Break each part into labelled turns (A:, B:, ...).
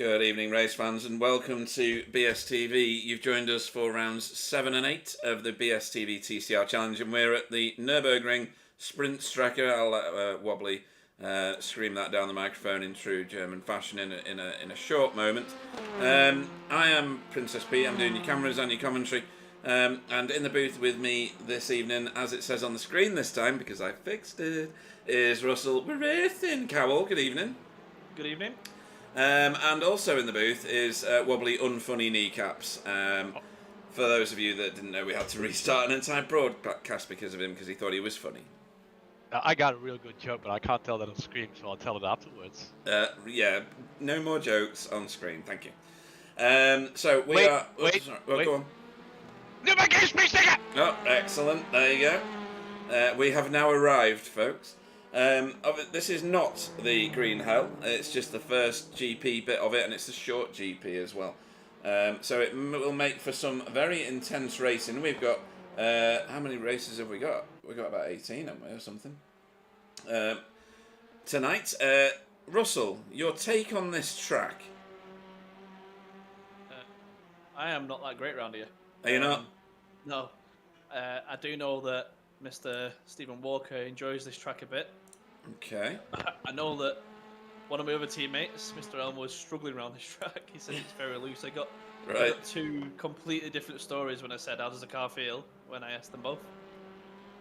A: Good evening, race fans, and welcome to BSTV. You've joined us for rounds 7 and 8 of the BSTV TCR Challenge, and we're at the Nurburgring Sprintstrecke. I'll let Wobbly scream that down the microphone in true German fashion in a short moment. I am Princess P. I'm doing your cameras and your commentary. And in the booth with me this evening, as it says on the screen this time, because I fixed it, is Russell Racing Cowell. Good evening.
B: Good evening.
A: And also in the booth is Wobbly Unfunny Kneecaps. For those of you that didn't know, we had to restart an entire broadcast because of him, because he thought he was funny.
C: I got a real good joke, but I can't tell that on screen, so I'll tell it afterwards.
A: Yeah, no more jokes on screen, thank you. So we are...
C: Wait.
A: Go on.
C: Nurburgring Sprintstrecke!
A: Oh, excellent. There you go. We have now arrived, folks. This is not the Green Hell. It's just the first GP bit of it, and it's a short GP as well. So it will make for some very intense racing. We've got how many races have we got? We've got about 18, haven't we, or something? Tonight, Russell, your take on this track?
B: I am not that great round here.
A: Are you not?
B: No. I do know that Mr. Stephen Walker enjoys this track a bit.
A: Okay.
B: I know that one of my other teammates, Mr. Elmo, is struggling around this track. He said it's very loose. I got two completely different stories when I said, how does the car feel, when I asked them both.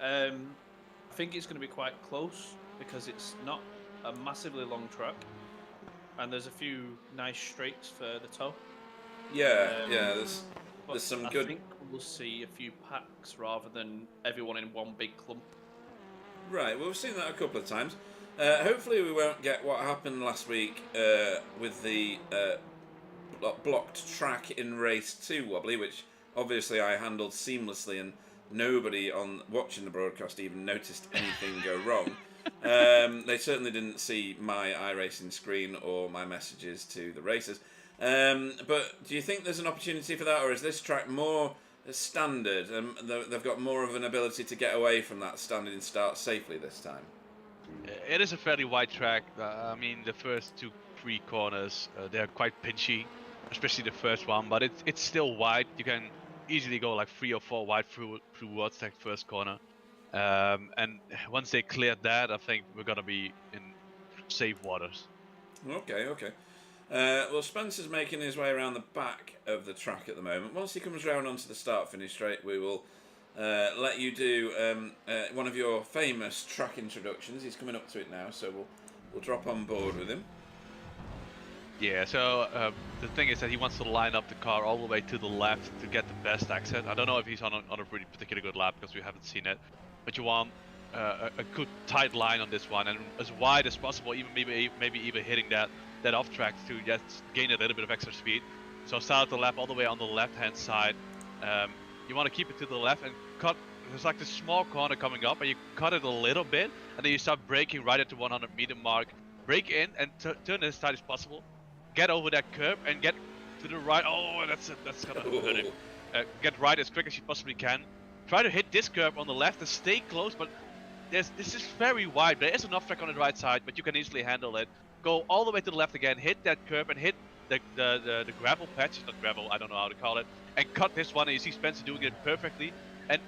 B: I think it's going to be quite close because it's not a massively long track. And there's a few nice straights for the toe.
A: Yeah, there's some good...
B: I think we'll see a few packs rather than everyone in one big clump.
A: Right, well, we've seen that a couple of times. Hopefully we won't get what happened last week with the blocked track in race 2, Wobbly, which obviously I handled seamlessly and nobody on watching the broadcast even noticed anything go wrong. They certainly didn't see my iRacing screen or my messages to the racers. But do you think there's an opportunity for that, or is this track more standard? They've got more of an ability to get away from that standing and start safely this time.
C: It is a fairly wide track. I mean, the first 2-3 corners, they're quite pinchy, especially the first one, but it's still wide. You can easily go like 3 or 4 wide towards that first corner. And once they cleared that, I think we're going to be in safe waters.
A: Okay. Well, Spencer's making his way around the back of the track at the moment. Once he comes round onto the start-finish straight, we will let you do one of your famous track introductions. He's coming up to it now, so we'll drop on board with him.
C: Yeah, so the thing is that he wants to line up the car all the way to the left to get the best exit. I don't know if he's on a really particularly good lap because we haven't seen it, but you want a good tight line on this one and as wide as possible, even maybe even hitting that off track to just gain a little bit of extra speed. So start the lap all the way on the left hand side. You want to keep it to the left and cut. There's like this small corner coming up and you cut it a little bit and then you start braking right at the 100-meter mark. Brake in and turn as tight as possible. Get over that curb and get to the right. Oh, that's gonna hurt him. Get right as quick as you possibly can. Try to hit this curb on the left and stay close, but this is very wide. There is enough track on the right side, but you can easily handle it. Go all the way to the left again, hit that curb and hit the gravel patch, not gravel, I don't know how to call it, and cut this one, and you see Spencer doing it perfectly. And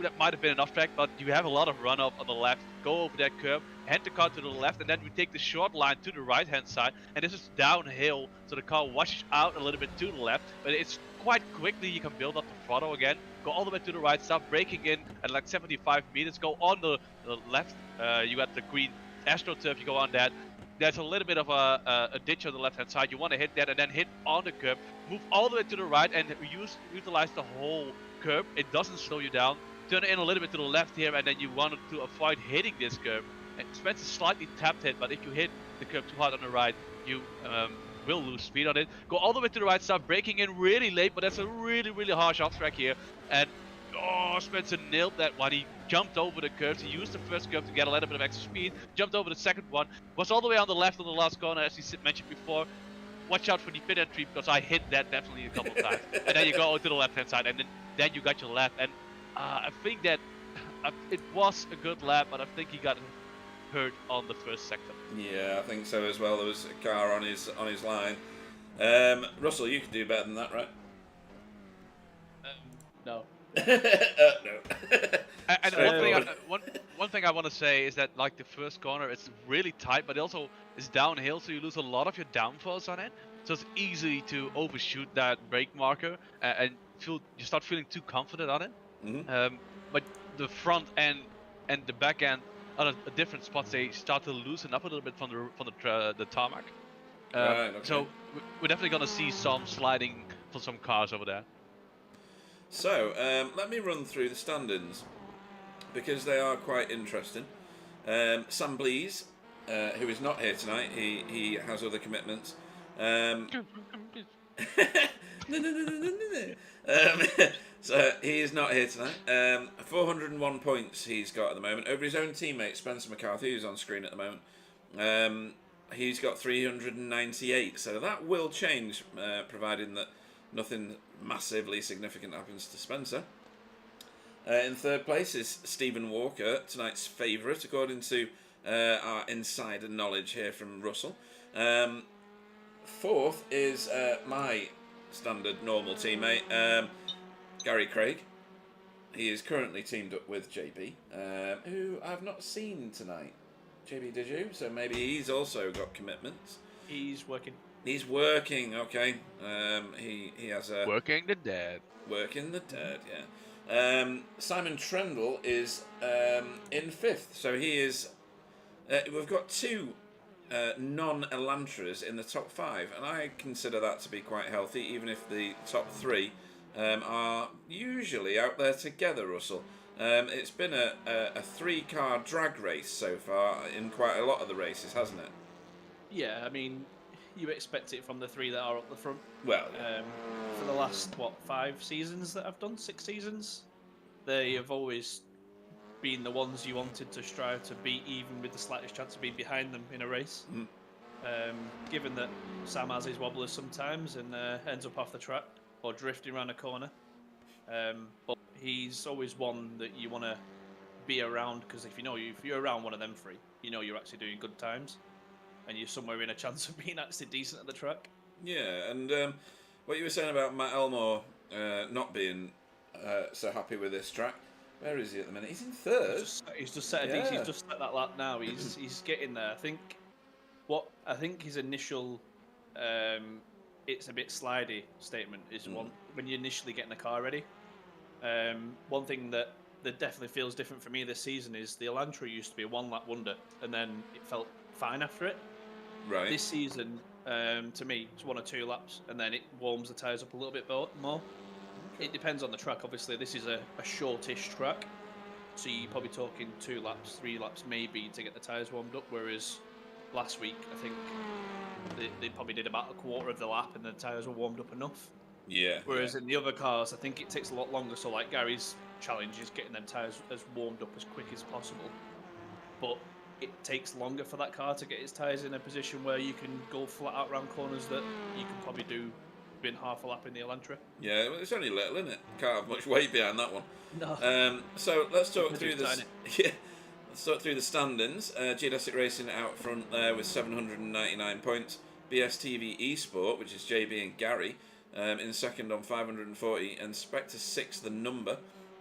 C: that might have been enough track, but you have a lot of runoff on the left. Go over that curb, hand the car to the left, and then we take the short line to the right hand side, and this is downhill, so the car washes out a little bit to the left, but it's quite quickly you can build up the throttle again. Go all the way to the right, start braking in at like 75 meters, go on the left, you got the green AstroTurf, you go on that. There's a little bit of a ditch on the left hand side. You want to hit that and then hit on the curb. Move all the way to the right and utilize the whole curb. It doesn't slow you down. Turn it in a little bit to the left here and then you want to avoid hitting this curb. And Spencer slightly tapped it, but if you hit the curb too hard on the right, you will lose speed on it. Go all the way to the right, start braking in really late, but that's a really, really harsh off track here. And oh, Spencer nailed that one. He jumped over the curves. He used the first curve to get a little bit of extra speed. Jumped over the second one. Was all the way on the left on the last corner, as he mentioned before. Watch out for the pit entry because I hit that definitely a couple of times. And then you go to the left-hand side, and then you got your lap. And I think that it was a good lap, but I think he got hurt on the first sector.
A: Yeah, I think so as well. There was a car on his line. Russell, you can do better than that, right?
B: No.
A: No.
C: And one thing I want to say is that like the first corner, it's really tight, but it also is downhill, so you lose a lot of your downforce on it. So it's easy to overshoot that brake marker and you start feeling too confident on it.
A: Mm-hmm.
C: But the front end and the back end are at different spots. They start to loosen up a little bit from the tarmac.
A: Right, okay.
C: So we're definitely gonna see some sliding for some cars over there.
A: So, let me run through the stand-ins, because they are quite interesting. Sam Blees, who is not here tonight, he has other commitments. So he is not here tonight. 401 points he's got at the moment over his own teammate Spencer McCarthy, who's on screen at the moment. He's got 398, so that will change, providing that nothing massively significant happens to Spencer. In third place is Stephen Walker, tonight's favourite, according to our insider knowledge here from Russell. Fourth is my standard normal teammate, Gary Craig. He is currently teamed up with JB, who I've not seen tonight. JB, did you? So maybe he's also got commitments.
B: He's working.
A: He's working, okay. He has a...
C: Working the dead.
A: Working the dead, yeah. Simon Trendle is in fifth, so he is... we've got two non-Elantras in the top five, and I consider that to be quite healthy, even if the top three are usually out there together, Russell. It's been a three-car drag race so far in quite a lot of the races, hasn't it?
B: Yeah, I mean, you expect it from the three that are up the front.
A: Well,
B: for the last, 5 seasons that I've done? 6 seasons? They have always been the ones you wanted to strive to beat, even with the slightest chance of being behind them in a race.
A: Mm.
B: Given that Sam has his wobblers sometimes and ends up off the track or drifting around a corner. But he's always one that you want to be around, because if you're around one of them three, you know you're actually doing good times and you're somewhere in a chance of being actually decent at the track.
A: Yeah, and what you were saying about Matt Elmore not being so happy with this track, where is he at the minute? He's in third.
B: He's just set he's just set that lap now. He's getting there. I think his initial it's a bit slidey statement is one when you're initially getting the car ready. One thing that definitely feels different for me this season is the Elantra used to be a 1-lap wonder, and then it felt fine after it.
A: Right.
B: This season, to me, it's 1 or 2 laps, and then it warms the tyres up a little bit more. Okay. It depends on the track, obviously. This is a shortish track, so you're probably talking 2 laps, 3 laps maybe to get the tyres warmed up, whereas last week, I think they probably did about a quarter of the lap and the tyres were warmed up enough.
A: Yeah.
B: Whereas in the other cars, I think it takes a lot longer, so like Gary's challenge is getting them tyres as warmed up as quick as possible. But it takes longer for that car to get its tyres in a position where you can go flat out round corners that you can probably do within half a lap in the Elantra.
A: Yeah, well, it's only little, isn't it? Can't have much weight behind that one.
B: No.
A: So let's talk through this. Yeah, let's talk through the stand-ins. Geodesic Racing out front there with 799 points. BSTV eSport, which is JB and Gary, in second on 540, and Spectre 6, the number,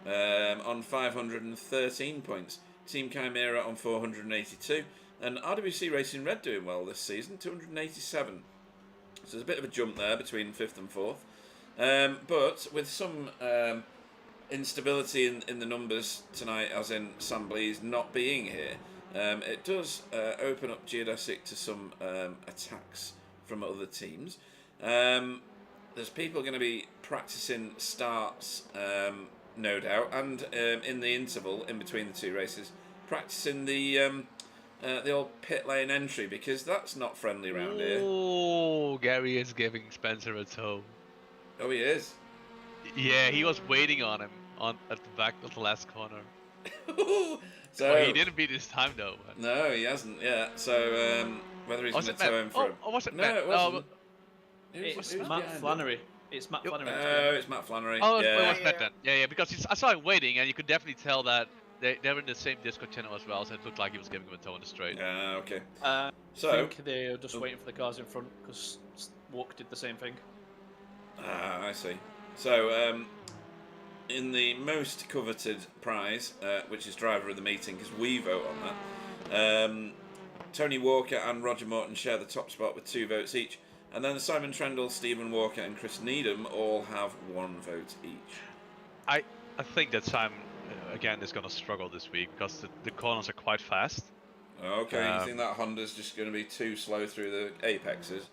A: on 513 points. Team Chimera on 482, and RWC Racing Red doing well this season, 287. So there's a bit of a jump there between 5th and 4th. But with some instability in the numbers tonight, as in Sam Blees not being here, it does open up Geodesic to some attacks from other teams. There's people going to be practicing starts, no doubt, and in the interval in between the two races, practicing the old pit lane entry, because that's not friendly around here.
C: Oh, Gary is giving Spencer a toe.
A: Oh, he is.
C: Yeah, he was waiting on him at the back of the last corner.
A: So
C: he didn't beat his time though. But...
A: No, he hasn't. Yeah. So whether he's going to tow him for him.
C: Oh, was it
A: no,
C: Matt?
A: it wasn't.
B: It's Matt Flannery. It's Matt Flannery.
A: Oh, it's Matt Flannery.
C: Oh,
A: yeah.
C: it was Matt then. Yeah, because I saw him waiting, and you could definitely tell that they were in the same Discord channel as well, so it looked like he was giving him a toe on the straight.
A: Okay.
B: I think they're just waiting for the cars in front, because Wook did the same thing.
A: Ah, I see. So, in the most coveted prize, which is driver of the meeting, because we vote on that, Tony Walker and Roger Morton share the top spot with 2 votes each. And then Simon Trendle, Stephen Walker and Chris Needham all have 1 vote each.
C: I think that Simon, again, is going to struggle this week because the corners are quite fast.
A: Okay, you think that Honda's just going to be too slow through the apexes?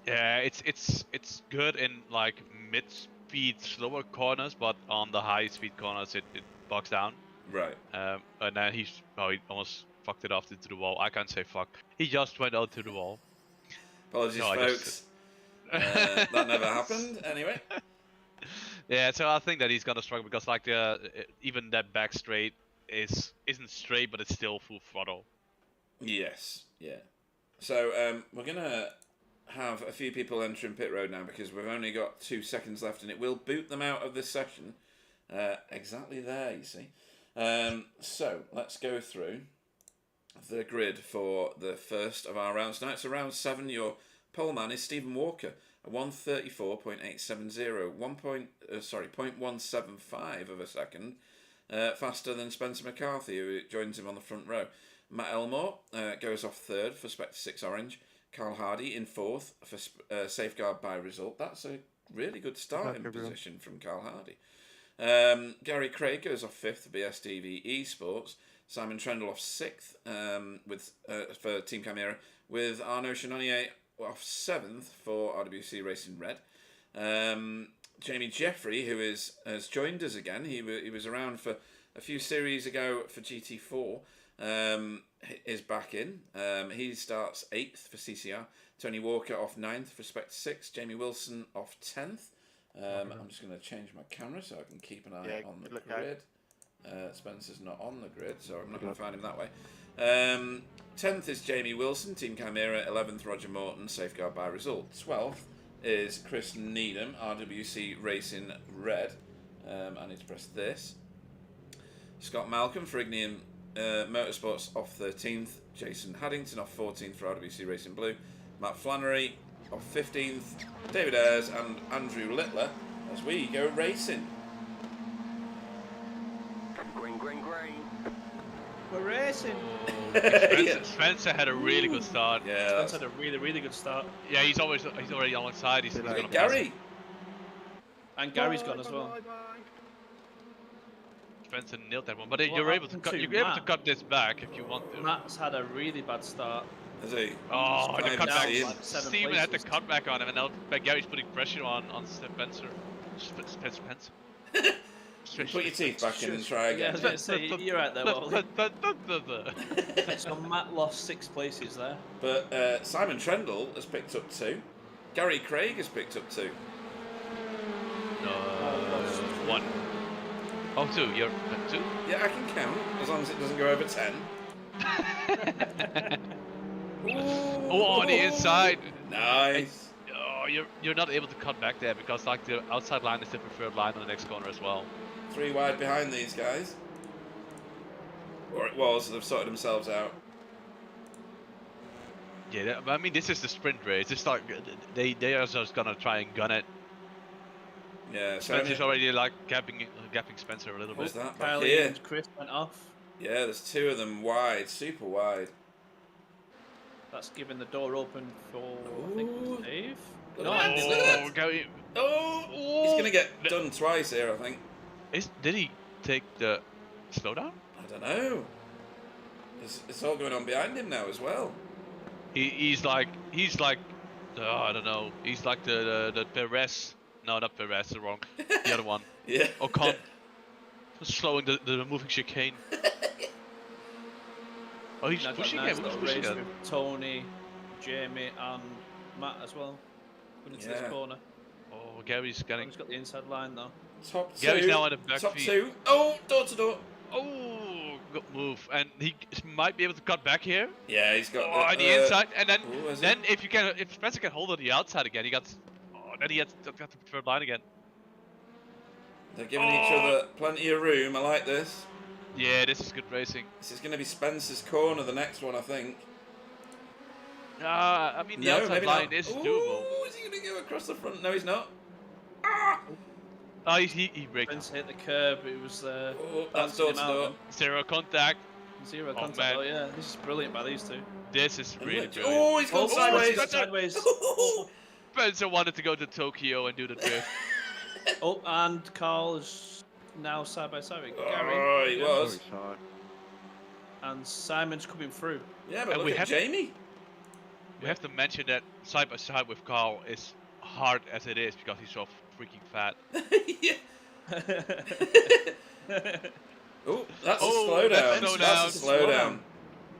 C: Yeah, it's good in like mid-speed slower corners, but on the high-speed corners it bogs down.
A: Right.
C: And then he almost fucked it off into the wall. I can't say fuck. He just went out to the wall.
A: Apologies, folks. That never happened. Anyway.
C: Yeah, so I think that he's gonna struggle because like even that back straight isn't straight, but it's still full throttle.
A: Yes. Yeah. So we're gonna have a few people entering pit road now because we've only got 2 seconds left, and it will boot them out of this session. Exactly there, you see. So let's go through the grid for the first of our rounds. Now it's round 7. Your pole man is Stephen Walker, a 1:34.870, 0.175 of a second faster than Spencer McCarthy, who joins him on the front row. Matt Elmore goes off 3rd for Spectre 6 Orange. Carl Hardy in 4th for Safeguard by Result. That's a really good starting position from Carl Hardy. Gary Craig goes off 5th for BSTV Esports. Simon Trendle off 6th for Team Chimera, with Arnaud Chenonnier off 7th for RWC Racing Red. Jamie Jeffrey, who has joined us again, he was around for a few series ago for GT4, is back in. He starts 8th for CCR. Tony Walker off 9th for Spectre 6. Jamie Wilson off 10th. I'm just going to change my camera so I can keep an eye on the grid. Spencer's not on the grid, so I'm not going to find him that way. 10th is Jamie Wilson, Team Chimera. 11th, Roger Morton, Safeguard by Result. 12th is Chris Needham, RWC Racing Red. I need to press this. Scott Malcolm for Ignium Motorsports off 13th. Jason Haddington off 14th for RWC Racing Blue. Matt Flannery off 15th. David Ayres and Andrew Littler as we go racing.
D: Green, green, green.
B: We're racing.
C: Spencer had a really good start.
A: Yeah,
B: Spencer had a really, really good start.
C: Yeah, he's already alongside. He's gonna
A: Gary.
B: And Gary's gone as well.
C: Spencer nailed that one, but you're able to cut this back if you want to.
B: Matt's had a really bad start.
A: Has he?
C: Oh, the cutback.
B: Like
C: Steven had the cutback on him, and now Gary's putting pressure on Spencer.
A: Put your teeth back in and try again.
B: Yeah, I was going to say, you're right there, Wally. So Matt lost 6 places there.
A: But Simon Trendle has picked up 2. Gary Craig has picked up 2.
C: No, 1. Oh, 2. You're 2?
A: Yeah, I can count, as long as it doesn't go over 10.
C: Oh, on the inside.
A: Nice.
C: Oh, you're not able to cut back there because like the outside line is the preferred line on the next corner as well.
A: 3 wide behind these guys. Or it was, they've sorted themselves out.
C: Yeah, I mean, this is the sprint race. It's like they are just gonna try and gun it.
A: Yeah,
C: Spencer's already like gapping Spencer a little
A: What's
C: bit.
A: that back
B: Kylie
A: here?
B: and Chris went off.
A: Yeah, there's 2 of them wide, super wide.
B: That's giving the door open for, I think, it was Dave.
A: Look
B: No,
A: at that, look at that. Oh, he's going to get done twice here, I think.
C: Did he take the slowdown?
A: I don't know. It's all going on behind him now as well.
C: He's like oh, I don't know. He's like the Perez. No, not Perez. The wrong. The other one.
A: Yeah.
C: Ocon. Slowing the moving chicane. Oh, he's pushing
B: nice
C: him.
B: little
C: He's pushing
B: race
C: him.
B: with Tony, Jamie, and Matt as well. Going into this corner.
C: Oh, Gary's getting.
B: He's got the inside line though.
A: Top 2.
C: Gary's now on the back
A: Top
C: feet.
A: 2. Oh, door to door.
C: Oh, good move, and he might be able to cut back here.
A: Yeah, he's got
C: on the inside, and then
A: if
C: if Spencer can hold on the outside again, then he got the preferred line again.
A: They're giving each other plenty of room. I like this.
C: Yeah, this is good racing.
A: This is going to be Spencer's corner, the next one, I think.
C: I mean, the outside line is doable.
A: Is he going to go across the front. No, he's not.
C: Oh, he braked.
B: Prince hit the curb. It was.
A: That's door to door.
C: Zero contact.
B: Zero
C: Oh,
B: contact.
C: man.
B: Oh yeah, this is brilliant by these two.
C: This is really brilliant.
A: Oh, he's gone sideways.
B: Sideways.
C: Spencer wanted to go to Tokyo and do the drift.
B: Oh, and Carl is now side by side with Gary.
A: Oh, he was.
B: And Simon's coming through.
A: Yeah, but
C: And
A: look at Jamie.
C: We have to mention that side by side with Carl is hard as it is because he's so freaking fat.
A: Oh, that's a
C: Oh,
A: slowdown.
C: that's
A: That's a slowdown.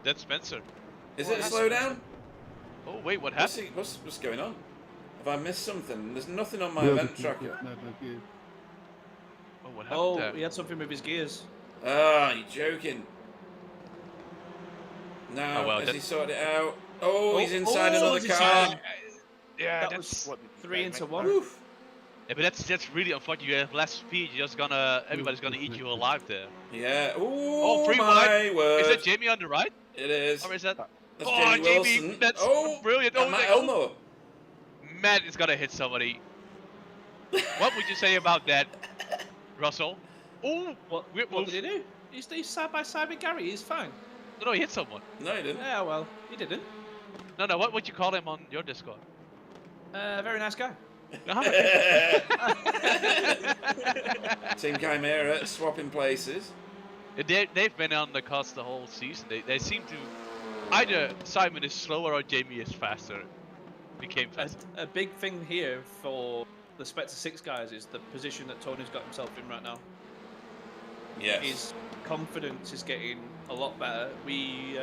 C: That's Spencer.
A: Is it a slowdown?
C: Oh wait, what
A: What's,
C: happened?
A: what's going on? Have I missed something? There's nothing on my event tracker.
C: Oh, what happened
B: Oh,
C: there?
B: he had something with his gears.
A: Ah, you're joking. Now,
C: Oh, well,
A: has
C: that-
A: he sorted it out? Oh, he's
B: Oh,
A: inside
B: oh,
A: another
B: he's
A: car.
B: inside.
C: Yeah,
B: That
C: that's
B: was 3 into 1.
A: Oof.
C: yeah, but that's really unfortunate. You have less speed. You're just gonna everybody's gonna eat you alive there.
A: Yeah.
C: Oh,
A: Ooh,
C: free
A: my
C: wide.
A: word.
C: Is that Jamie on the right,
A: It is.
C: or is that?
A: That's
C: Oh,
A: Jamie
C: Jamie,
A: Wilson.
C: that's
A: oh,
C: brilliant.
A: and
C: Oh,
A: Matt
C: they-
A: Elmore.
C: Matt is gonna hit somebody. What would you say about that, Russell? Oh,
B: What did he do? He's side by side with Gary. He's fine.
C: no, he hit someone.
A: No, he didn't.
B: Yeah, well, he didn't.
C: No, what would you call him on your Discord?
B: Very nice guy.
A: Team Chimera swapping places.
C: They've been on the cuts the whole season. They seem to either Simon is slower or Jamie is faster. Became faster.
B: A big thing here for the Spectre 6 guys is the position that Tony's got himself in right now.
A: Yes.
B: His confidence is getting a lot better. We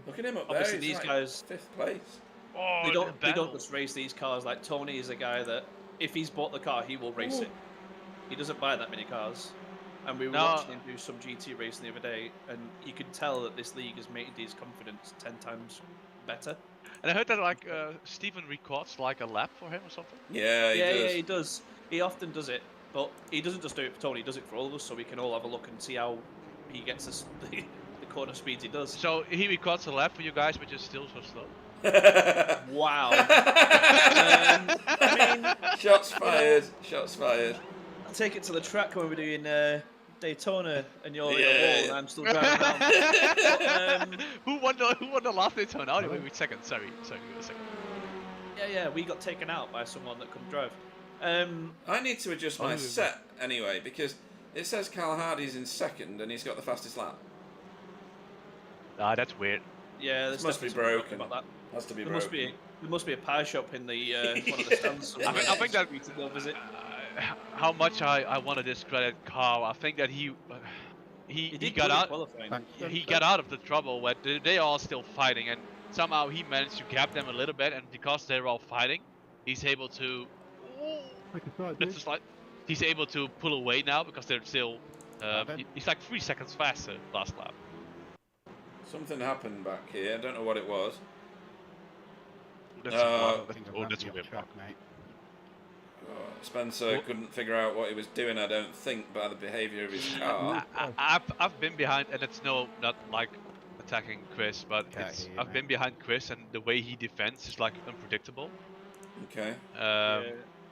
A: Look at him up there.
B: obviously
A: He's
B: these
A: like
B: guys
A: 5th place.
C: Oh,
B: they
C: the
B: don't
C: battle.
B: just race these cars. Like Tony is a guy that if he's bought the car, he will race it. He doesn't buy that many cars. And we were
C: No.
B: watching him do some GT racing the other day, and you could tell that this league has made his confidence 10 times better.
C: And I heard that like Stephen records like a lap for him or something.
A: Yeah, he does.
B: Yeah, he does. He often does it, but he doesn't just do it for Tony. He does it for all of us, so we can all have a look and see how he gets the corner speeds he does.
C: So he records a lap for you guys, but you're still so slow.
B: Wow. I mean,
A: Shots fired. Shots fired.
B: I'll take it to the track when we're doing Daytona, and you're in a
A: Yeah.
B: wall, and I'm still driving around. But,
C: Who won the last Daytona? Oh, wait, second. Sorry, give me a second.
B: yeah, we got taken out by someone that couldn't drive.
A: I need to adjust my set anyway because it says Cal Hardy's in second and he's got the fastest lap.
C: Ah, that's weird.
B: Yeah, there's
A: Must be
B: definitely something
A: broken.
B: about that.
A: Has to be
B: There
A: broken.
B: must be a pie shop in the one of the stands. somewhere.
C: I think that
B: we can go visit.
C: how much I want to discredit Carl. I think that he
B: did
C: got
B: good in
C: out.
B: qualifying.
C: He got out of the trouble where they are still fighting, and somehow he managed to gap them a little bit, and because they're all fighting, he's able to. That's just like he's able to pull away now because they're still. He's like 3 seconds faster last lap.
A: Something happened back here. I don't know what it was.
C: That's a weird.
A: Spencer couldn't figure out what he was doing, I don't think, by the behaviour of his car.
C: I've been behind, and it's not like attacking Chris, but I've been behind Chris, and the way he defends is like unpredictable.
A: Okay.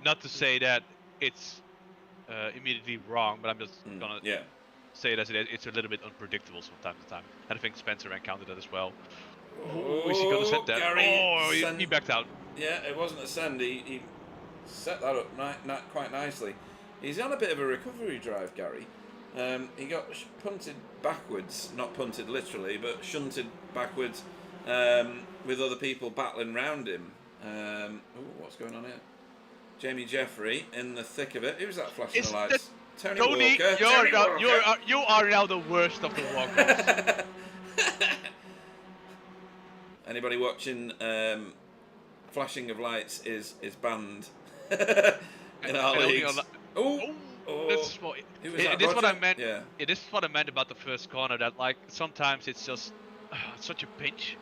C: Not to say that it's immediately wrong, but I'm just gonna say it as it is. It's a little bit unpredictable from time to time, and I think Spencer encountered that as well. Oh, is he gonna set that?
A: Gary,
C: He backed out.
A: Yeah, it wasn't a send. He set that up quite nicely. He's on a bit of a recovery drive, Gary. He got punted backwards, not punted literally, but shunted backwards with other people battling round him. What's going on here? Jamie Jeffrey in the thick of it. Who's that flashing the lights? Tony Walker.
C: You are now the worst of the walkers.
A: Anybody watching flashing of lights is banned in our leagues.
C: This is what I meant. Yeah, this is what I meant about the first corner. That like sometimes it's just such a pinch.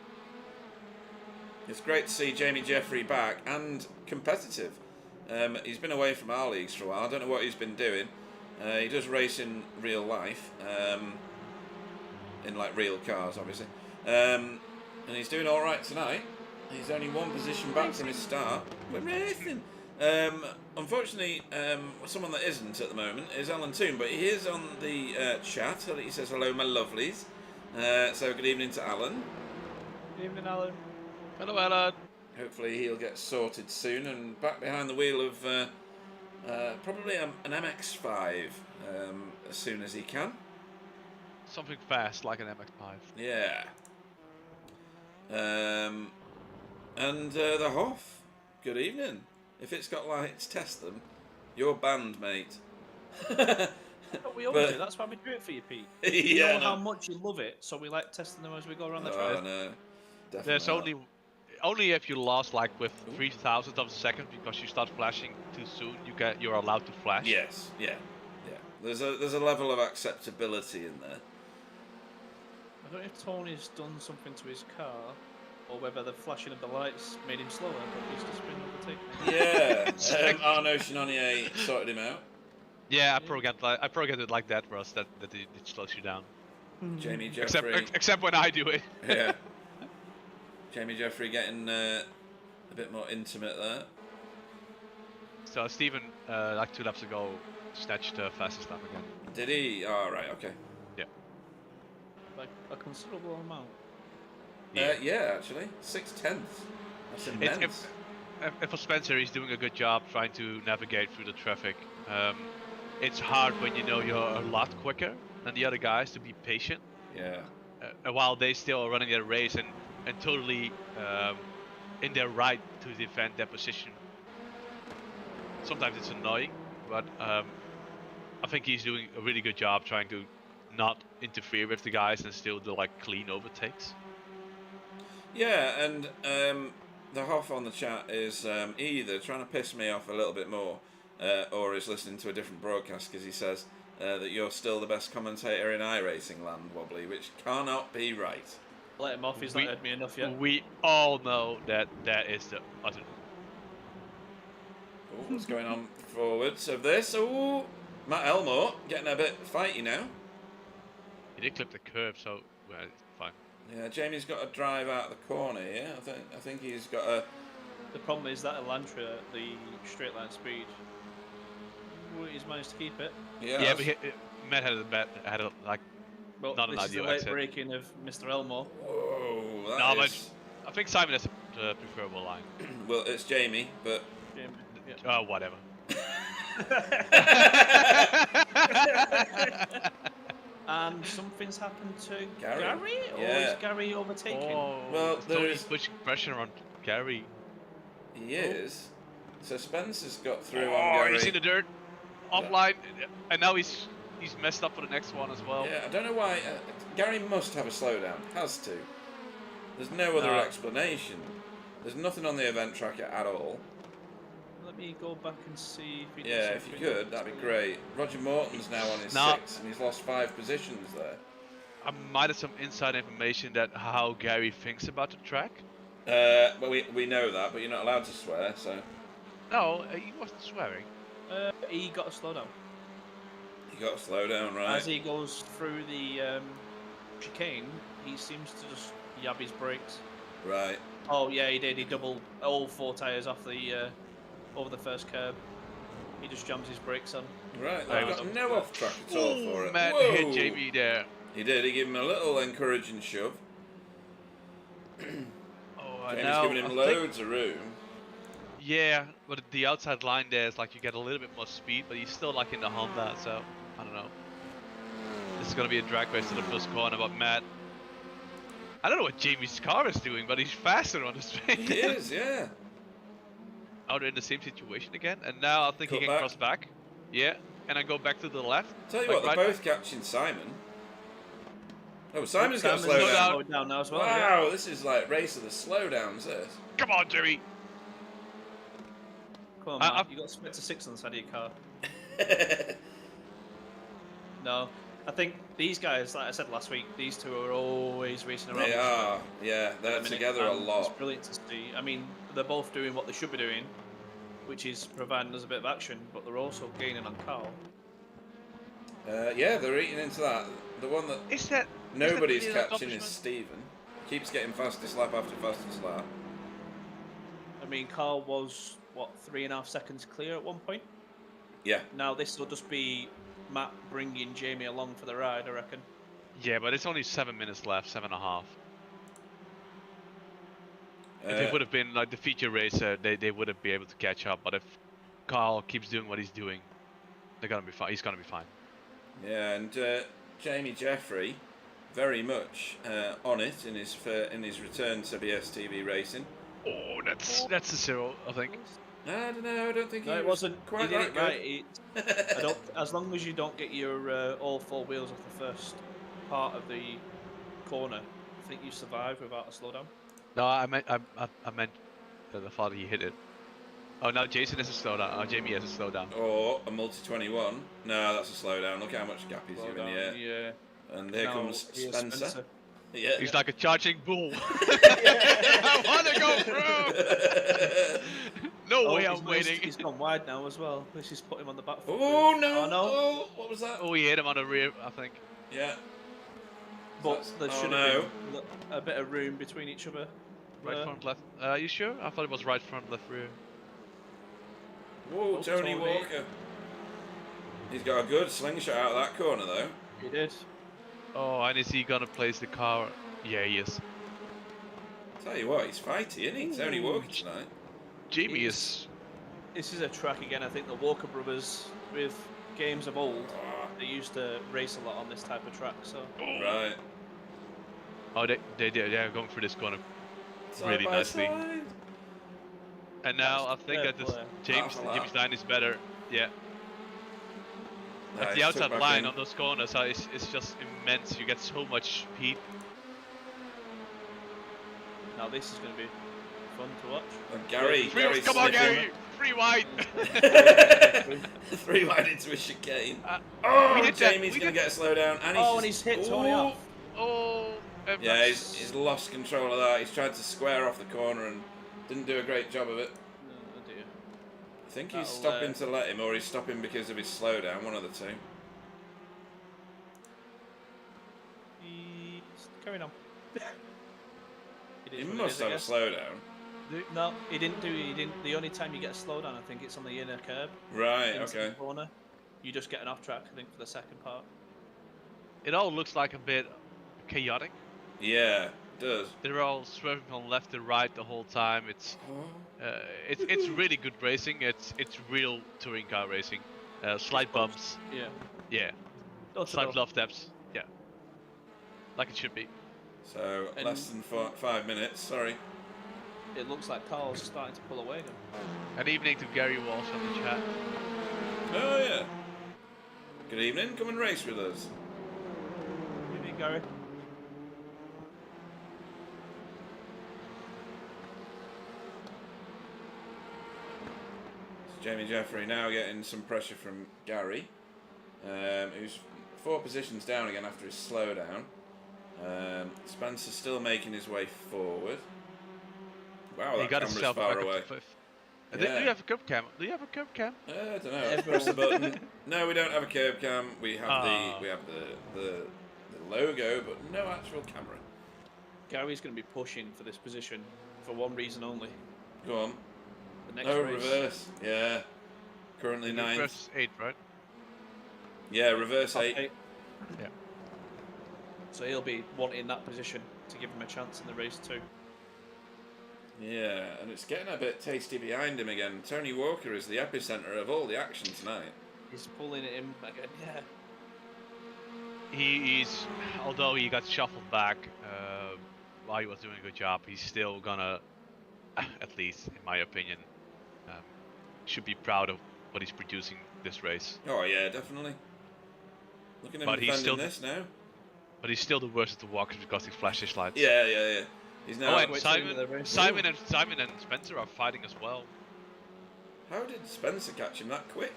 A: It's great to see Jamie Jeffrey back and competitive. He's been away from our leagues for a while. I don't know what he's been doing. He does race in real life, in like real cars, obviously. And he's doing all right tonight. He's only one position back from his start. We're racing. Unfortunately, someone that isn't at the moment is Alan Toon, but he is on the chat. He says, hello, my lovelies. So good evening to Alan.
B: Good evening, Alan.
C: Hello, Alan.
A: Hopefully he'll get sorted soon and back behind the wheel of probably an MX-5 as soon as he can.
C: Something fast, like an MX-5.
A: Yeah. And the Hoff, good evening. If it's got lights, test them. You're banned, mate.
B: But we always do. That's why we do it for you, Pete.
A: Yeah,
B: You know
A: no.
B: how much you love it, so we like testing them as we go around the
A: Oh,
B: track.
A: no. Definitely
C: There's
A: not.
C: only if you lost like with 3,000 of a second because you start flashing too soon, you're allowed to flash.
A: Yes, yeah. There's a level of acceptability in there.
B: I don't know if Tony's done something to his car, or whether the flashing of the lights made him slower, but he's just been overtaken.
A: Yeah. Arno Chinonier sorted him out.
C: Yeah, I programmed it like that, Russ, that it slows you down.
A: Jamie Jeffrey.
C: Except when I do it.
A: Yeah. Jamie Jeffrey getting a bit more intimate there.
C: So Stephen, like 2 laps ago, snatched the fastest lap again.
A: Did he? Oh, right, okay.
C: Yeah.
B: Like a considerable amount.
A: Yeah, actually. 6/10. That's immense.
C: For Spencer, he's doing a good job trying to navigate through the traffic. It's hard when you know you're a lot quicker than the other guys to be patient.
A: Yeah.
C: While they still are running their race and totally in their right to defend their position. Sometimes it's annoying, but I think he's doing a really good job trying to not interfere with the guys and still do like clean overtakes.
A: Yeah, and the Hoff on the chat is either trying to piss me off a little bit more or is listening to a different broadcast because he says that you're still the best commentator in iRacing land, Wobbly, which cannot be right.
B: Let him off, he's not heard me enough yet.
C: We all know that is the utter.
A: Ooh, what's going on forwards of this? Ooh, Matt Elmore getting a bit fighty now.
C: He did clip the curb, so well, it's fine.
A: Yeah, Jamie's got to drive out of the corner here. I think he's got a.
B: The problem is that Elantra, the straight line speed, he's managed to keep it.
A: Yeah,
C: but Matt had a like
B: Well,
C: not an
B: this is the
C: ideal
B: late
C: exit.
B: braking of Mr. Elmore.
A: Whoa,
C: No,
A: that
C: but
A: is...
C: I think Simon has a preferable line.
A: Well, it's Jamie, but
B: Jamie, yeah.
C: Whatever.
B: And something's happened to
A: Gary?
B: Or
A: Yeah.
B: is Gary overtaken?
A: Well,
C: Tony's pushing pressure on Gary.
A: he is. So Spencer's got through on
C: Oh,
A: Gary.
C: he's in the dirt, offline, and now he's messed up for the next one as well.
A: Yeah, I don't know why. Gary must have a slowdown. Has to. There's no other explanation. There's nothing on the event tracker at all.
B: Let me go back and see if he
A: Yeah,
B: does
A: if you
B: something.
A: could, that'd be great. Roger Morton's now on his 6, and he's lost 5 positions there.
C: I might have some inside information that how Gary thinks about the track.
A: Well, we know that, but you're not allowed to swear, so.
C: No, he wasn't swearing.
B: He got a slowdown.
A: You got to slow down, right?
B: As he goes through the chicane, he seems to just yab his brakes.
A: Right.
B: Oh yeah, he did. He doubled all 4 tyres off the over the first curb. He just jams his brakes on.
A: Right,
C: Oh,
A: they've got no off track at all for it.
C: Matt
A: Whoa!
C: hit Jamie there.
A: He did, he gave him a little encouraging shove.
C: Oh,
A: Jamie's
C: now
A: giving him
C: I think-
A: loads of room.
C: Yeah, but the outside line there is like you get a little bit more speed, but he's still like in the Honda, so I don't know. This is gonna be a drag race to the first corner, but Matt. I don't know what Jamie's car is doing, but he's faster on the straight.
A: He is, yeah.
C: Now they're in the same situation again, and now I think
A: Cut
C: he can
A: back.
C: cross back. Yeah, and I go back to the left.
A: Tell you
C: like
A: what,
C: right-
A: they're both catching Simon. Oh, Simon's got to slow
B: Simon's
A: down.
B: slowed down now as well.
A: Wow, this is like race of the slowdowns, this.
C: Come on, Jamie.
B: Come on, Matt. You got split to 6 on the side of your car. No, I think these guys, like I said last week, these two are always racing around.
A: They are, yeah, they're
B: at the minute,
A: together a
B: and
A: lot.
B: It's brilliant to see. I mean, they're both doing what they should be doing, which is providing us a bit of action, but they're also gaining on Carl.
A: Yeah, they're eating into that. The one that
C: Is that
A: nobody's
C: really an
A: catching is
C: accomplishment?
A: Stephen. Keeps getting fastest lap after fastest lap.
B: I mean, Carl was what, 3.5 seconds clear at one point.
A: Yeah.
B: Now this will just be Matt bringing Jamie along for the ride, I reckon.
C: Yeah, but it's only 7 minutes left, 7.5. If it would have been like the feature racer, they wouldn't be able to catch up. But if Carl keeps doing what he's doing, they're gonna be fine. He's gonna be fine.
A: Yeah, and Jamie Jeffrey, very much on it in his return to BSTV racing.
C: Oh, that's a 0, I think.
A: I don't know. I don't think
B: No,
A: he
B: it wasn't.
A: quite
B: He did
A: that
B: it
A: good.
B: right. I don't. As long as you don't get your all 4 wheels off the first part of the corner, I think you survive without a slowdown.
C: No, I meant the thought he hit it. Oh, now Jason has a slowdown. Jamie has a slowdown.
A: Or a multi-21. No, that's a slowdown. Look how much gap he's given. Yeah.
B: Yeah.
A: And here comes
B: here's
A: Spencer. Yeah.
C: He's like a charging bull. I want to go through. No way, I'm waiting.
B: He's gone wide now as well. This is put him on the back foot.
A: Oh no!
B: Oh, no.
A: Oh, what was that?
C: Oh, he hit him on the rear, I think.
A: Yeah.
B: But there
A: Oh,
B: should
A: no.
B: have been a bit of room between each other.
C: Right front, left. Are you sure? I thought it was right front, left rear.
A: Whoa,
B: Oh,
A: Tony
B: Tony.
A: Walker. He's got a good slingshot out of that corner though.
B: He did.
C: Oh, and is he gonna place the car? Yeah, he is.
A: Tell you what, he's fighty, isn't he? Tony Walker tonight.
C: Jamie is.
B: This is a track again. I think the Walker brothers, with games of old, they used to race a lot on this type of track. So
A: Right.
C: Oh, they're going through this corner
A: Side
C: really
A: by
C: nicely.
A: side.
C: And now I
B: That's
C: think
B: fair
C: that this
B: play.
C: James
A: Half a lap.
C: line is better. Yeah.
A: Nice,
C: At the
A: took
C: outside
A: back
C: line
A: in.
C: on those corners, it's just immense. You get so much speed.
B: now this is going to be fun to watch.
A: And Gary. Gary's
C: Come on,
A: sniffing.
C: Gary! 3 wide!
A: 3 wide into a chicane.
C: we
A: Oh,
C: did that,
A: Jamie's
C: we
A: going to
C: did-
A: get a slow down. And
B: And he's hit Tony
A: Ooh.
B: off.
C: Oh!
A: Yeah, he's lost control of that. He's tried to square off the corner and didn't do a great job of it.
B: Oh dear.
A: I think he's
B: That'll,
A: stopping to let him, or he's stopping because of his slowdown. One of the two.
B: He's carrying on.
A: He must have a slowdown.
B: No, he didn't. The only time you get a slowdown, I think it's on the inner curb.
A: Right.
B: into
A: Okay.
B: the corner. You just get an off track, I think, for the second part.
C: It all looks like a bit chaotic.
A: Yeah, it does.
C: They're all swerving from left to right the whole time. It's really good racing. It's real touring car racing. Slight bumps.
B: Yeah.
C: Yeah.
B: Dodge the
C: Slight
B: door.
C: love taps. Yeah. Like it should be.
A: So
B: And-
A: less than 5 minutes. Sorry.
B: It looks like Carl's starting to pull away again.
C: Good evening to Gary Walsh on the chat.
A: Oh yeah. Good evening. Come and race with us.
B: What do you mean, Gary?
A: Jamie Jeffrey now getting some pressure from Gary, who's 4 positions down again after his slowdown. Spencer still making his way forward. Wow,
C: He
A: that
C: got
A: camera's
C: himself
A: far
C: back
A: away.
C: up to 5th.
A: Yeah.
C: Do you have a curb cam? Do you have a curb cam?
A: I don't know. Let's press the button. No, we don't have a curb cam. We have
C: Ah.
A: the logo, but no actual camera.
B: Gary's going to be pushing for this position for one reason only.
A: Go on.
B: The next
A: No
B: race.
A: reverse. Yeah. Currently 9th.
C: Versus 8, right?
A: Yeah, reverse
B: Top
A: 8.
B: eight.
C: Yeah.
B: So he'll be wanting that position to give him a chance in the race too.
A: Yeah, and it's getting a bit tasty behind him again. Tony Walker is the epicenter of all the action tonight.
B: He's pulling it in again. Yeah.
C: He's, although he got shuffled back while he was doing a good job, he's still gonna, at least in my opinion, should be proud of what he's producing this race.
A: Oh yeah, definitely. Look at him
C: But he's
A: defending
C: still-
A: this now.
C: But he's still the worst of the walkers because he flashes lights.
A: Yeah. He's now.
C: Oh, and
B: Wait till the end of the race.
C: Simon and Spencer are fighting as well.
A: How did Spencer catch him that quick?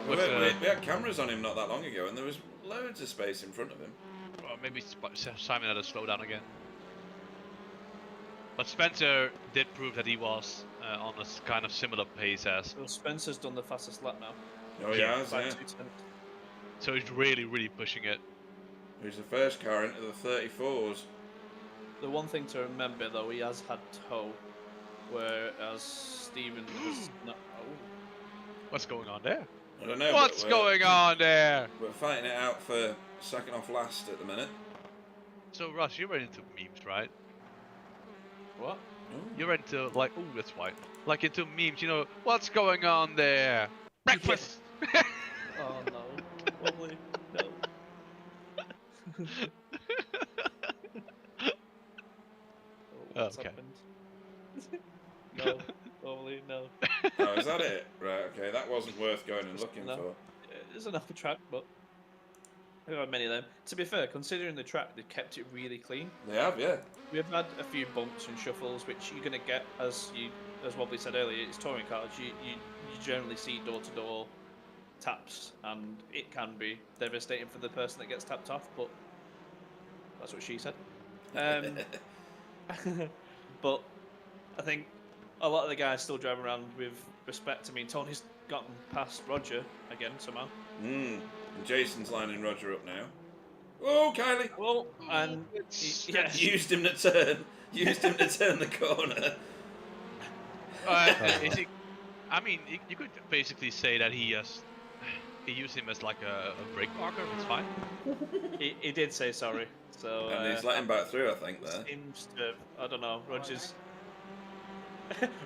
A: We
C: With,
A: had cameras on him not that long ago, and there was loads of space in front of him.
C: Well, maybe Simon had a slowdown again. But Spencer did prove that he was on a kind of similar pace as.
B: Well, Spencer's done the fastest lap now.
A: Oh
C: Yeah,
A: yeah,
B: By
A: yeah.
B: 2 tenths.
C: So he's really pushing it.
A: He's the first car into the 34s.
B: The one thing to remember though, he has had tow whereas Stephen has not. Oh.
C: What's going on there?
A: I don't know.
C: What's going on there?
A: We're fighting it out for second off last at the minute.
C: So, Russ, you're into memes, right?
B: What?
C: You're into, like, oh, that's white. Like, into memes, you know, what's going on there? Breakfast!
B: Oh, no. Probably. No. What's
C: Okay.
B: happened? No. Probably, no.
A: Oh, is that it? Right, okay. That wasn't worth going and looking
B: No.
A: for.
B: There's enough of track, but there are many of them. To be fair, considering the track, they've kept it really clean.
A: They have, yeah.
B: We've had a few bumps and shuffles, which you're going to get, as Wobbly said earlier, it's touring cars. You generally see door-to-door taps, and it can be devastating for the person that gets tapped off, but that's what she said. But I think a lot of the guys still drive around with respect. I mean, Tony's gotten past Roger again somehow.
A: And Jason's lining Roger up now. Oh, Kylie!
B: Well, and
A: Used him to turn. Used him to turn the corner.
C: Is he, I mean, you could basically say that he used him as like a brake marker. It's fine.
B: he did say sorry, so
A: And he's let him back through, I think, there.
B: seems to, I don't know,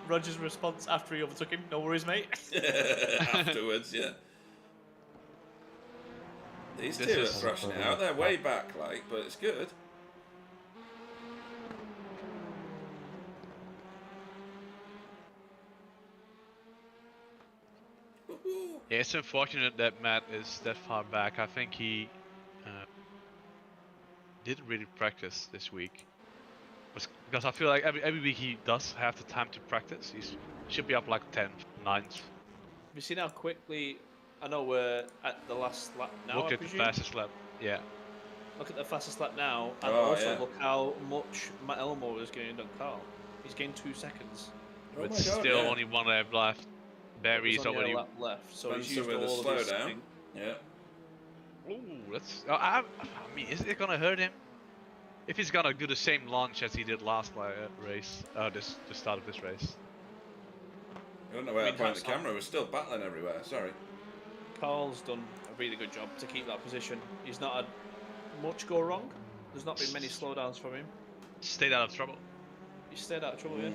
B: Roger's response after he overtook him. No worries, mate.
A: Afterwards, yeah. These two are thrashing it out. They're way back, like, but it's good.
C: Yeah, it's unfortunate that Matt is that far back. I think he didn't really practice this week. Because I feel like every week he does have the time to practice. He should be up like 10th, 9th.
B: Have you seen how quickly? I know we're at the last lap now.
C: Look at the fastest lap. Yeah.
B: Look at the fastest lap now, and
A: Oh,
B: also
A: yeah.
B: look how much Matt Elmore is gained on Carl. He's gained 2 seconds.
A: Oh
C: With
A: my God,
C: still
A: yeah.
C: only 1 lap left. Barry's
B: There's only
C: already.
B: a lap left, so he's
A: Spencer
B: used
A: with a
B: all of his
A: slowdown.
B: thing.
A: Yeah.
C: Ooh, that's. I mean, is it gonna hurt him? If he's gonna do the same launch as he did last race, the start of this race.
A: I don't know where
B: I
A: I
B: mean,
A: pointed the
B: hats off.
A: camera. We're still battling everywhere. Sorry.
B: Carl's done a really good job to keep that position. He's not had much go wrong. There's not been many slowdowns from him.
C: Stayed out of trouble.
B: He stayed out of trouble, yeah.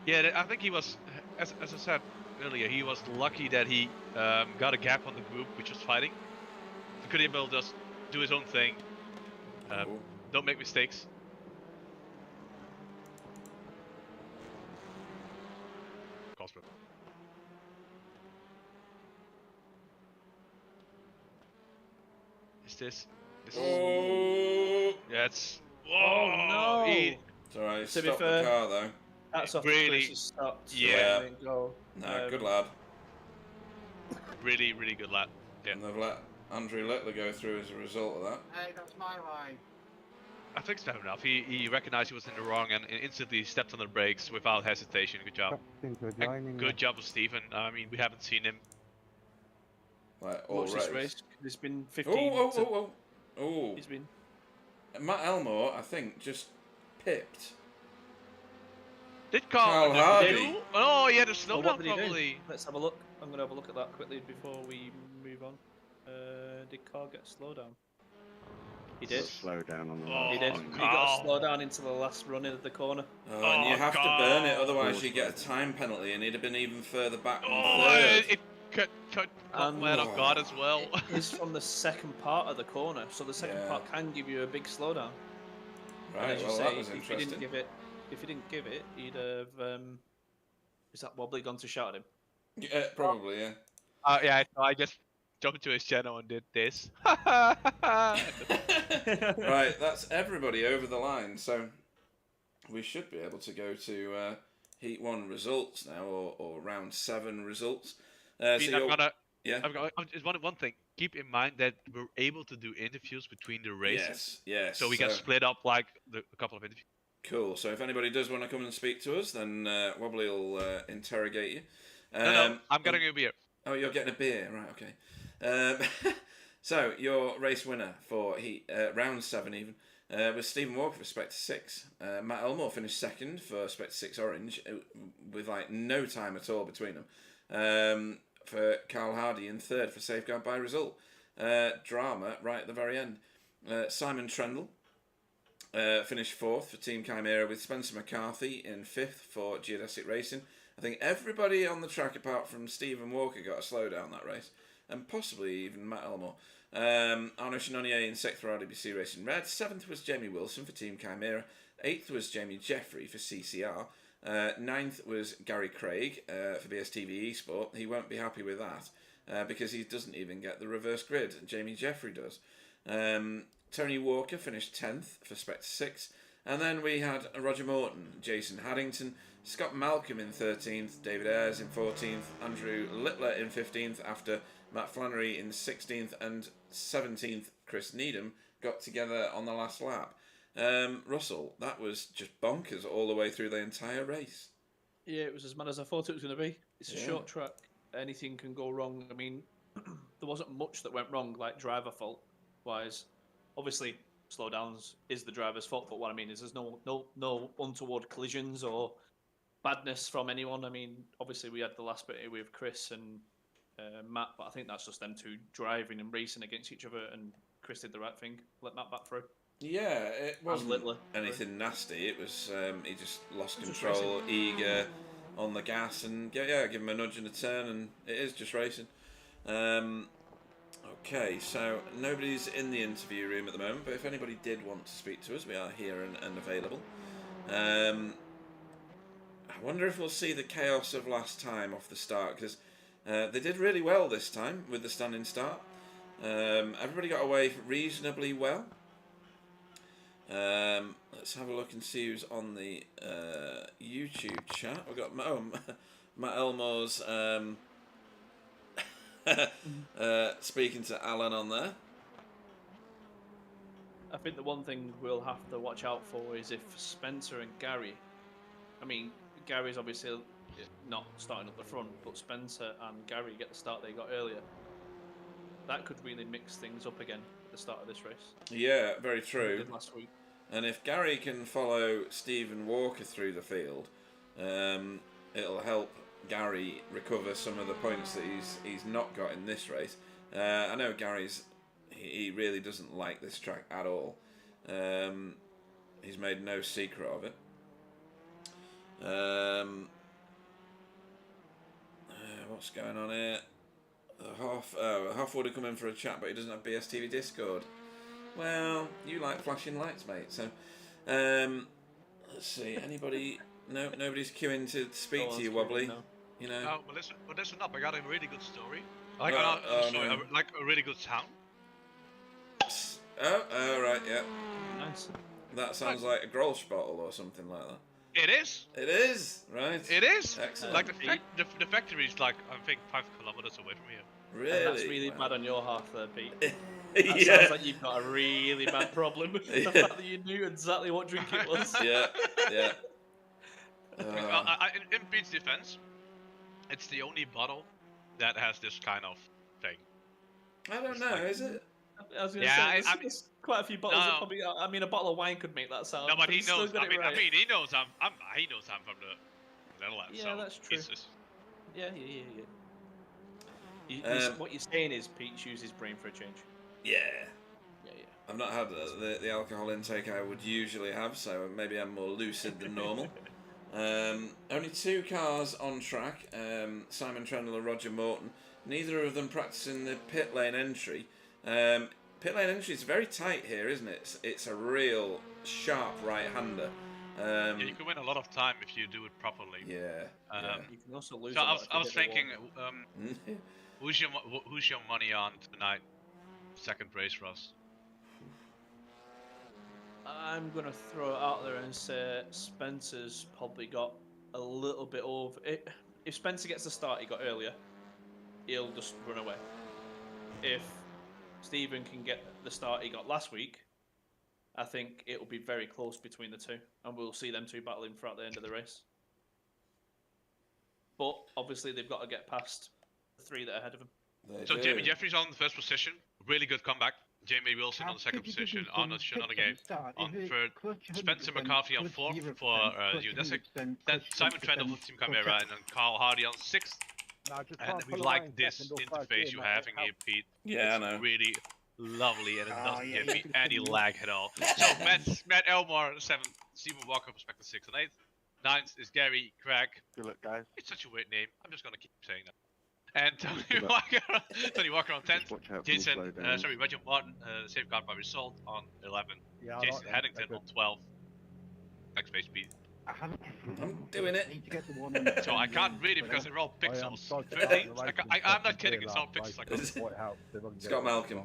C: Yeah, I think he was, as I said earlier, he was lucky that he got a gap on the group which was fighting. He could able to just do his own thing. Don't make mistakes. Cosmo. Is this?
A: Oh!
C: Yeah, it's.
B: Oh, no!
A: It's alright.
B: To be
A: Stop the
B: fair-
A: car, though.
B: That's off
C: Really-
B: Chris's stopped.
C: Yeah.
B: So it go.
A: No, good lad.
C: Really, really good lap. Yeah.
A: And they've let Andrew Littler go through as a result of that.
D: Hey, that's my line.
C: I think it's fair enough. He recognized he was in the wrong and instantly stepped on the brakes without hesitation. Good job. And good job of Stephen. I mean, we haven't seen him.
A: Like, all
B: Watch
A: race.
B: this race. It's been 15.
A: Oh.
B: He's been.
A: Matt Elmore, I think, just pipped.
C: Did
A: Carl
C: Carl
A: Hardy.
C: do? Oh, yeah, the
B: Oh,
C: slowdown
B: what did he do?
C: probably.
B: Let's have a look. I'm going to have a look at that quickly before we move on. Did Carl get a slowdown? He did.
E: Slow down on the
C: Oh,
B: He did.
E: line.
B: He got a slowdown into the last run in the corner.
A: Oh, and you
C: Oh,
A: have
C: God.
A: to burn it, otherwise you get a time penalty, and he'd have been even further back than
C: Oh,
A: third.
C: it cut
B: And-
C: went on God as well.
B: It's from the second part of the corner, so the second
A: Yeah.
B: part can give you a big slowdown. And
A: Right,
B: as you
A: well,
B: say,
A: that was
B: if he
A: interesting.
B: didn't give it, he'd have. Is that Wobbly gone to shout at him?
A: Yeah, probably, yeah.
C: Yeah, I just jumped to his channel and did this.
A: Right, that's everybody over the line, so we should be able to go to Heat 1 results now, or Round 7 results. So yeah.
C: I've got just one thing. Keep in mind that we're able to do interviews between the races.
A: Yes.
C: So we can split up like a couple of interviews.
A: Cool. So if anybody does want to come and speak to us, then Wobbly will interrogate you.
C: No, I'm getting a beer.
A: Oh, you're getting a beer, right? Okay. So your race winner for Heat Round 7 even was Stephen Walker for Spectre 6. Matt Elmore finished second for Spectre 6 Orange with like no time at all between them. For Carl Hardy in third for Safeguard by Result. Drama right at the very end. Simon Trendle finished fourth for Team Chimera with Spencer McCarthy in fifth for Geodesic Racing. I think everybody on the track apart from Stephen Walker got a slowdown that race, and possibly even Matt Elmore. Arnaud Chenonnier in sixth for RWC Racing Red. Seventh was Jamie Wilson for Team Chimera. Eighth was Jamie Jeffrey for CCR. Ninth was Gary Craig for BSTV eSport. He won't be happy with that because he doesn't even get the reverse grid. Jamie Jeffrey does. Tony Walker finished 10th for Spectre 6. And then we had Roger Morton, Jason Haddington, Scott Malcolm in 13th, David Ayres in 14th, Andrew Littler in 15th after Matt Flannery in 16th and 17th Chris Needham got together on the last lap. Russell, that was just bonkers all the way through the entire race.
B: Yeah, it was as mad as I thought it was going to be. It's a short track. Anything can go wrong. I mean, there wasn't much that went wrong, like driver fault wise. Obviously, slowdowns is the driver's fault, but what I mean is there's no untoward collisions or badness from anyone. I mean, obviously we had the last bit with Chris and Matt, but I think that's just them two driving and racing against each other, and Chris did the right thing, let Matt back through.
A: Yeah, it wasn't anything nasty. It was he just lost control, eager on the gas, and give him a nudge and a turn, and it is just racing. Okay, so nobody's in the interview room at the moment, but if anybody did want to speak to us, we are here and available. I wonder if we'll see the chaos of last time off the start, because they did really well this time with the standing start. Everybody got away reasonably well. Let's have a look and see who's on the YouTube chat. We've got Matt Elmore's speaking to Alan on there.
B: I think the one thing we'll have to watch out for is if Spencer and Gary, I mean, Gary's obviously not starting up the front, but Spencer and Gary get the start they got earlier. That could really mix things up again at the start of this race.
A: Yeah, very true.
B: Did last week.
A: And if Gary can follow Stephen Walker through the field, it'll help Gary recover some of the points that he's not got in this race. I know he really doesn't like this track at all. He's made no secret of it. What's going on here? Hoff would have come in for a chat, but he doesn't have BSTV Discord. Well, you like flashing lights, mate. So, let's see. Anybody? No, nobody's queuing to speak to you, Wobbly.
B: No.
A: You know.
C: Oh, well, listen up. I got a really good story.
A: Like
C: a really good sound.
A: Oh, right, yeah.
B: Nice.
A: That sounds like a Grolsch bottle or something like that.
C: It is.
A: It is, right?
C: It is.
A: Excellent.
C: Like the factory is like I think 5 kilometers away from here.
A: Really?
B: That's really bad on your half there, Pete.
A: Yeah.
B: That sounds like you've got a really bad problem. The fact that you knew exactly what drink it was.
A: Yeah.
C: In Pete's defense, it's the only bottle that has this kind of thing.
A: I don't know, is it?
B: I was going to say, there's quite a few bottles. That probably, I mean, a bottle of wine could make that sound.
C: No, but he knows.
B: I mean,
C: he knows I'm from the Netherlands.
B: Yeah,
C: so
B: that's true. Yeah.
A: Um,
B: What you're saying is Pete used his brain for a change.
A: Yeah.
B: Yeah.
A: I've not had the alcohol intake I would usually have, so maybe I'm more lucid than normal. Only 2 cars on track, Simon Trendle and Roger Morton. Neither of them practicing the pit lane entry. Pit lane entry is very tight here, isn't it? It's a real sharp right-hander.
C: You can win a lot of time if you do it properly.
A: Yeah.
B: You can also lose.
C: So I was thinking, who's your money on tonight? Second race, Ross.
B: I'm gonna throw it out there and say Spencer's probably got a little bit over. If Spencer gets the start he got earlier, he'll just run away. If Stephen can get the start he got last week, I think it'll be very close between the two, and we'll see them two battling throughout the end of the race. But obviously they've got to get past the 3 that are ahead of them.
C: So Jamie Jeffrey's on the first position. Really good comeback. Jamie Wilson on the second position, Arnold Shanonagate on third, Spencer McCarthy on fourth for Geodesic, then Simon Trendle for Team Chimera, and then Carl Hardy on sixth. And we like this interface you're having here, Pete.
A: Yeah,
C: it's
A: I know.
C: really lovely, and it doesn't give me any lag at all. So Matt Elmore 7th, Stephen Walker perspective 6th and 8th. 9th is Gary Craig.
E: Good luck, guys.
C: It's such a weird name. I'm just gonna keep saying that. And Tony Walker on 10th. Jason, Roger Martin, safeguard by result on 11th.
E: Yeah,
C: Jason Haddington on 12th. Next page, Pete.
A: I'm doing it.
C: So I can't read it because they're all pixels. 13th, I'm not kidding, it's all pixels like this.
A: Scott Malcolm.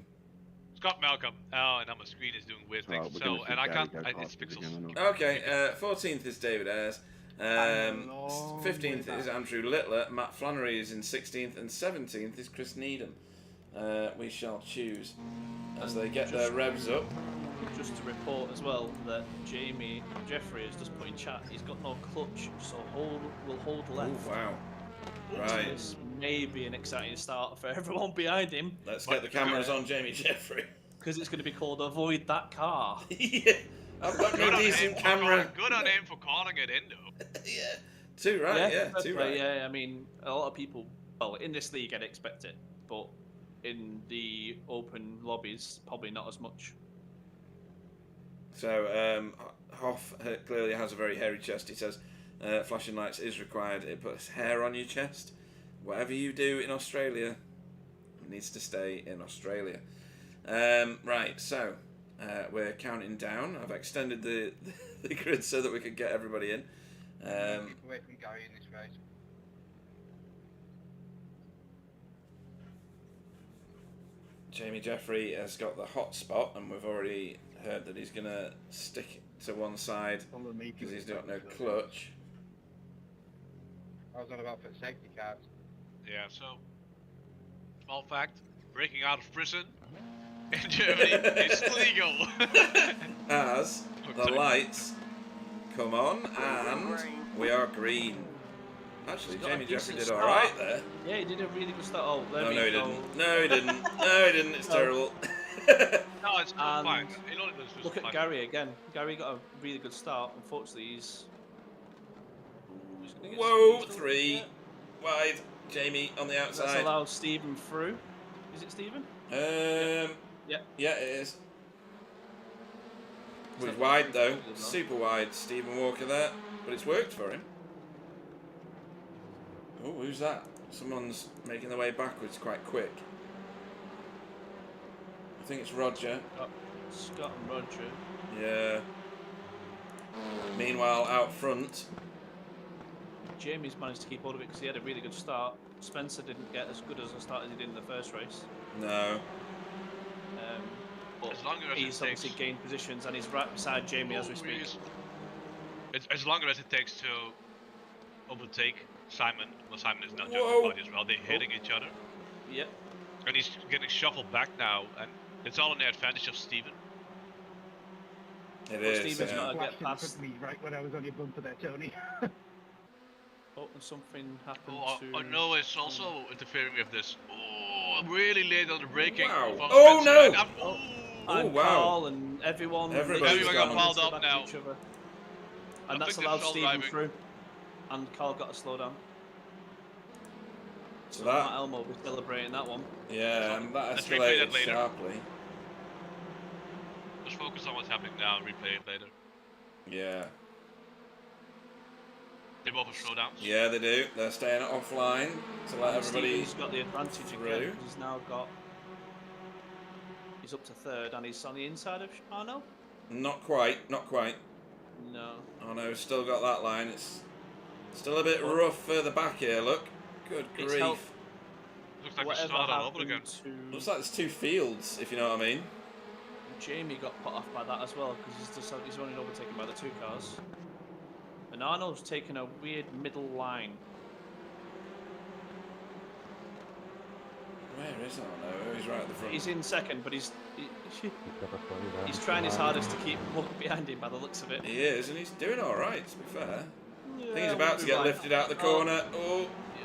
C: Scott Malcolm. Oh, and now my screen is doing weird things. So, and I can't, it's pixels.
A: Okay, 14th is David Ayres. 15th is Andrew Littler. Matt Flannery is in 16th, and 17th is Chris Needham. We shall choose as they get their revs up.
B: Just to report as well that Jamie Jeffrey has just put in chat. He's got no clutch, so will hold left.
A: Oh wow! Right.
B: This may be an exciting start for everyone behind him.
A: Let's get the cameras on Jamie Jeffrey.
B: Because it's going to be called Avoid That Car.
A: Yeah, I've got no decent camera.
C: Good on him for calling it in, though.
A: Yeah, too right. Yeah, too right.
B: Yeah, I mean, a lot of people. Well, in this league, I'd expect it, but in the open lobbies, probably not as much.
A: So Hoff clearly has a very hairy chest. He says flashing lights is required. It puts hair on your chest. Whatever you do in Australia needs to stay in Australia. Right, so we're counting down. I've extended the grid so that we could get everybody in.
E: Wait, we go in this race.
A: Jamie Jeffrey has got the hot spot, and we've already heard that he's going to stick to one side because he's got no clutch.
E: I was on about for safety cars.
C: Yeah, so, small fact, breaking out of prison in Germany is legal.
A: As the lights come on, and we are green. Actually, Jamie Jeffrey did alright there.
B: Yeah, he did a really good start. Oh,
A: no, he didn't. No, he didn't. No, he didn't. It's terrible.
C: No, it's fine.
B: Look at Gary again. Gary got a really good start. Unfortunately, he's gonna get
A: Whoa, 3 wide. Jamie on the outside.
B: That's allowed Stephen through. Is it Stephen?
A: Yeah. Yeah, it is. He's wide though. Super wide. Stephen Walker there, but it's worked for him. Oh, who's that? Someone's making their way backwards quite quick. I think it's Roger.
B: Scott and Roger.
A: Yeah. Meanwhile, out front,
B: Jamie's managed to keep hold of it because he had a really good start. Spencer didn't get as good as a start as he did in the first race.
A: no.
B: But
C: As long as
B: he's obviously gained positions and he's right beside Jamie as we speak.
C: As longer as it takes to overtake Simon. Well, Simon is not
A: Whoa.
C: jumping body as well. They're hitting each other.
B: Yep.
C: And he's getting shuffled back now, and it's all in the advantage of Steven.
A: It is.
B: Stephen's
A: Yeah.
B: got to get past.
E: Me right when I was on your bumper there, Tony.
B: Oh, and something happened
C: Oh, no, it's also interfering with this. Oh, I'm really late on the braking.
A: Wow.
C: From
A: Oh,
C: Spencer,
A: no.
C: and
B: And
A: wow.
B: Carl and everyone
A: Everybody's
C: got
A: gone.
C: piled up now.
B: each other.
C: I
B: And that's
C: think they're
B: allowed
C: still
B: Stephen
C: driving.
B: through. And Carl got to slow down.
A: So
B: Matt
A: that,
B: Elmo was celebrating that one.
A: yeah, and that
C: Let's replay that
A: escalated
C: later.
A: sharply.
C: Just focus on what's happening now and replay it later.
A: Yeah.
C: They both have slowdowns.
A: Yeah, they do. They're staying offline to let everybody.
B: Stephen's got the advantage
A: through.
B: again. He's now got. He's up to third and he's on the inside of Arno?
A: Not quite. Not quite.
B: No.
A: Oh no, still got that line. It's still a bit rough further back here. Look. Good
B: It's
A: grief.
B: helped.
C: Looks like we
B: Whatever
C: started all over again.
B: happened
A: Looks
B: to
A: like there's 2 fields, if you know what I mean.
B: Jamie got put off by that as well because he's only overtaken by the 2 cars. And Arnold's taken a weird middle line.
A: Where is Arno? Oh, he's right at the front.
B: He's in second, but he's trying his hardest to keep behind him by the looks of it.
A: He is, and he's doing all right. To be fair, I think he's
B: Yeah,
A: about to get
B: right.
A: lifted out the corner. Oh,
B: Yeah.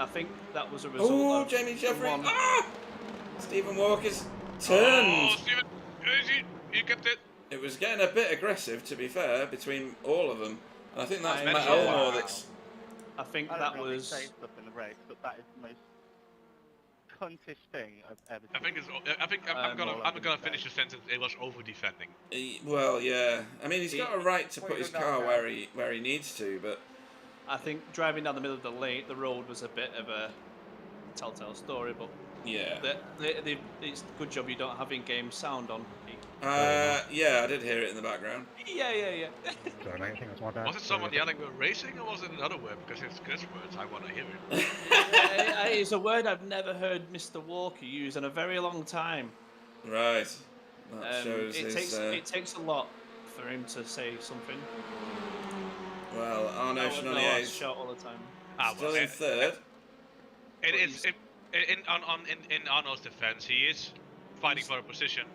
B: I think that was a result
A: oh,
B: of
A: Jamie Jeffrey!
B: someone-
A: Ah! Stephen Walker's turned.
C: Oh, Stephen, you kept it.
A: It was getting a bit aggressive, to be fair, between all of them. And I think that's
B: I
A: Matt
B: know.
A: Elmore that's...
B: I think
E: I
B: that
E: don't normally
B: was.
E: say stuff in the race, but that is the most cuntish thing I've ever seen.
C: I'm gonna
E: all over the
C: finish the sentence. It was over defending.
A: Well, yeah. I mean, he's got a right to
E: Well,
A: put
E: you
A: his
E: don't
A: car
E: know.
A: where he needs to, but...
B: I think driving down the middle of the lane, the road was a bit of a telltale story, but
A: Yeah.
B: it's a good job you don't have in-game sound on.
A: Yeah, I did hear it in the background.
B: Yeah.
E: Sorry, mate, I think that's my bad.
C: Was it someone yelling we're racing, or was it another word? Because if it's curse words, I want to hear it.
B: It's a word I've never heard Mr. Walker use in a very long time.
A: Right. That shows
B: it takes a lot for him to say something.
A: Well, Arnaud
B: I
A: Chenonnier's
B: shout all the time.
A: still in third.
C: In Arnold's defense, he is fighting for a position.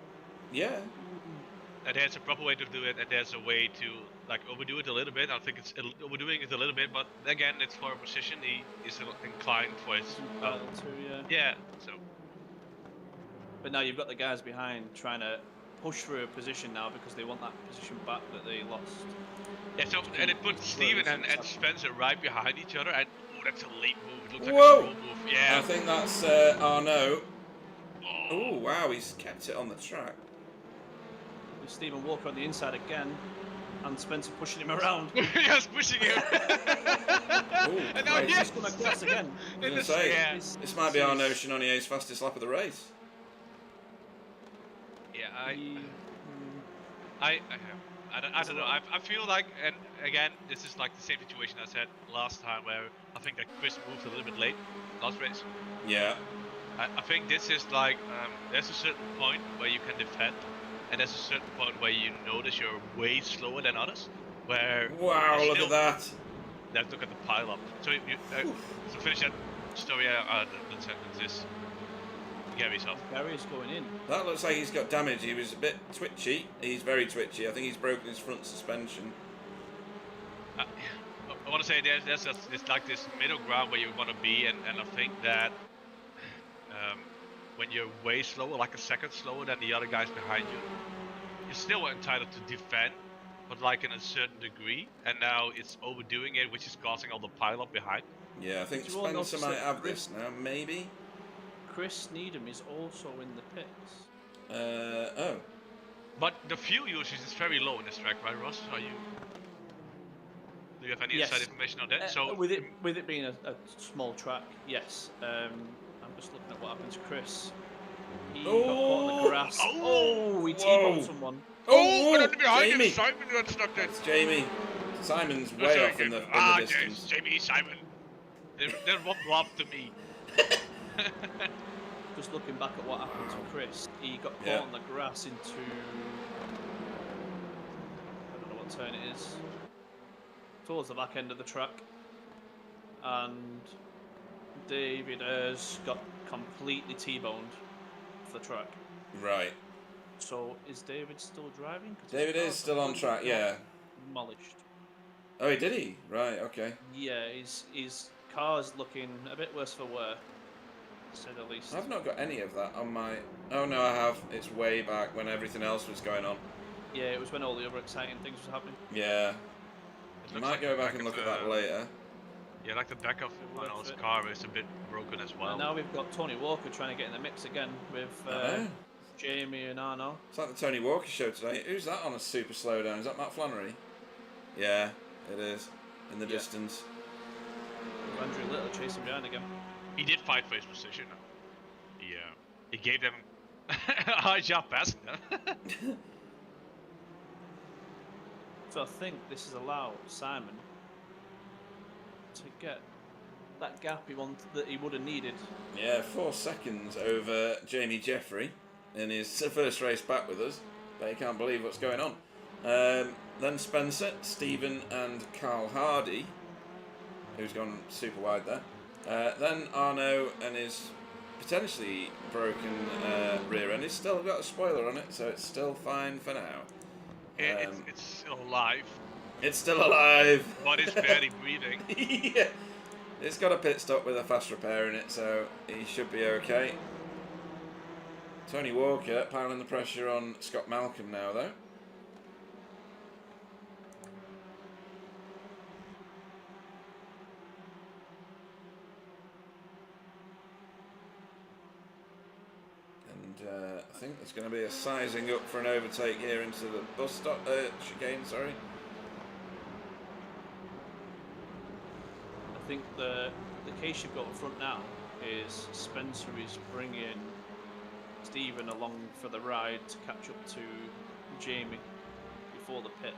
A: Yeah.
C: And there's a proper way to do it, and there's a way to like overdo it a little bit. I think it's overdoing it a little bit, but again, it's for a position. He is inclined for his. Yeah. So.
B: But now you've got the guys behind trying to push through a position now because they want that position back that they lost.
C: Yeah. So and it puts Steven and Spencer right behind each other, and that's a late move. It looks like
A: Whoa!
C: a slow move. Yeah.
A: I think that's Arnaud. Oh wow, he's kept it on the track.
B: With Stephen Walker on the inside again, and Spencer pushing him around.
C: Yes, pushing him.
A: Ooh,
C: And now
A: right.
B: He's going to cross again.
A: I was gonna say, this might be Arnaud Chenonnier's fastest lap of the race.
C: Yeah, I don't know. I feel like, and again, this is like the same situation I said last time, where I think that Chris moved a little bit late last race.
A: Yeah.
C: I think this is like there's a certain point where you can defend, and there's a certain point where you notice you're way slower than others. Where
A: Wow, look at that.
C: Let's look at the pile up. So to finish that story, the sentence is Gary's off.
B: Gary's going in.
A: That looks like he's got damage. He was a bit twitchy. He's very twitchy. I think he's broken his front suspension.
C: I want to say there's like this middle ground where you want to be, and I think that when you're way slower, like a second slower than the other guys behind you, you're still entitled to defend, but like in a certain degree. And now it's overdoing it, which is causing all the pile up behind.
A: Yeah, I think Spencer might have this now, maybe.
B: Chris Needham is also in the pits.
A: Oh.
C: But the fuel usage is very low in this track, right, Ross? Do you have any inside information on that? So
B: with it being a small track, yes. I'm just looking at what happened to Chris. He got caught in the grass. Oh, he T-boned someone.
A: Oh,
C: Jamie!
A: Jamie.
C: Simon got stuck there.
A: It's Jamie. Simon's way off in the distance.
C: Jamie, Simon. They're one blob to me.
B: Just looking back at what happened to Chris, he got caught on the grass into, I don't know what turn it is, towards the back end of the track, and David Ayres got completely T-boned off the track. Right. So is David still driving?
A: David is still on track, yeah.
B: Demolished.
A: Oh, did he? Right, okay.
B: Yeah, his car's looking a bit worse for wear, to say the least.
A: I've not got any of that on my... Oh, no, I have. It's way back when everything else was going on.
B: Yeah, it was when all the other exciting things was happening.
A: Yeah. I might go back and look at that later.
C: Yeah, like the back of Arnold's car is a bit broken as well.
B: And now we've got Tony Walker trying to get in the mix again with Jamie and Arnaud.
A: It's like the Tony Walker show today. Who's that on a super slowdown? Is that Matt Flannery? Yeah, it is. In the distance.
B: Andrew Little chasing behind again.
C: He did fight for his position. He gave them a high job passing them.
B: So I think this has allowed Simon to get that gap that he would have needed.
A: Yeah, 4 seconds over Jamie Jeffrey in his first race back with us. But he can't believe what's going on. Then Spencer, Stephen and Carl Hardy, who's gone super wide there. Then Arnaud and his potentially broken rear end. He's still got a spoiler on it, so it's still fine for now.
C: It's still alive.
A: It's still alive.
C: But it's barely breathing.
A: Yeah. It's got a pit stop with a fast repair in it, so he should be okay. Tony Walker piling the pressure on Scott Malcolm now, though. And I think there's going to be a sizing up for an overtake here into the bus stop chicane. Sorry.
B: I think the case you've got in front now is Spencer is bringing Stephen along for the ride to catch up to Jamie before the pit,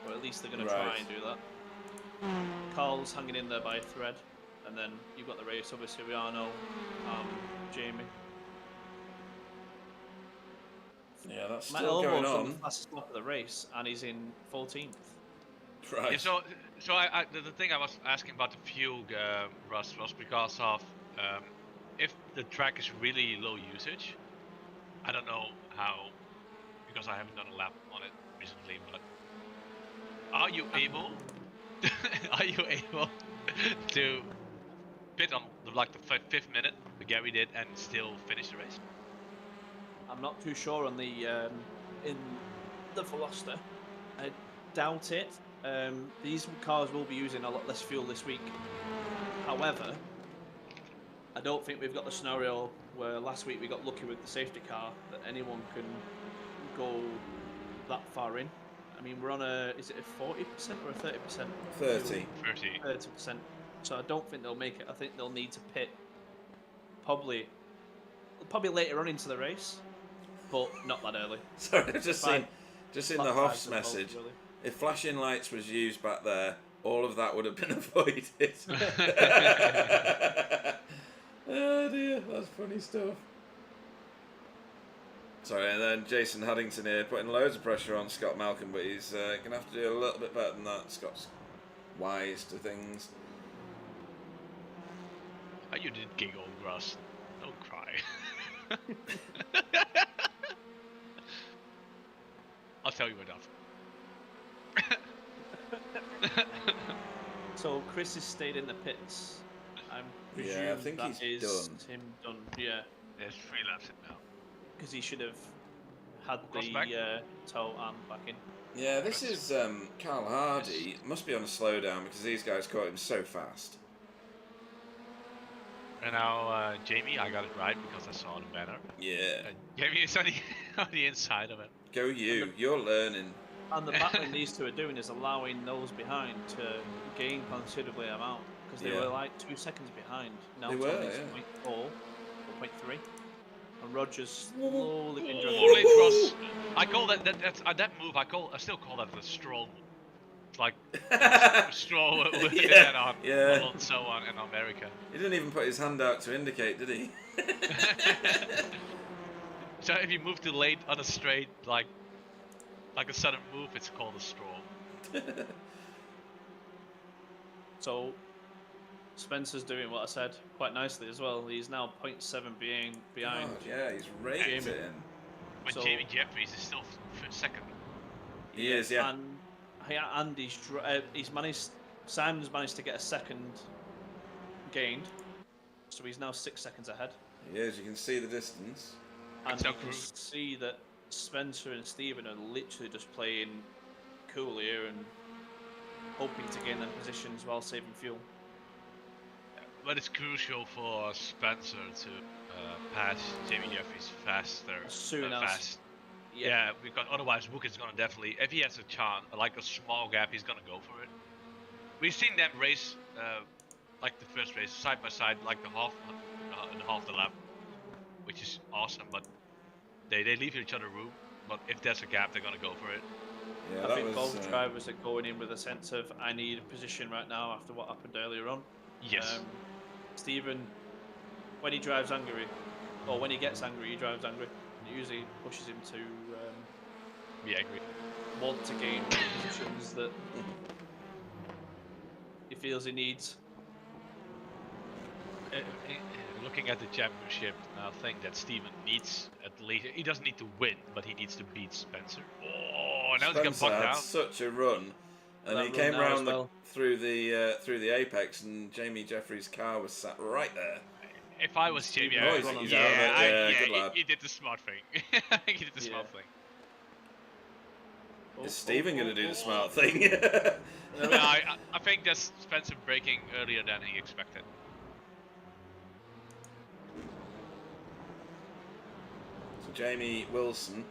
B: or at least they're going to try and do that. Carl's hanging in there by a thread, and then you've got the race obviously with Arno, Jamie.
A: Yeah, that's
B: Matt
A: still going
B: Elmo's
A: on.
B: the fastest lap of the race, and he's in 14th.
A: Right.
C: Yeah, so the thing I was asking about the fuel, Russ, was because of if the track is really low usage. I don't know how, because I haven't done a lap on it recently. But are you able? Are you able to pit on the fifth minute, like Gary did, and still finish the race?
B: I'm not too sure on the in the Veloster. I doubt it. These cars will be using a lot less fuel this week. However, I don't think we've got the scenario where last week we got lucky with the safety car that anyone can go that far in. I mean, we're on is it a 40% or a 30%?
A: 30.
B: 30%. So I don't think they'll make it. I think they'll need to pit probably later on into the race, but not that early.
A: Sorry, I've just seen the Hoff's message.
B: Really.
A: If flashing lights was used back there, all of that would have been avoided. Oh dear, that's funny stuff. Sorry, and then Jason Haddington here putting loads of pressure on Scott Malcolm, but he's going to have to do a little bit better than that. Scott's wise to things.
C: Oh, you did giggle, Russ. Don't cry. I'll tell you enough.
B: So Chris has stayed in the pits. I think
A: he's done.
B: Him done. Yeah.
C: There's 3 laps in now.
B: Because he should have had the toe and back in.
A: Yeah, this is Carl Hardy. Must be on a slowdown because these guys caught him so fast.
C: And now Jamie, I got it right because I saw the banner.
A: Yeah.
C: Jamie is on the inside of it.
A: Go you. You're learning.
B: And the battling these two are doing is allowing those behind to gain considerably amount. Because they were like 2 seconds behind. Now
A: they were, yeah.
B: 0.4 or 0.3. And Rogers slowly been
C: Holy cross! I call that move. I still call that the stroll. It's like stroll with that on Alonso in America.
A: He didn't even put his hand out to indicate, did he?
C: So if you move too late on a straight, like a sudden move, it's called a stroll.
B: So Spencer's doing what I said quite nicely as well. He's now 0.7 behind.
A: Oh, yeah, he's raked it in.
C: But so, Jamie Jeffries is still second.
A: He is, yeah.
B: And he's managed. Simon's managed to get a second gained, so he's now 6 seconds ahead.
A: He is. You can see the distance.
B: And you can see that Spencer and Stephen are literally just playing cool here and hoping to gain their positions while saving fuel.
C: But it's crucial for Spencer to pass Jamie Jeffries faster.
B: As soon as.
C: Fast. Yeah, because otherwise Wook is going to definitely, if he has a chance, like a small gap, he's going to go for it. We've seen them race, like the first race, side by side, like the half the lap, which is awesome, but they leave each other room. But if there's a gap, they're going to go for it.
A: Yeah,
B: I think both drivers are going in with a sense of, I need a position right now after what happened earlier on.
C: Yes.
B: Stephen, when he drives angry, or when he gets angry, he drives angry. It usually pushes him to
C: be angry.
B: Want to gain positions that he feels he needs.
C: Looking at the championship, I think that Stephen needs at least, he doesn't need to win, but he needs to beat Spencer. Oh, now he's got bucked out.
A: Such a run. And he came around through the apex, and Jamie Jeffries' car was sat right there.
C: If I was Jamie,
A: Oh, he's out of it. Yeah, good lad.
C: he did the smart thing. He did the smart thing.
A: Is Stephen going to do the smart thing?
C: No, I think that's Spencer braking earlier than he expected.
A: So Jamie Wilson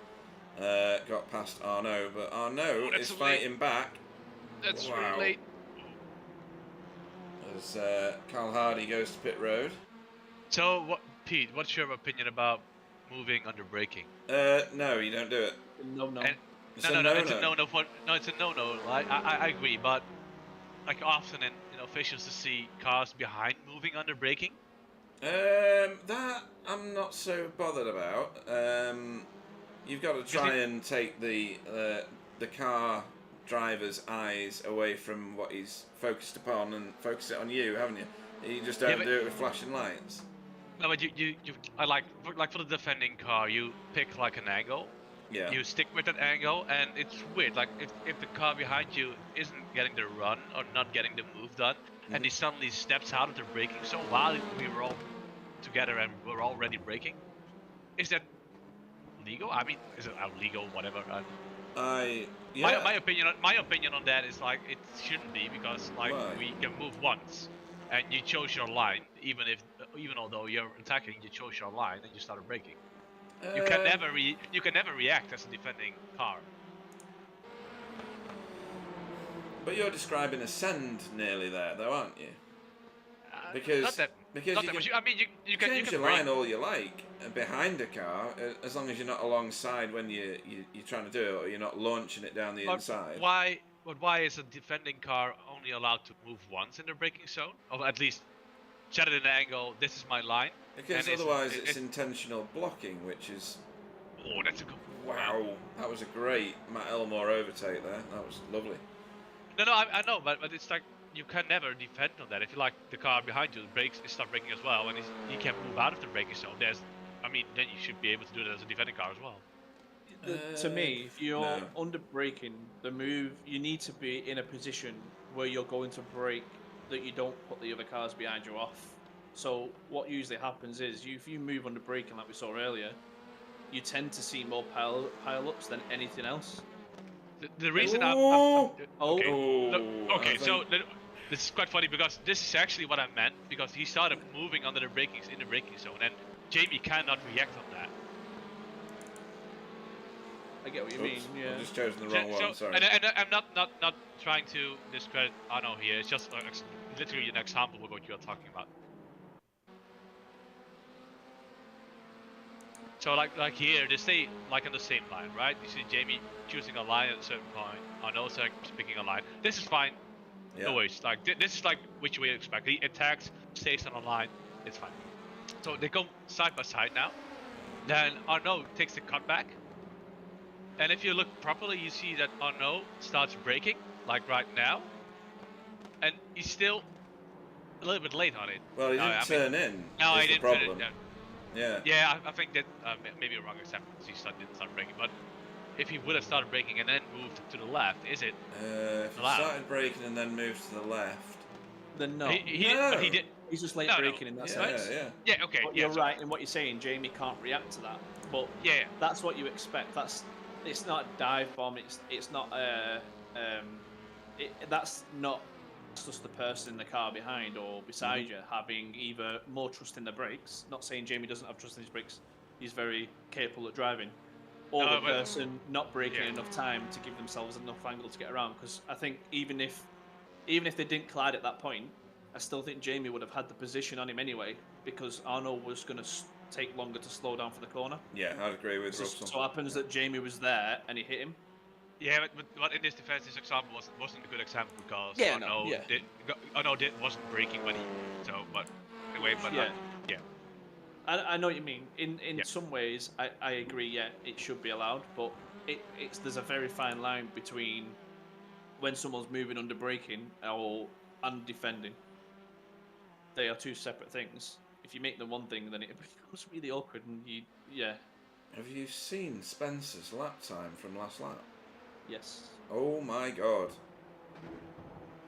A: got past Arnaud, but Arnaud is fighting back.
C: That's really late.
A: As Carl Hardy goes to pit road.
C: So, Pete, what's your opinion about moving under braking?
A: No, you don't do it.
B: No.
A: It's
C: No,
A: a no-no.
C: it's a no-no. It's a no-no. I agree, but like often in officials to see cars behind moving under braking.
A: That I'm not so bothered about. You've got to try and take the car driver's eyes away from what he's focused upon and focus it on you, haven't you? You just don't do it with flashing lights.
C: No, but I like for the defending car, you pick like an angle.
A: Yeah.
C: You stick with that angle, and it's weird. Like if the car behind you isn't getting the run or not getting the move done, and he suddenly steps out of the braking zone while we were all together and we're already braking, is that legal? I mean, is it illegal? Whatever. My opinion on that is like it shouldn't be, because like we can move once, and you chose your line, even although you're attacking, you chose your line and you started braking. You can never react as a defending car.
A: But you're describing a send nearly there, though, aren't you? Because you can change your line all you like behind a car, as long as you're not alongside when you're trying to do it, or you're not launching it down the inside.
C: Why is a defending car only allowed to move once in the braking zone, or at least set it in an angle? This is my line.
A: Because otherwise it's intentional blocking, which is...
C: Oh, that's a good...
A: Wow, that was a great Matt Elmore overtake there. That was lovely.
C: No, I know, but it's like you can never defend on that. If you like the car behind you brakes, start braking as well, and he can't move out of the braking zone. Then you should be able to do that as a defending car as well.
B: To me, if you're under braking, the move, you need to be in a position where you're going to brake that you don't put the other cars behind you off. So what usually happens is, if you move under braking like we saw earlier, you tend to see more pile-ups than anything else.
C: The reason this is quite funny, because this is actually what I meant, because he started moving under the braking zone, and Jamie cannot react on that.
B: I get what you mean. Yeah.
A: I've just chosen the wrong one. Sorry.
C: And I'm not trying to discredit Arno here. It's just literally an example of what you are talking about. So like here, they stay like on the same line, right? You see Jamie choosing a line at a certain point, Arno's picking a line. This is fine.
A: Yeah.
C: No worries. Like this is like which we expect. He attacks, stays on a line. It's fine. So they go side by side now. Then Arno takes the cutback. And if you look properly, you see that Arno starts braking, like right now. And he's still a little bit late on it.
A: Well, he didn't turn in.
C: No, he didn't turn in.
A: Yeah.
C: Yeah, I think that maybe a wrong example, because he didn't start braking. But if he would have started braking and then moved to the left, is it
A: if he started braking and then moved to the left,
B: then no.
C: But he did.
B: He's just late braking in that sense.
C: Yeah, okay.
B: But you're right in what you're saying. Jamie can't react to that. But that's what you expect. It's not a dive bomb. It's not that's not just the person in the car behind or beside you having either more trust in the brakes. Not saying Jamie doesn't have trust in his brakes. He's very capable at driving. Or the person not braking enough time to give themselves enough angle to get around. Because I think even if they didn't collide at that point, I still think Jamie would have had the position on him anyway, because Arno was going to take longer to slow down for the corner.
A: Yeah, I'd agree with Russell.
B: So happens that Jamie was there and he hit him.
C: Yeah, but in this defense, this example wasn't a good example, because Arno wasn't braking when he. So, but anyway, but yeah.
B: I know what you mean. In some ways, I agree. Yeah, it should be allowed, but there's a very fine line between when someone's moving under braking or and defending. They are two separate things. If you make them one thing, then it becomes really awkward. And
A: Have you seen Spencer's lap time from last lap?
B: Yes.
A: Oh my god.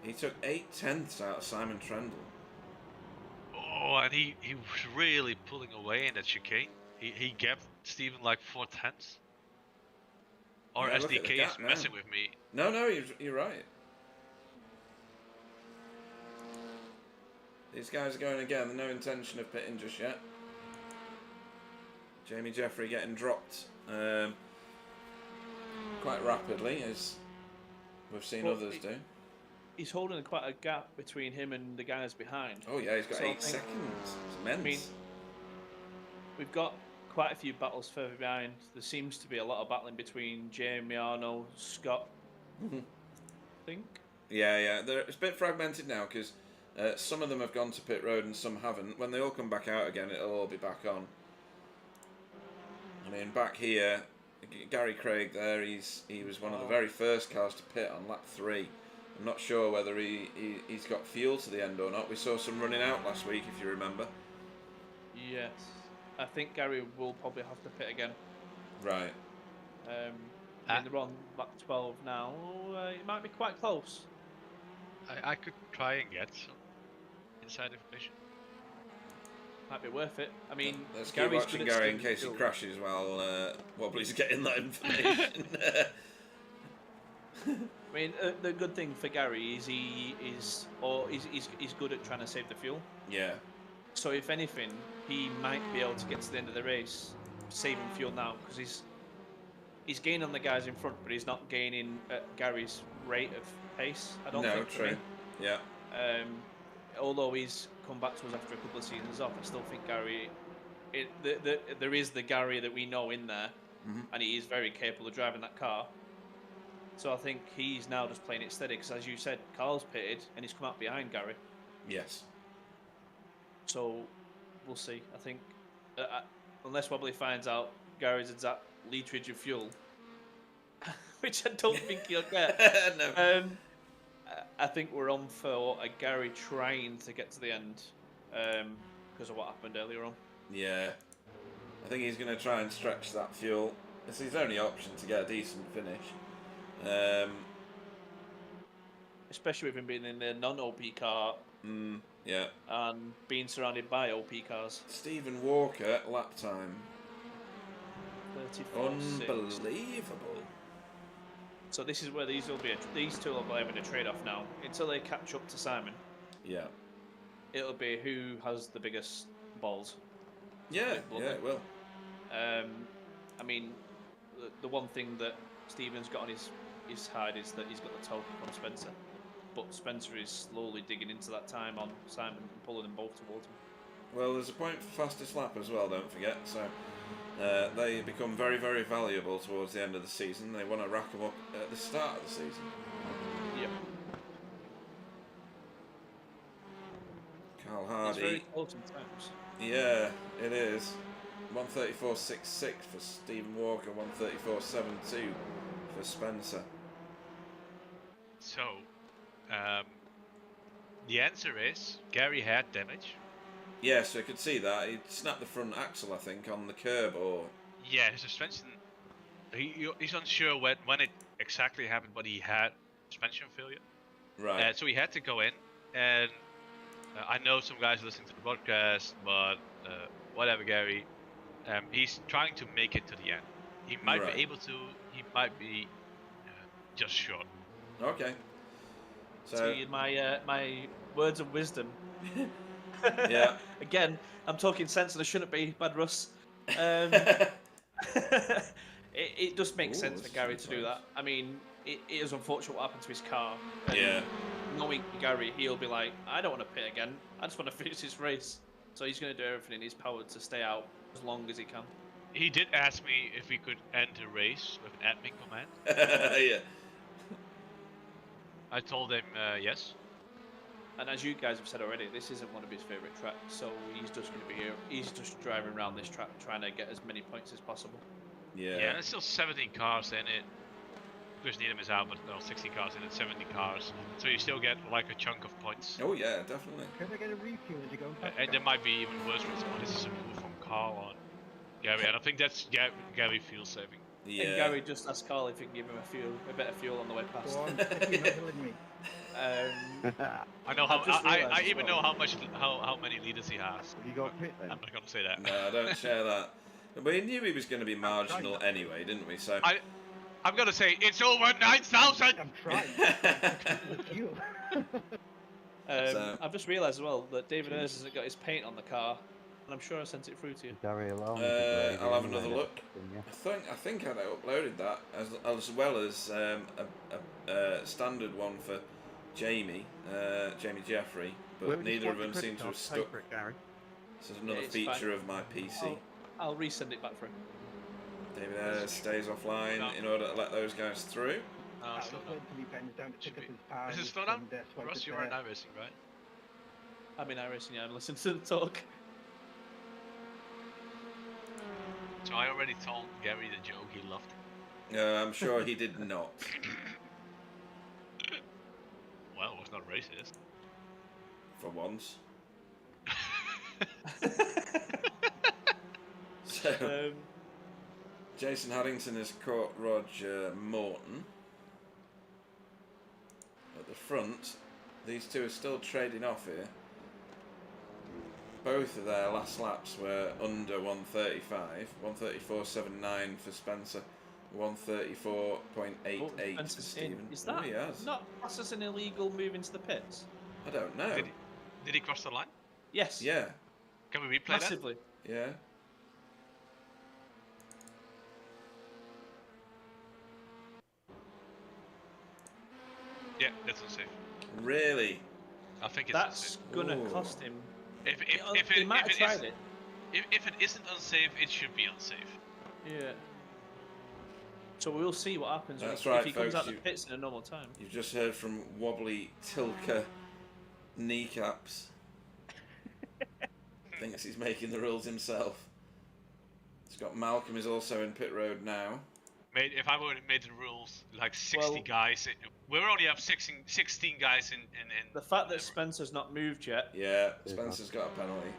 A: He took 8/10 out of Simon Trendle.
C: Oh, and he was really pulling away in that chicane. He gapped Steven like 4 tenths. Or
A: Yeah, look at the
C: SDK
A: gap
C: is
A: now.
C: messing with me.
A: No, you're right. These guys are going again. No intention of pitting just yet. Jamie Jeffrey getting dropped quite rapidly, as we've seen others do.
B: He's holding quite a gap between him and the guys behind.
A: Oh yeah, he's got
B: So
A: 8 seconds. It's immense.
B: I mean, we've got quite a few battles further behind. There seems to be a lot of battling between Jamie, Arno, Scott. I think.
A: Yeah. It's a bit fragmented now because some of them have gone to pit road and some haven't. When they all come back out again, it'll all be back on. I mean, back here, Gary Craig there, he was one of the very first cars to pit on lap 3. I'm not sure whether he's got fuel to the end or not. We saw some running out last week, if you remember.
B: Yes. I think Gary will probably have to pit again.
A: Right.
B: I mean, they're on lap 12 now. It might be quite close.
C: I could try and get some inside information.
B: Might be worth it. I mean,
A: Let's keep
B: Gary's
A: watching
B: good at
A: Gary in
B: steering
A: case he
B: fuel.
A: crashes while Wobbly's getting that information.
B: I mean, the good thing for Gary is he's good at trying to save the fuel.
A: Yeah.
B: So if anything, he might be able to get to the end of the race saving fuel now because he's gaining on the guys in front, but he's not gaining at Gary's rate of pace. I don't think.
A: True.
B: For me.
A: Yeah.
B: Although he's come back to us after a couple of seasons off, I still think Gary. There is the Gary that we know in there, and he is very capable of driving that car. So I think he's now just playing it steady because, as you said, Carl's pitted and he's come out behind Gary.
A: Yes.
B: So we'll see. I think unless Wobbly finds out Gary's exact literage of fuel, which I don't think he'll get.
A: No.
B: I think we're on for a Gary trying to get to the end because of what happened earlier on.
A: Yeah. I think he's going to try and stretch that fuel. It's his only option to get a decent finish.
B: Especially with him being in a non-OP car
A: Yeah.
B: and being surrounded by OP cars.
A: Stephen Walker, lap time.
B: 34.6.
A: Unbelievable.
B: So this is where these two will be having a trade-off now. Until they catch up to Simon,
A: Yeah.
B: it'll be who has the biggest balls.
A: Yeah, it will.
B: I mean, the one thing that Stephen's got on his hide is that he's got the toe on Spencer. But Spencer is slowly digging into that time on Simon and pulling them both towards him.
A: Well, there's a point for fastest lap as well, don't forget. So they become very, very valuable towards the end of the season. They want to rack them up at the start of the season.
B: Yep.
A: Carl
B: It's
A: Hardy.
B: very close in times.
A: Yeah, it is. 134.66 for Stephen Walker, 134.72 for Spencer.
C: So, the answer is Gary had damage.
A: Yes, I could see that. He snapped the front axle, I think, on the curb, or...
C: Yeah, his suspension. He's unsure when it exactly happened, but he had suspension failure.
A: Right.
C: So he had to go in, and I know some guys are listening to the podcast, but whatever, Gary. He's trying to make it to the end. He might be able to. He might be just short.
A: Okay. So
B: See, my words of wisdom.
A: Yeah.
B: Again, I'm talking sense and I shouldn't be, bad Russ. It does make sense for Gary to do that. I mean, it is unfortunate what happened to his car.
A: Yeah.
B: Knowing Gary, he'll be like, I don't want to pit again. I just want to finish this race. So he's going to do everything in his power to stay out as long as he can.
C: He did ask me if we could end the race with an admin command.
A: Yeah.
C: I told him yes.
B: And as you guys have said already, this isn't one of his favourite tracks, so he's just going to be here. He's just driving around this track, trying to get as many points as possible.
A: Yeah.
C: Yeah, there's still 17 cars in it. Chris Needham is out, but no, 60 cars in it, 70 cars. So you still get like a chunk of points.
A: Oh yeah, definitely.
E: Can I get a refuel as you go?
C: And there might be even worse ones, but this is a move from Carl on Gary, and I think that's Gary fuel saving.
A: Yeah.
B: And Gary just asked Carl if he can give him a bit of fuel on the way past.
E: Go on, if you're not killing me.
C: I know
B: I've just
C: I
B: realised as
C: even
B: well.
C: know how many leaders he has.
E: Have you got pit then?
C: I'm not gonna say that.
A: No, don't share that. But we knew he was going to be marginal anyway, didn't we? So
C: I'm gonna say it's over 9,000.
E: I'm trying. It's you.
A: So-
B: I've just realised as well that David Ayres hasn't got his paint on the car, and I'm sure I sent it through to you.
F: Gary alone.
A: I'll have another look. I think I uploaded that as well as a standard one for Jamie Jeffrey, but neither of them seem to have stuck. This is another
B: It's
A: feature
B: fine.
A: of my PC.
B: I'll resend it back for him.
A: David Ayres stays offline in order to let those guys through.
C: No,
E: I'll
C: still
E: just
C: not.
E: wait until he bends down to pick
C: Should
E: up
C: be-
E: his power.
C: This is slow down. Ross, you are in iRacing, right?
B: I'm in iRacing, yeah, I'm listening to the talk.
C: So I already told Gary the joke he loved.
A: I'm sure he did not.
C: Well, it was not racist.
A: For once. So, Jason Haddington has caught Roger Morton. At the front, these two are still trading off here. Both of their last laps were under 135. 134.79 for Spencer. 134.88 for Stephen.
B: Is that
A: he has.
B: not classed as an illegal move into the pits?
A: I don't know.
C: Did he cross the line?
B: Yes.
A: Yeah.
C: Can we replay that?
B: Massively.
A: Yeah.
C: Yeah, that's unsafe.
A: Really?
C: I think it's
B: That's
C: unsafe.
B: gonna
A: Ooh.
B: cost him.
C: If
B: He might have tried it.
C: If it isn't unsafe, it should be unsafe.
B: Yeah. So we'll see what happens
A: That's
B: if
A: right,
B: he comes
A: folks,
B: out the pits in a normal time.
A: You've just heard from Wobbly Tilka Kneecaps. Thinks he's making the rules himself. Scott Malcolm is also in pit road now.
C: Mate, if I would have made the rules like 60
B: Well-
C: guys, we only have 16 guys in.
B: The fact that Spencer's not moved yet,
A: Yeah, Spencer's got a penalty.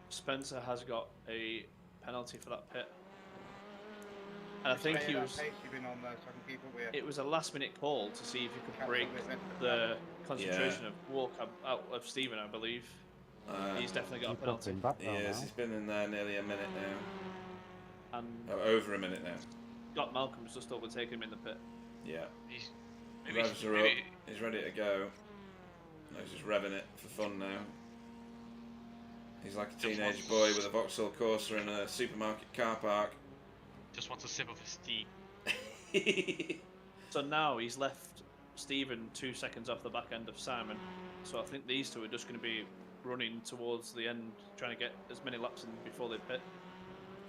B: Spencer has got a penalty for that pit. And I think he was.
E: You've been on there, so I can keep up with you.
B: It was a last-minute call to see if he could
E: Catch
B: break
E: up with it.
B: the concentration of walk out of Stephen, I believe. He's definitely got a penalty.
A: Yes, he's been in there nearly a minute now.
B: And
A: Oh, over a minute now.
B: Scott Malcolm's just overtaken him in the pit.
A: Yeah.
C: He's,
A: Revs are up. He's ready to go. No, he's just revving it for fun now. He's like a teenage boy with a Vauxhall Corsa in a supermarket car park.
C: just wants a sip of his tea.
B: So now he's left Stephen 2 seconds off the back end of Simon. So I think these two are just going to be running towards the end, trying to get as many laps in before they pit.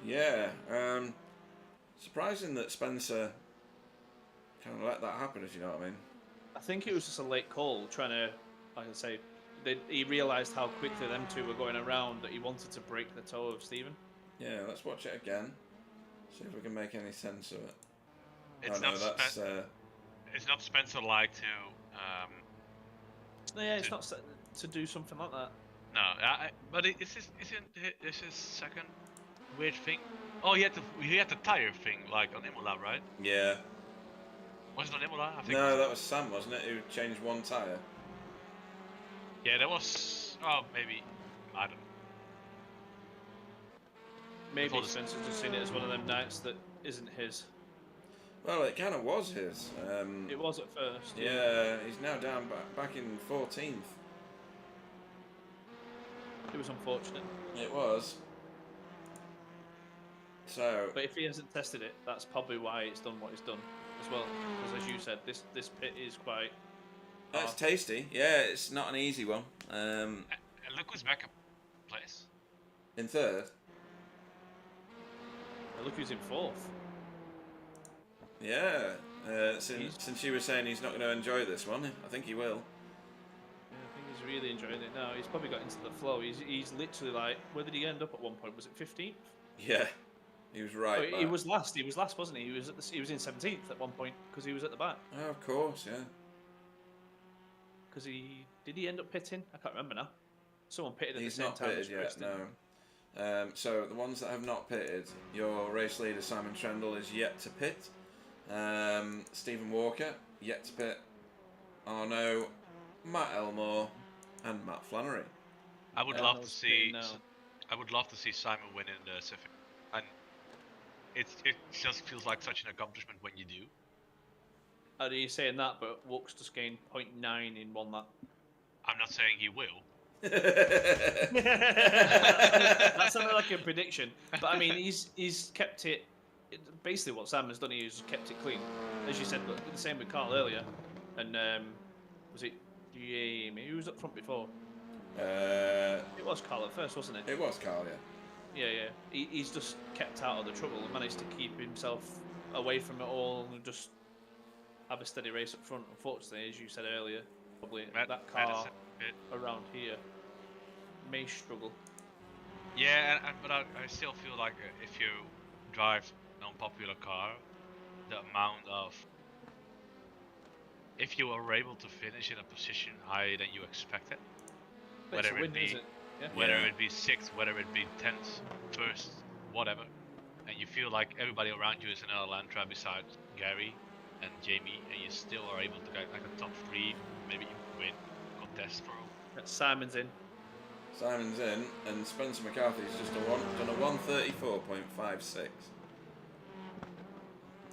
A: Yeah. Surprising that Spencer kind of let that happen, if you know what I mean.
B: I think it was just a late call, trying to, like I say, he realised how quickly them two were going around that he wanted to break the toe of Stephen.
A: Yeah, let's watch it again. See if we can make any sense of it.
C: It's
A: oh no,
C: not
A: that's
C: it's not Spencer like to.
B: Yeah, it's not set to do something like that.
C: No, but it's his second weird thing. Oh, he had the tire thing like on Imola, right?
A: yeah.
C: Was it on Imola? I think.
A: No, that was Sam, wasn't it? Who changed one tyre.
C: Yeah, that was. Oh, maybe. I don't know.
B: Maybe
C: Before the-
B: Spencer's just seen it as one of them nights that isn't his.
A: Well, it kind of was his.
B: It was at first.
A: Yeah, he's now down back in 14th.
B: It was unfortunate.
A: It was. So,
B: But if he hasn't tested it, that's probably why it's done what it's done as well. Because as you said, this pit is quite.
A: it's tasty. Yeah, it's not an easy one.
C: And look who's back up place.
A: In third.
B: Look who's in fourth.
A: Yeah. Since you were saying he's not going to enjoy this one, I think he will.
B: Yeah, I think he's really enjoying it now. He's probably got into the flow. He's literally like, where did he end up at one point? Was it 15th?
A: Yeah. He was right.
B: Oh, he was last. He was last, wasn't he? He was he was in 17th at one point because he was at the back.
A: Oh, of course, yeah.
B: Because did he end up pitting? I can't remember now. Someone pitted at
A: He's
B: the same
A: not
B: time.
A: pitted
B: as
A: yet,
B: Preston.
A: no. So the ones that have not pitted, your race leader Simon Trendle is yet to pit. Stephen Walker yet to pit. Arno Matt Elmore, and Matt Flannery.
C: I would
B: Yeah,
C: love
B: I
C: to
B: was
C: see.
B: saying no.
C: I would love to see Simon win in the Civic, and it just feels like such an accomplishment when you do.
B: Are you saying that? But Wilkes just gained 0.9 in one lap.
C: I'm not saying he will.
B: That sounded like a prediction, but I mean, he's kept it. Basically, what Simon's done, he's kept it clean, as you said. But the same with Carl earlier, and was it Jamie? Who was up front before? It was Carl at first, wasn't it?
A: It was Carl, yeah.
B: Yeah. He's just kept out of the trouble and managed to keep himself away from it all and just have a steady race up front. Unfortunately, as you said earlier, probably that car around here may struggle.
C: Yeah, but I still feel like if you drive an unpopular car, the amount of if you are able to finish in a position higher than you expected, whether it be it be sixth, whether it be 10th, first, whatever, and you feel like everybody around you is another Lantra besides Gary and Jamie, and you still are able to get like a top 3, maybe you win contest for.
B: Simon's in.
A: Simon's in, and Spencer McCarthy's just done a 134.56.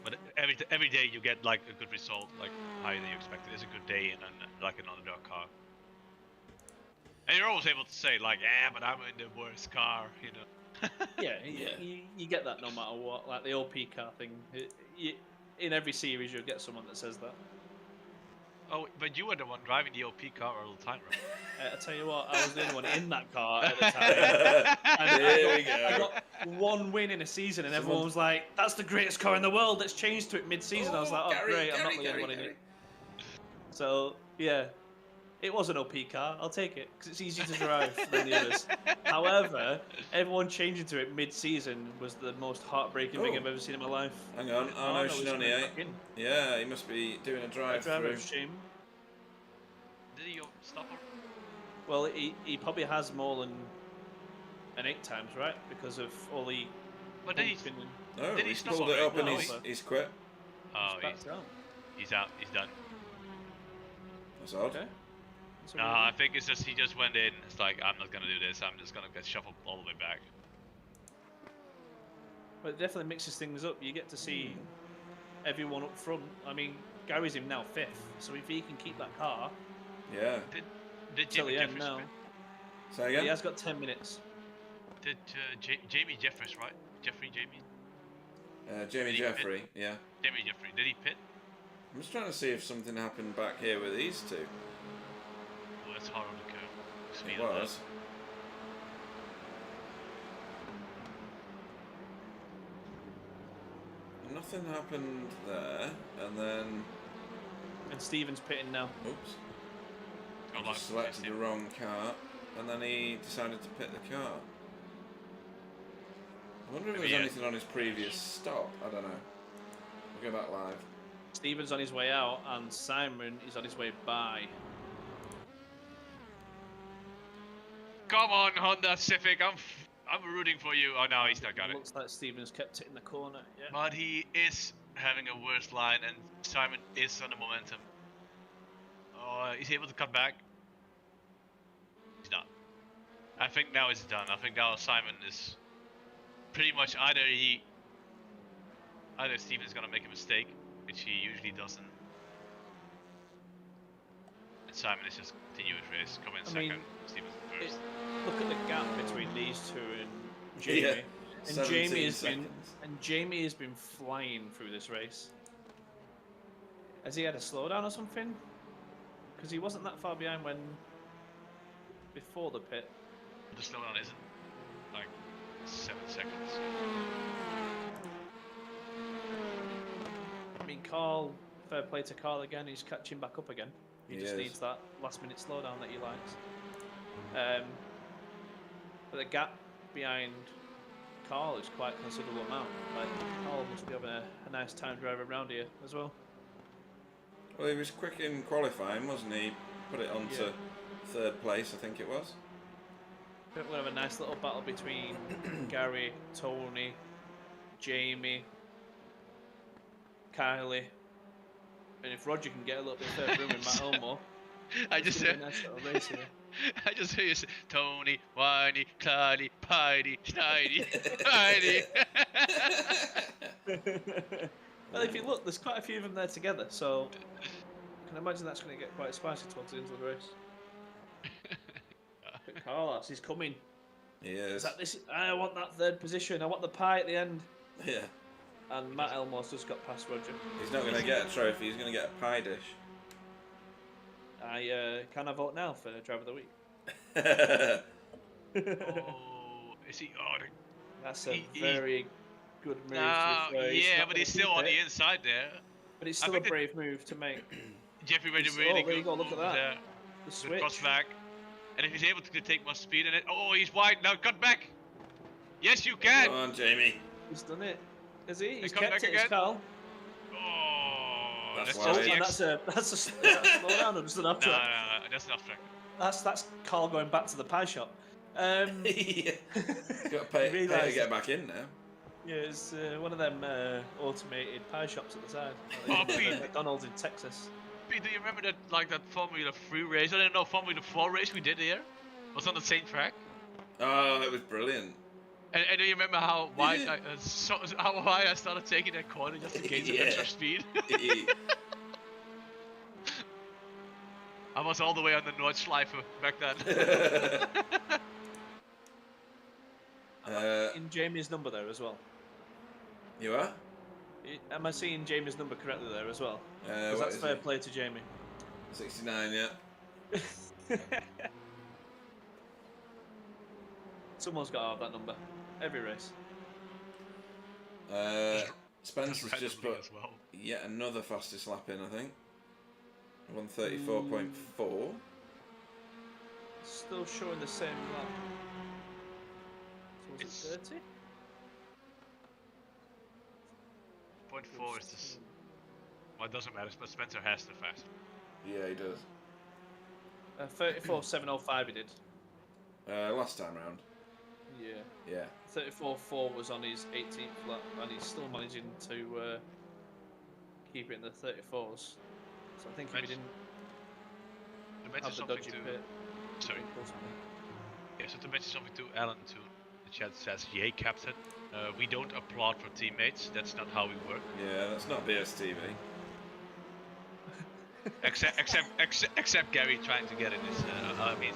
C: But every day you get like a good result, like higher than you expected. It's a good day in like an underdog car. And you're always able to say like, yeah, but I'm in the worst car, you know.
B: You get that no matter what. Like the OP car thing. In every series, you'll get someone that says that.
C: Oh, but you were the one driving the OP car all the time, right?
B: I tell you what, I was the only one in that car at the time. And I got one win in a season, and everyone was like, "That's the greatest car in the world." Let's change to it mid-season. I was like, "Oh, great! I'm not the only one in it." So yeah, it was an OP car. I'll take it because it's easier to drive than the others. However, everyone changing to it mid-season was the most heartbreaking thing I've ever seen in my life.
A: Hang on, Arno Shinonier. Yeah, he must be doing a drive through.
B: Shame.
C: Did he stop her?
B: Well, he probably has more than an 8 times, right? Because of all the.
C: But did he?
A: No,
C: did
A: he's pulled it up and he's quit.
C: Oh, he's out. He's done.
A: That's odd.
B: Okay.
C: No, I think it's just he just went in. It's like I'm not gonna do this. I'm just gonna get shuffled all the way back.
B: But it definitely mixes things up. You get to see everyone up front. I mean, Gary's him now 5th, so if he can keep that car,
A: yeah.
C: Did
B: till
C: Jamie
B: the end
C: Jeffries
B: now.
C: win?
A: Say again.
B: He has got 10 minutes.
C: Did Jamie Jeffries, right? Jamie
A: Jeffrey, yeah.
C: Jamie Jeffrey. Did he pit?
A: I'm just trying to see if something happened back here with these two.
C: Oh, that's hard on the curve.
A: It was. Nothing happened there, and then.
B: And Steven's pitting now.
A: Oops. I just selected the wrong car, and then he decided to pit the car. I wonder if there's anything on his previous stop. I don't know. We'll go back live.
B: Steven's on his way out, and Simon is on his way by.
C: Come on, Honda Civic. I'm rooting for you. Oh no, he's not got it.
B: Looks like Steven's kept it in the corner. Yeah.
C: But he is having a worse line, and Simon is on the momentum. Oh, is he able to cut back? He's not. I think now it's done. I think now Simon is pretty much either Steven's gonna make a mistake, which he usually doesn't, and Simon is just continuing his race, coming in second, Steven's first.
B: Look at the gap between these two and Jamie.
A: Yeah,
B: and Jamie has been flying through this race. Has he had a slowdown or something? Because he wasn't that far behind before the pit.
C: The slowdown isn't like 7 seconds.
B: I mean, Carl, fair play to Carl again. He's catching back up again. He just needs that last-minute slowdown that he likes. But the gap behind Carl is quite a considerable amount. Like, Carl must be having a nice time driving around here as well.
A: Well, he was quick in qualifying, wasn't he? Put it on to 3rd place, I think it was.
B: We're going to have a nice little battle between Gary, Tony, Jamie, Kylie, and if Roger can get a little bit further room in Matt Elmore.
C: I just
B: It's gonna be a nice little race here.
C: I just hear you say, Tony, Whiny, Clyde, Piety, Schneidi, Heidi.
B: Well, if you look, there's quite a few of them there together, so I can imagine that's going to get quite spicy towards the end of the race. Look at Carlos, he's coming.
A: He is.
B: I want that third position. I want the pie at the end.
A: Yeah.
B: And Matt Elmore's just got past Roger.
A: He's not going to get a trophy. He's going to get a pie dish.
B: Can I vote now for Driver of the Week?
C: Oh, is he? Oh,
B: That's a very good move.
C: Yeah, but he's still on the inside there.
B: But it's still a brave move to make.
C: Jeffrey made a really good
B: move. Look at that.
C: There.
B: The switch.
C: Cross back. And if he's able to take more speed in it. Oh, he's wide now. Cut back. Yes, you can.
A: Come on, Jamie.
B: He's done it. Is he? He's
C: kept
B: kept it.
C: Again.
B: It's Carl.
C: Oh,
A: that's
B: a slow down or just an off track?
C: No, that's an off track.
B: That's Carl going back to the pie shop.
A: Yeah. Got to pay to get back in now.
B: Yeah, it's one of them automated pie shops at the side.
C: Oh, Pete.
B: McDonald's in Texas.
C: Pete, do you remember that Formula 3 race? I don't know, Formula 4 race we did here? It was on the same track.
A: Oh, it was brilliant.
C: And do you remember how wide I started taking that corner just to gain some extra speed? I was all the way on the Nordschleife back then.
B: In Jamie's number there as well.
A: You are?
B: Am I seeing Jamie's number correctly there as well? Because that's fair play to Jamie.
A: 69, yeah.
B: Someone's got to have that number. Every race.
A: Spencer's just put yet another fastest lap in, I think. 134.4.
B: Still showing the same lap. So was it 30?
C: 0.4 is this. Well, it doesn't matter, but Spencer has the fast.
A: Yeah, he does.
B: 34.705 he did.
A: Last time round.
B: Yeah. 34.4 was on his 18th lap, and he's still managing to keep it in the 34s. So I think if he didn't have the dodgy pit.
C: Sorry. Yeah, so to mention something to Alan too. The chat says, "Yay, Captain. We don't applaud for teammates. That's not how we work."
A: Yeah, that's not BSTV.
C: except Gary trying to get in his.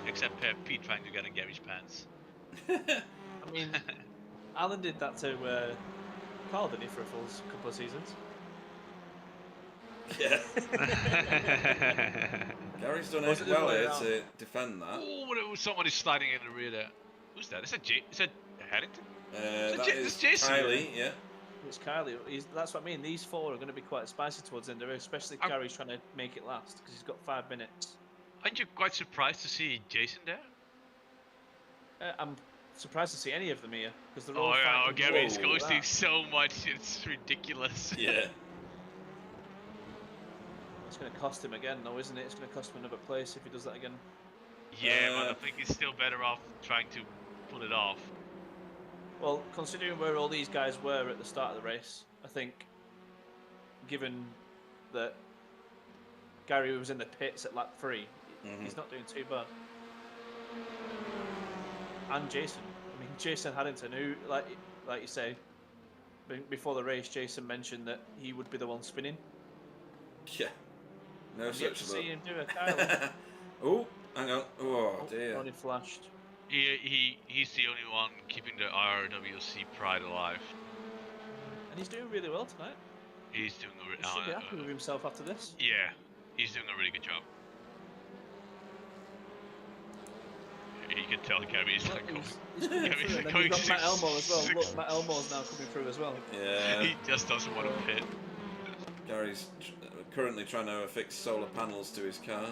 C: Except Pete trying to get in Gary's pants.
B: I mean, Alan did that to Carl, didn't he, for a full couple of seasons?
A: Yeah. Gary's done it well here to defend that.
C: Oh, somebody's sliding in the rear there. Who's that? Is that Harrington?
A: That is
C: Jason.
A: Kylie, yeah.
B: It's Kylie. That's what I mean. These four are going to be quite spicy towards the end of the race, especially Gary's trying to make it last because he's got 5 minutes.
C: Aren't you quite surprised to see Jason there?
B: I'm surprised to see any of them here because they're all.
C: Gary's ghosting so much. It's ridiculous.
A: Yeah.
B: It's going to cost him again, though, isn't it? It's going to cost him another place if he does that again.
C: Yeah, but I think he's still better off trying to pull it off.
B: Well, considering where all these guys were at the start of the race, I think, given that Gary was in the pits at lap 3, he's not doing too bad. And Jason. I mean, Jason Haddington, who, like you say, before the race, Jason mentioned that he would be the one spinning.
A: Yeah. No
B: and
A: such
B: luck. See him do a Kyle.
A: Oh, hang on. Oh, dear.
B: Only flashed.
C: He's the only one keeping the RWC pride alive.
B: And he's doing really well tonight.
C: He's doing a really
B: He should be happy with himself after this.
C: Yeah, he's doing a really good job. You can tell Gary's like going.
B: He's coming through. And then you've got Matt Elmo as well. Look, Matt Elmo's now coming through as well.
A: Yeah.
C: He just doesn't want to pit.
A: Gary's currently trying to fix solar panels to his car.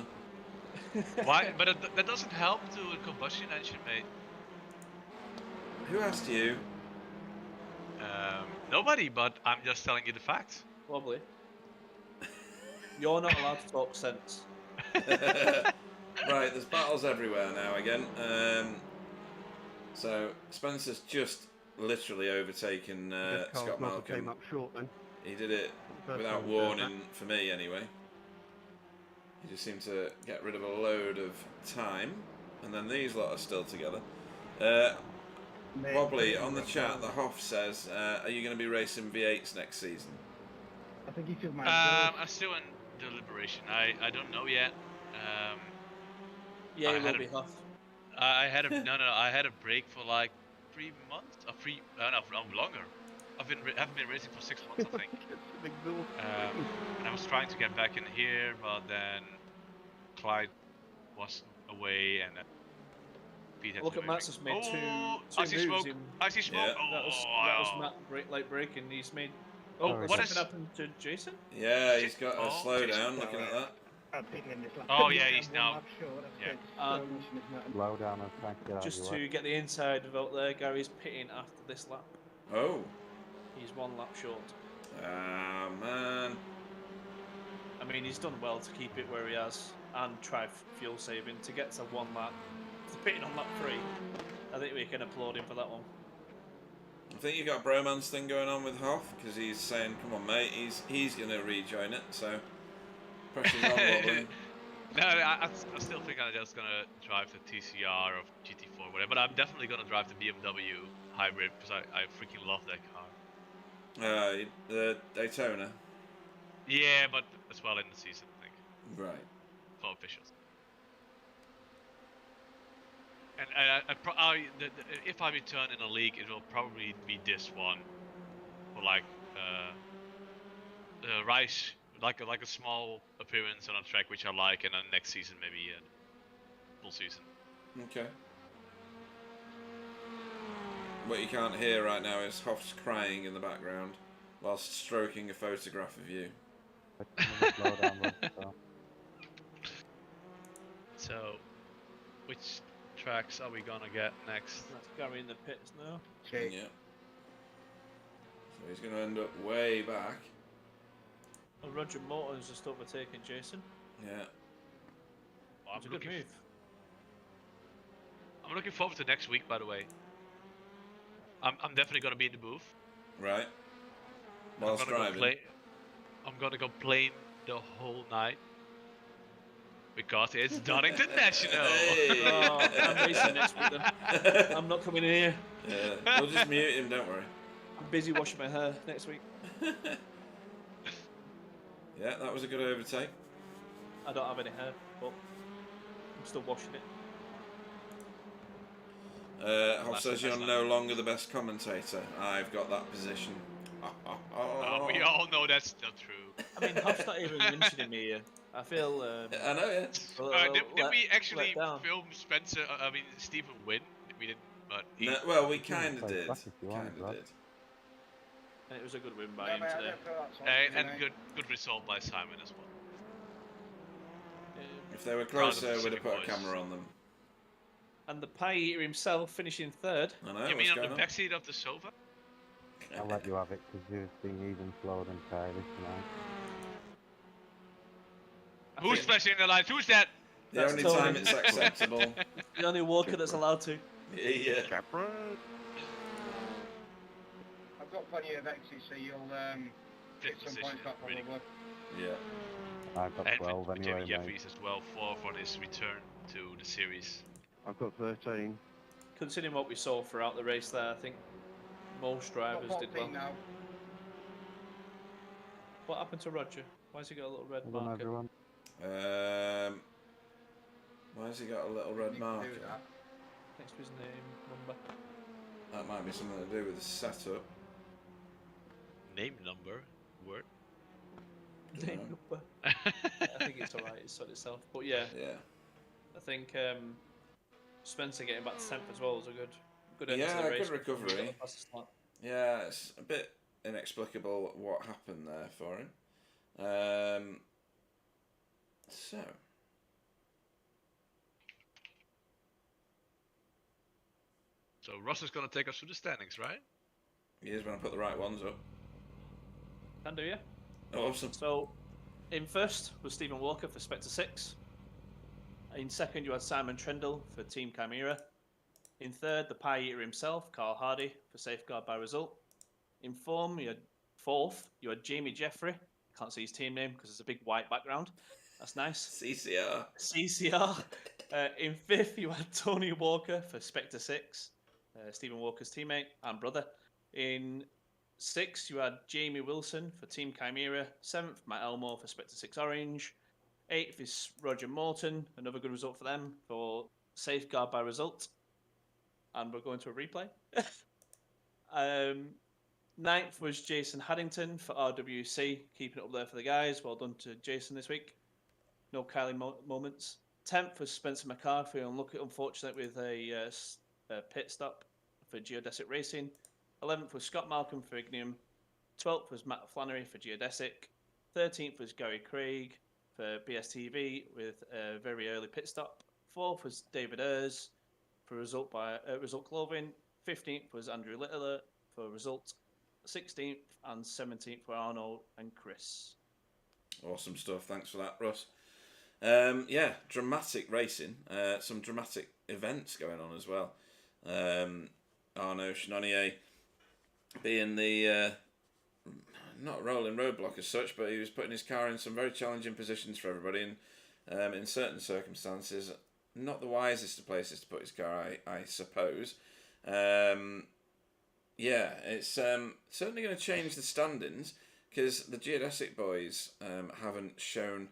C: Why? But that doesn't help to a combustion engine, mate.
A: Who asked you?
C: Nobody, but I'm just telling you the facts.
B: Probably. You're not allowed to talk sense.
A: Right, there's battles everywhere now again. So Spencer's just literally overtaken Scott Malcolm.
E: Came up short then.
A: He did it without warning for me anyway. He just seemed to get rid of a load of time, and then these lot are still together. Wobbly, on the chat, the Hoff says, are you going to be racing V8s next season?
E: I think he feels my
C: I'm still in deliberation. I don't know yet.
B: Yeah,
C: I
B: he
C: had
B: will
C: a-
B: be Huff.
C: I had a I had a break for like 3 months, longer. Haven't been racing for 6 months, I think. And I was trying to get back in here, but then Clyde was away, and Pete had
B: Look
C: to
B: at Matt's just made
C: oh,
B: two
C: I see
B: moves
C: smoke.
B: in.
C: I see smoke.
A: Yeah.
C: Oh,
B: That was
C: wow.
B: Matt late braking. He's made.
C: Oh,
B: Has
C: what
B: something
C: is?
B: happened to Jason?
A: Yeah,
C: Shit.
A: he's got a
C: Oh,
A: slowdown
C: Jason.
A: looking at that.
C: Oh, yeah, he's now-
B: And
F: Slow down and try to get out
B: just
F: your way.
B: to get the inside vote there, Gary's pitting after this lap.
A: Oh.
B: He's 1 lap short.
A: Ah, man.
B: I mean, he's done well to keep it where he has and try fuel saving to get to 1 lap. To pitting on lap 3, I think we can applaud him for that one.
A: I think you got a bromance thing going on with Hoff, because he's saying, come on, mate, he's going to rejoin it, so pressure's on Wobbly.
C: No, I still think I'm just gonna drive the TCR or GT4, whatever. But I'm definitely gonna drive the BMW hybrid because I freaking love that car.
A: The Daytona.
C: Yeah, but as well in the season, I think,
A: Right.
C: for officials. And if I return in a league, it will probably be this one, for like Rice, like a small appearance on a track which I like, and then next season maybe full season.
A: Okay. What you can't hear right now is Hoff's crying in the background whilst stroking a photograph of you.
F: Slow down, so.
C: So, which tracks are we gonna get next?
B: That's Gary in the pits now.
A: Yeah. So he's going to end up way back.
B: And Roger Morton's just overtaken Jason.
A: Yeah.
C: Oh,
B: It's a good move.
C: I'm looking forward to next week, by the way. I'm definitely gonna be in the booth.
A: Right. Whilst driving.
C: I'm gonna complain the whole night because it's Donington National.
A: Hey.
B: Oh, I'm racing next week then. I'm not coming in here.
A: Yeah. We'll just mute him, don't worry.
B: I'm busy washing my hair next week.
A: Yeah, that was a good overtake.
B: I don't have any hair, but I'm still washing it.
A: Hoff says you're no longer the best commentator. I've got that position.
C: We all know that's not true.
B: I mean, Huff's not even mentioning me here. I feel.
A: I know, yeah.
C: Did we actually film Spencer? I mean, Stephen win? We didn't, but he...
A: No, well, we kind of
F: play
A: did.
F: back if you want,
A: Kind of
F: right?
A: did.
B: And it was a good win by him today.
C: and good result by Simon as well.
A: If they were closer, we'd have put a camera on them.
B: And the pie eater himself finishing 3rd.
A: I know.
C: You mean
A: what's
C: on the backseat of the sofa?
F: I'll let you have it because you've been even slower than Kylie tonight.
C: Who's flashing the lights? Who's that?
A: The
B: That's
A: only
B: Tony.
A: time it's acceptable.
B: The only walker that's allowed to.
A: Yeah.
E: I've got plenty of X's, so you'll get
C: Fifth
E: some points
C: position,
E: back
C: really
E: probably.
F: I've got
C: And
F: 12
C: with
F: anyway, mate.
C: Jeffries as well for his return to the series.
F: I've got 13.
B: Considering what we saw throughout the race there, I think most drivers
E: Got
B: did
E: 14
B: well.
E: now.
B: What happened to Roger? Why has he got a little red
F: Hold on,
B: marker?
F: everyone.
A: Why has he got a little red
E: You can
A: marker?
E: do that.
B: Next to his name, number.
A: That might be something to do with the setup.
C: Name number word.
B: Name number. I think it's alright, it's sorted itself. But yeah,
A: Yeah.
B: I think Spencer getting back to 10th as well was a good end to
A: Yeah,
B: the race.
A: good recovery. Yeah, it's a bit inexplicable what happened there for him. So.
C: So Ross is gonna take us through the standings, right?
A: He is when I put the right ones up.
B: Can do, yeah.
A: Awesome.
B: So, in first was Stephen Walker for Spectre 6. In second, you had Simon Trendle for Team Chimera. In third, the pie eater himself, Carl Hardy, for Safeguard by Result. In fourth, you had Jamie Jeffrey. Can't see his team name because it's a big white background. That's nice.
A: CCR.
B: CCR. In 5th, you had Tony Walker for Spectre 6, Stephen Walker's teammate and brother. In 6th, you had Jamie Wilson for Team Chimera. 7th, Matt Elmore for Spectre 6 Orange. 8th is Roger Morton, another good result for them for Safeguard by Result. And we're going to a replay. 9th was Jason Haddington for RWC, keeping it up there for the guys. Well done to Jason this week. No Kylie moments. 10th was Spencer McCarthy, unfortunate with a pit stop for Geodesic Racing. 11th was Scott Malcolm for Ignium. 12th was Matt Flannery for Geodesic. 13th was Gary Craig for BSTV with a very early pit stop. 4th was David Ayres for Result Clothing. 15th was Andrew Littler for Result. 16th and 17th were Arnold and Chris.
A: Awesome stuff. Thanks for that, Russ. Dramatic racing. Some dramatic events going on as well. Arnaud Chenonnier being the not rolling roadblock as such, but he was putting his car in some very challenging positions for everybody, and in certain circumstances, not the wisest of places to put his car, I suppose. It's certainly going to change the standings because the Geodesic boys haven't shown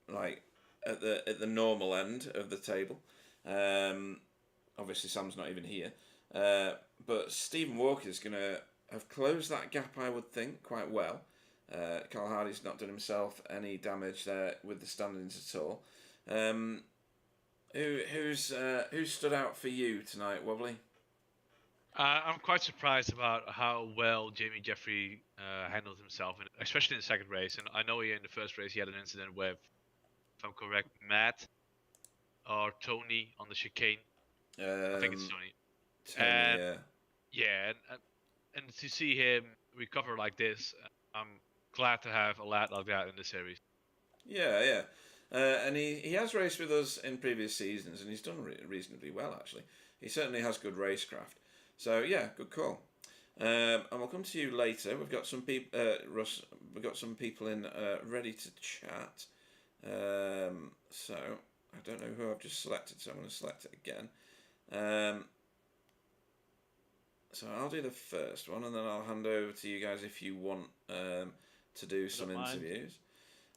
A: like at the normal end of the table. Obviously, Sam's not even here, but Stephen Walker's going to have closed that gap, I would think, quite well. Carl Hardy's not done himself any damage there with the standings at all. Who's stood out for you tonight, Wobbly?
C: I'm quite surprised about how well Jamie Jeffrey handled himself, especially in the second race. And I know in the first race he had an incident with, if I'm correct, Matt or Tony on the chicane. I think it's Tony. Yeah, and to see him recover like this, I'm glad to have a lad like that in the series.
A: Yeah. And he has raced with us in previous seasons, and he's done reasonably well, actually. He certainly has good racecraft. So, yeah, good call. And we'll come to you later. We've got some people, Russ, we've got some people in ready to chat. So, I don't know who I've just selected, so I'm going to select it again. So I'll do the first one, and then I'll hand over to you guys if you want to do some interviews.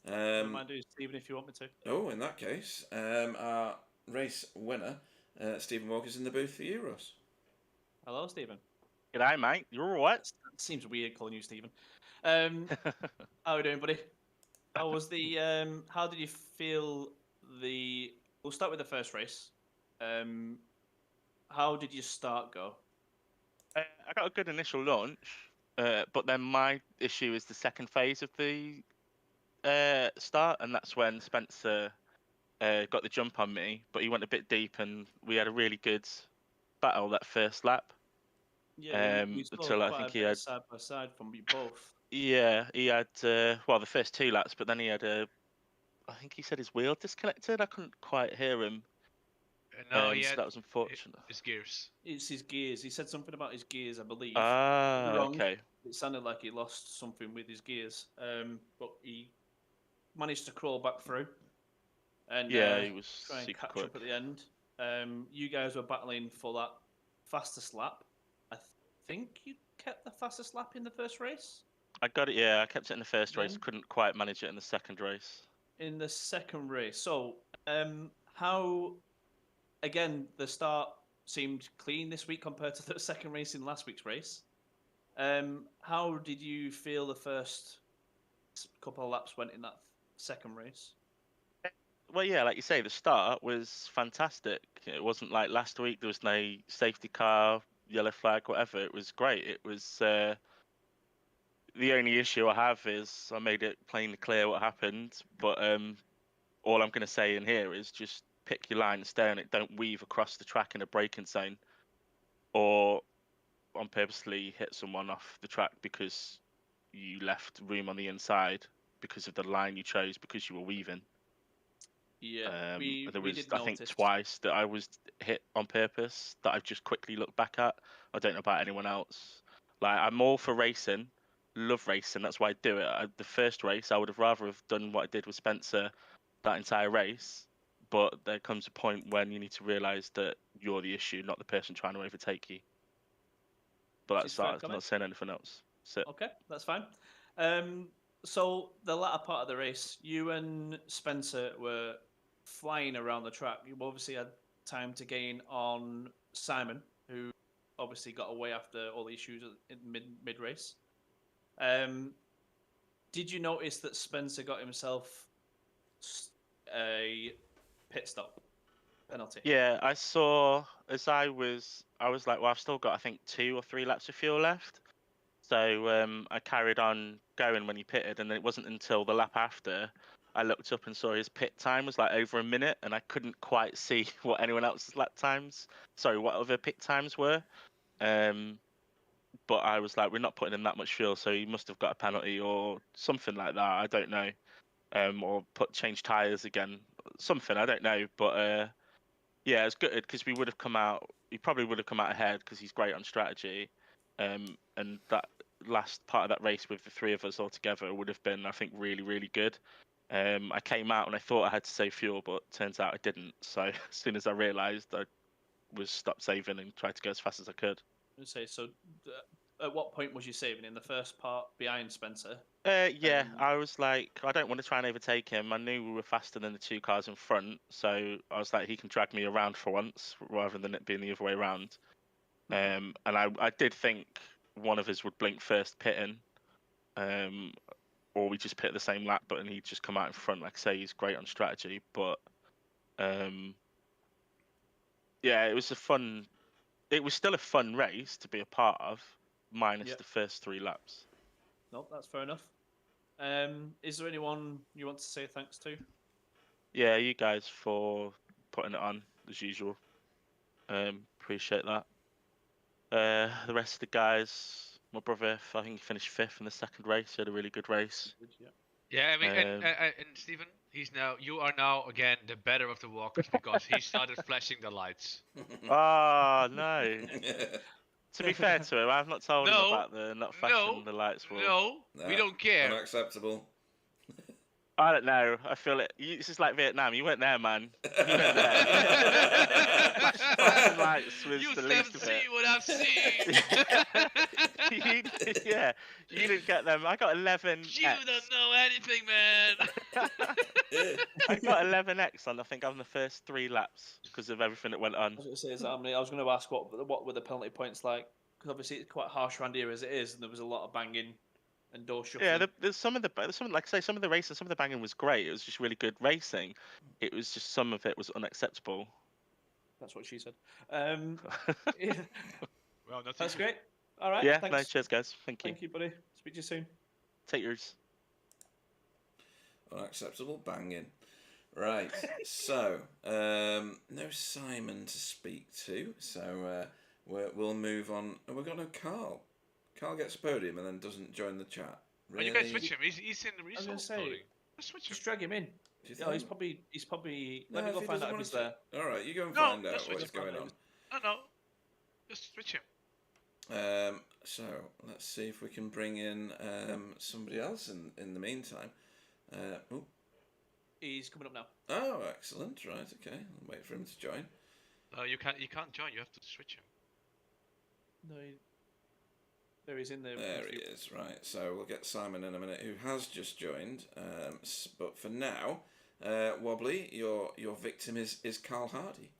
B: I don't mind doing Stephen if you want me to.
A: Oh, in that case, our race winner, Stephen Walker's in the booth for you, Russ.
B: Hello, Stephen.
E: G'day, mate. You're all right?
B: It seems weird calling you Stephen. How are you doing, buddy? How was the? How did you feel the? We'll start with the first race. How did your start go?
E: I got a good initial launch, but then my issue is the second phase of the start, and that's when Spencer got the jump on me, but he went a bit deep, and we had a really good battle that first lap.
B: Yeah, we saw
E: until I think he had
B: side by side from you both.
E: Yeah, he had the first 2 laps, but then he had I think he said his wheel disconnected. I couldn't quite hear him.
C: No,
E: so that was unfortunate.
C: His gears.
B: It's his gears. He said something about his gears, I believe.
E: Okay.
B: It sounded like he lost something with his gears. But he managed to crawl back through. And
E: he was
B: try and
E: super
B: catch
E: quick.
B: up at the end. You guys were battling for that fastest lap. I think you kept the fastest lap in the first race.
E: I got it. Yeah, I kept it in the first race.
B: Then?
E: Couldn't quite manage it in the second race.
B: In the second race. So, how? Again, the start seemed clean this week compared to the second race in last week's race. How did you feel the first couple of laps went in that second race?
E: Well, yeah, like you say, the start was fantastic. It wasn't like last week. There was no safety car, yellow flag, whatever. It was great. It was the only issue I have is I made it plainly clear what happened. But all I'm going to say in here is just pick your line and stay on it. Don't weave across the track in a braking zone, or on purposely hit someone off the track because you left room on the inside because of the line you chose because you were weaving.
B: Yeah,
E: there was,
B: did
E: I think,
B: notice.
E: twice that I was hit on purpose that I've just quickly looked back at. I don't know about anyone else. Like, I'm all for racing, love racing. That's why I do it. The first race, I would have rather have done what I did with Spencer that entire race. But there comes a point when you need to realise that you're the issue, not the person trying to overtake you. But
B: She's
E: that's
B: fair
E: not saying anything else. So,
B: Okay, that's fine. So the latter part of the race, you and Spencer were flying around the track. You obviously had time to gain on Simon, who obviously got away after all the issues in mid race. Did you notice that Spencer got himself a pit stop penalty?
E: yeah, I saw as I was like, well, I've still got I think 2 or 3 laps of fuel left. So I carried on going when he pitted, and then it wasn't until the lap after I looked up and saw his pit time was like over a minute, and I couldn't quite see what anyone else's what other pit times were. But I was like, we're not putting in that much fuel, so he must have got a penalty or something like that. I don't know. Or change tires again, something I don't know. But yeah, it's good because we would have come out. He probably would have come out ahead because he's great on strategy. And that last part of that race with the 3 of us all together would have been, I think, really, really good. I came out and I thought I had to save fuel, but turns out I didn't. So as soon as I realised, I was stopped saving and tried to go as fast as I could.
B: So. At what point was you saving? In the first part behind Spencer?
E: Yeah, I was like, I don't want to try and overtake him. I knew we were faster than the 2 cars in front, so I was like, he can drag me around for once rather than it being the other way around. And I did think one of us would blink first pitting, or we just pit the same lap, but he'd just come out in front. Like I say, he's great on strategy, but yeah, it was still a fun race to be a part of, minus the first 3 laps.
B: No, that's fair enough. Is there anyone you want to say thanks to?
E: Yeah, you guys for putting it on as usual. Appreciate that. The rest of the guys, my brother, I think he finished 5th in the second race. He had a really good race.
C: Yeah, I mean, and Stephen, you are now again the better of the walkers because he started flashing the lights.
E: Oh no. To be fair to him, I've not told him about the not flashing the lights.
C: No, we don't care.
A: Unacceptable.
E: I don't know. I feel it. This is like Vietnam. You weren't there, man. You weren't there. Flashing lights was
C: you
E: the least of it.
C: You what I've seen.
E: Yeah, you didn't get them. I got 11.
C: You don't know anything, man.
E: I got 11x on, I think, on the first 3 laps because of everything that went on.
B: I was going to ask what were the penalty points like? Because obviously it's quite harsh around here as it is, and there was a lot of banging and door shuffling.
E: Yeah, there's some of the like I say, some of the races, some of the banging was great. It was just really good racing. It was just some of it was unacceptable.
B: That's what she said.
C: Yeah. Well,
B: that's great. All right.
E: Yeah,
B: thanks.
E: nice. Cheers, guys. Thank you.
B: Thank you, buddy. Speak to you soon.
E: Take yours.
A: Unacceptable banging. Right. So, no Simon to speak to. So we'll move on. And we've got no Carl. Carl gets a podium and then doesn't join the chat. Really?
C: Oh, you guys switch him. He's in the results voting.
B: Just drag him in. Yeah, he's probably. Let me go find out if he's there.
A: All right, you go and find out what's going on.
C: No, just switch him.
A: So let's see if we can bring in somebody else in the meantime.
B: He's coming up now.
A: Oh, excellent! Right, okay. I'll wait for him to join.
C: No, you can't join. You have to switch him.
B: No, there he's in there.
A: There he is. Right. So we'll get Simon in a minute, who has just joined. But for now, Wobbly, your victim is Carl Hardy.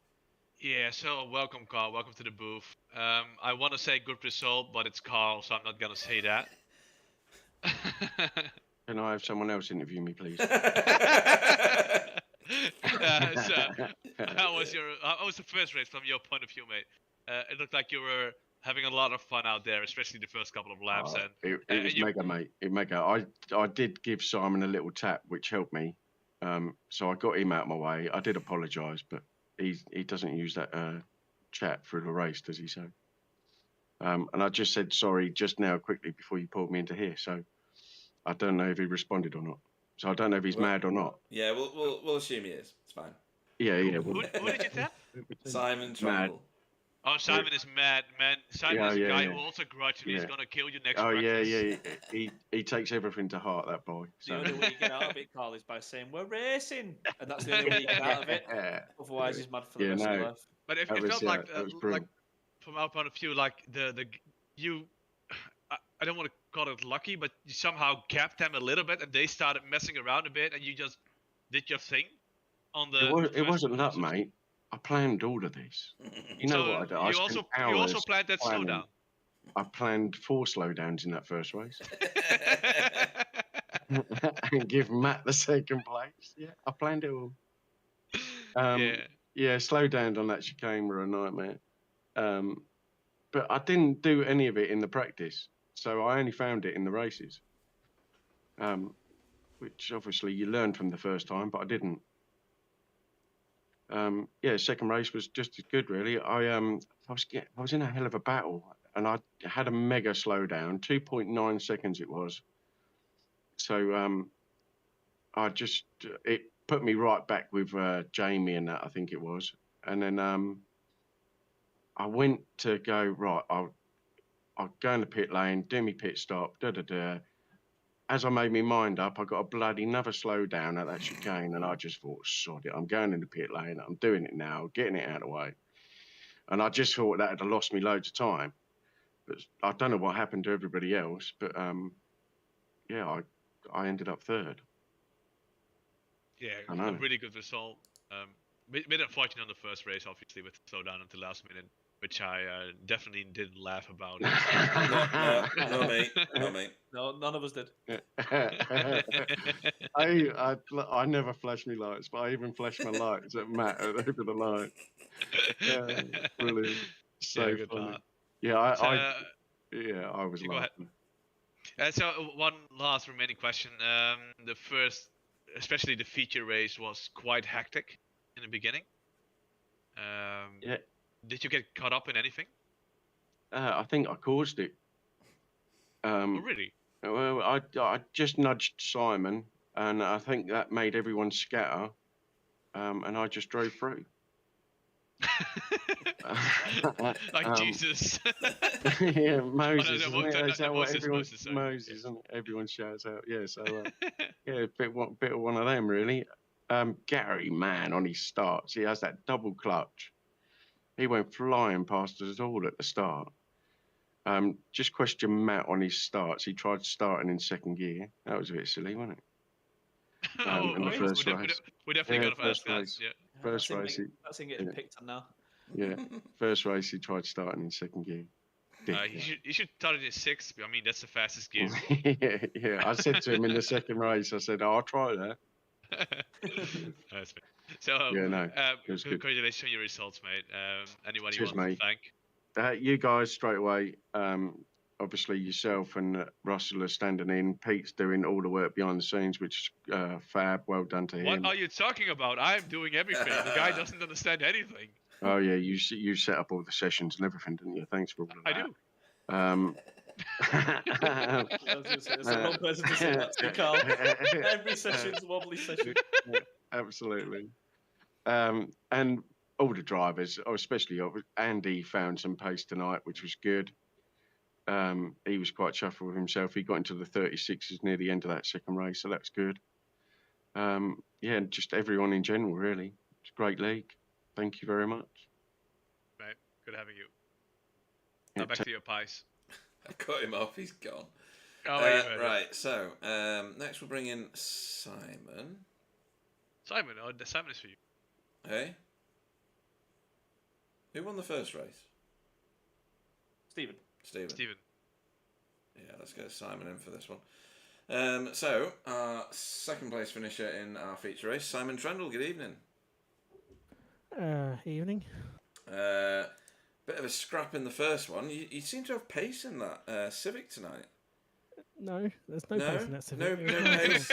C: Yeah, so welcome, Carl. Welcome to the booth. I want to say good result, but it's Carl, so I'm not going to say that.
G: Can I have someone else interview me, please?
C: How was the first race from your point of view, mate? It looked like you were having a lot of fun out there, especially the first couple of laps.
G: It was mega, mate. Mega. I did give Simon a little tap, which helped me. So I got him out of my way. I did apologise, but he doesn't use that chat through the race, does he? So, and I just said sorry just now quickly before you pulled me into here. So I don't know if he responded or not. So I don't know if he's mad or not.
A: Yeah, we'll assume he is. It's fine.
G: Yeah.
C: Who did you tap?
A: Simon Trumbull.
C: Oh, Simon is mad, man. Simon is a
G: Yeah,
C: guy
G: yeah.
C: who also grudgingly is
G: Yeah.
C: gonna kill you next
G: Oh
C: practice.
G: yeah. He takes everything to heart, that boy.
B: The
G: So.
B: only way you get out of it, Carl, is by saying we're racing, and that's the only way you get out of it. Otherwise, he's mad for the rest of his life.
C: But it
G: That was,
C: felt
G: yeah,
C: like,
G: that was
C: like
G: brilliant.
C: from our point of view, like you. I don't want to call it lucky, but you somehow capped them a little bit, and they started messing around a bit, and you just did your thing on the.
G: It wasn't luck, mate. I planned all of this. You know
C: So
G: what I did? I
C: you
G: spent
C: also
G: hours
C: planned that
G: planning.
C: slowdown.
G: I planned 4 slowdowns in that first race. And give Matt the second place. Yeah, I planned it all. Yeah, slowdowns on that chicane were a nightmare. But I didn't do any of it in the practice, so I only found it in the races. Which obviously you learned from the first time, but I didn't. Yeah, second race was just as good, really. I was in a hell of a battle, and I had a mega slowdown, 2.9 seconds it was. So it put me right back with Jamie and that, I think it was. And then I went to go, right, I'll go in the pit lane, do me pit stop, As I made my mind up, I got a bloody another slowdown at that chicane, and I just thought, sod it, I'm going in the pit lane, I'm doing it now, getting it out of the way. And I just thought that had lost me loads of time. But I don't know what happened to everybody else, but yeah, I ended up third.
C: Yeah, a really good result. Bit unfortunate on the first race, obviously, with the slowdown at the last minute, which I definitely didn't laugh about.
A: No, mate.
B: No, none of us did.
G: I never flashed my lights, but I even flashed my lights at Matt over the line. Yeah, brilliant. So
C: good
G: funny.
C: laugh.
G: Yeah, I was
C: Go ahead.
G: laughing.
C: So one last remaining question. The first, especially the feature race, was quite hectic in the beginning.
G: Yeah.
C: Did you get caught up in anything?
G: I think I caused it.
C: Oh, really?
G: Well, I just nudged Simon, and I think that made everyone scatter, and I just drove through.
C: Like Jesus.
G: Yeah, Moses.
C: Oh, no,
G: Is that what everyone?
C: Moses,
G: Moses, and everyone shouts out. Yeah, so yeah, a bit of one of them really. Gary, man, on his starts, he has that double clutch. He went flying past us all at the start. Just question Matt on his starts. He tried starting in second gear. That was a bit silly, wasn't it? In the first race.
C: We definitely got to ask that. Yeah.
G: First race.
B: That's him getting picked on now.
G: Yeah. First race, he tried starting in second gear.
C: He should start it in sixth. I mean, that's the fastest gear.
G: Yeah. I said to him in the second race, I said, I'll try that.
C: That's fair. So, congratulations on your results, mate. Anyone you want to thank?
G: You guys straight away. Obviously, yourself and Russell are standing in. Pete's doing all the work behind the scenes, which is fab. Well done to him.
C: What are you talking about? I'm doing everything. The guy doesn't understand anything.
G: Oh yeah, you set up all the sessions and everything, didn't you? Thanks for all of that.
C: I do.
B: It's the wrong person to say that to, Carl. Every session's a wobbly session.
G: Yeah, absolutely. And all the drivers, especially Andy, found some pace tonight, which was good. He was quite chuffed with himself. He got into the 36s near the end of that second race, so that's good. Yeah, and just everyone in general, really. It's a great league. Thank you very much.
C: Mate, good having you. Now back to your pies.
A: I cut him off, he's gone.
C: Oh,
A: right, so next we'll bring in Simon.
C: Simon is for you.
A: Hey? Who won the first race?
B: Stephen.
A: Yeah, let's get Simon in for this one. So, our second place finisher in our feature race, Simon Trendle, good evening.
H: Evening.
A: Bit of a scrap in the first one. You seem to have pace in that Civic tonight.
H: No, there's no pace in that Civic.
A: No pace.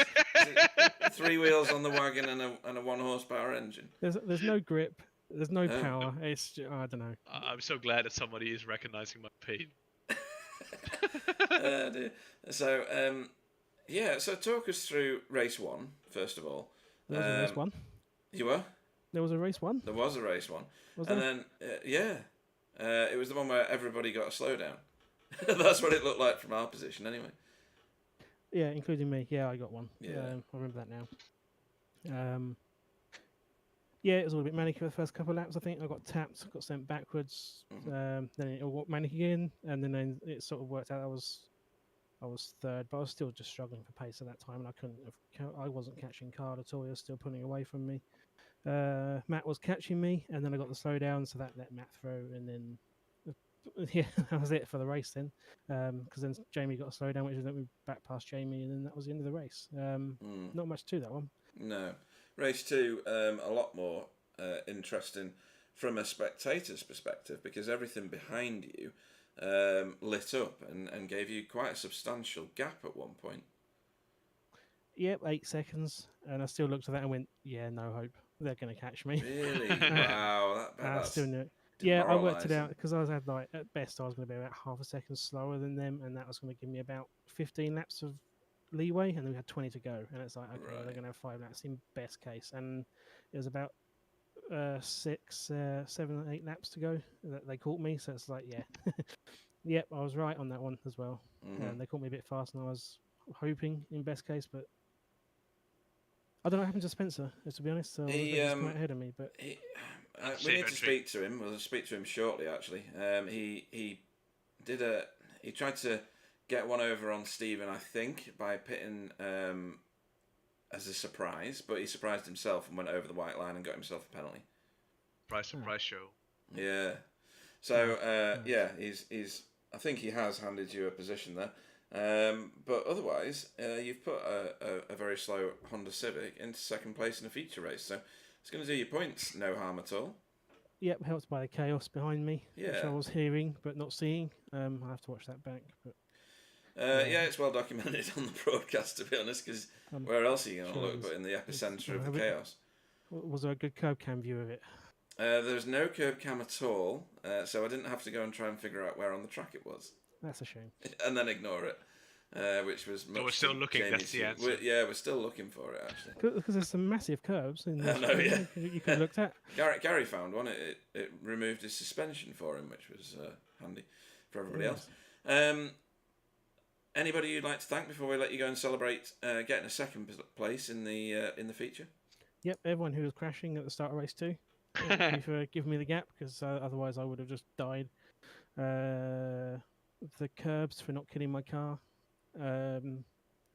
A: 3 wheels on the wagon and a 1 horsepower engine.
H: There's no grip. There's no power. It's just, I don't know.
C: I'm so glad that somebody is recognizing my pain.
A: So yeah. So talk us through race 1 first of all.
H: There was a race 1.
A: You were?
H: There was a race 1.
A: There was a race 1.
H: Was
A: and
H: there?
A: then yeah. It was the one where everybody got a slowdown. That's what it looked like from our position, anyway.
H: Yeah, including me. Yeah, I got one.
A: Yeah.
H: I remember that now. Yeah, it was a little bit manic for the first couple of laps. I think I got tapped, got sent backwards. Then it all got manic again, and then it sort of worked out. I was third, but I was still just struggling for pace at that time, and I wasn't catching Card at all. He was still pulling away from me. Matt was catching me, and then I got the slowdown, so that let Matt through, and then yeah, that was it for the race then. Because then Jamie got a slowdown, which let me back past Jamie, and then that was the end of the race. Not much to that one.
A: No. Race 2, a lot more interesting from a spectator's perspective, because everything behind you lit up and gave you quite a substantial gap at one point.
H: Yep, 8 seconds, and I still looked at that and went, "Yeah, no hope. They're going to catch me."
A: Really? Wow, that's
H: still knew it. Yeah, I worked it out because I had like at best I was going to be about half a second slower than them, and that was going to give me about 15 laps of leeway, and then we had 20 to go, and it's like, okay, well, they're going to have 5 laps in best case, and it was about 6, 7, 8 laps to go that they caught me, so it's like, yeah, yep, I was right on that one as well. They caught me a bit fast, and I was hoping in best case, but I don't know what happened to Spencer, to be honest. So he come out ahead of me, but
A: we need to speak to him. We'll speak to him shortly. Actually, he tried to get one over on Stephen, I think, by pitting as a surprise, but he surprised himself and went over the white line and got himself a penalty.
C: Surprise show.
A: Yeah. So yeah, he's. I think he has handed you a position there. But otherwise, you've put a very slow Honda Civic into second place in a feature race, so it's going to do your points no harm at all.
H: Yep, helped by the chaos behind me, which I was hearing but not seeing. I have to watch that back. But
A: yeah, it's well documented on the broadcast, to be honest, because where else are you going to look but in the epicentre of the chaos?
H: Was there a good curb cam view of it?
A: There's no curb cam at all, so I didn't have to go and try and figure out where on the track it was.
H: That's a shame.
A: And then ignore it, which was much.
C: So we're still looking. That's the answer.
A: We're still looking for it, actually.
H: Because there's some massive curbs in there.
A: I know, yeah.
H: You could have looked at.
A: Gary found one. It removed his suspension for him, which was handy for everybody else. Anybody you'd like to thank before we let you go and celebrate getting a second place in the feature?
H: Yep, everyone who was crashing at the start of race 2. Thank you for giving me the gap, because otherwise I would have just died. The curbs for not killing my car.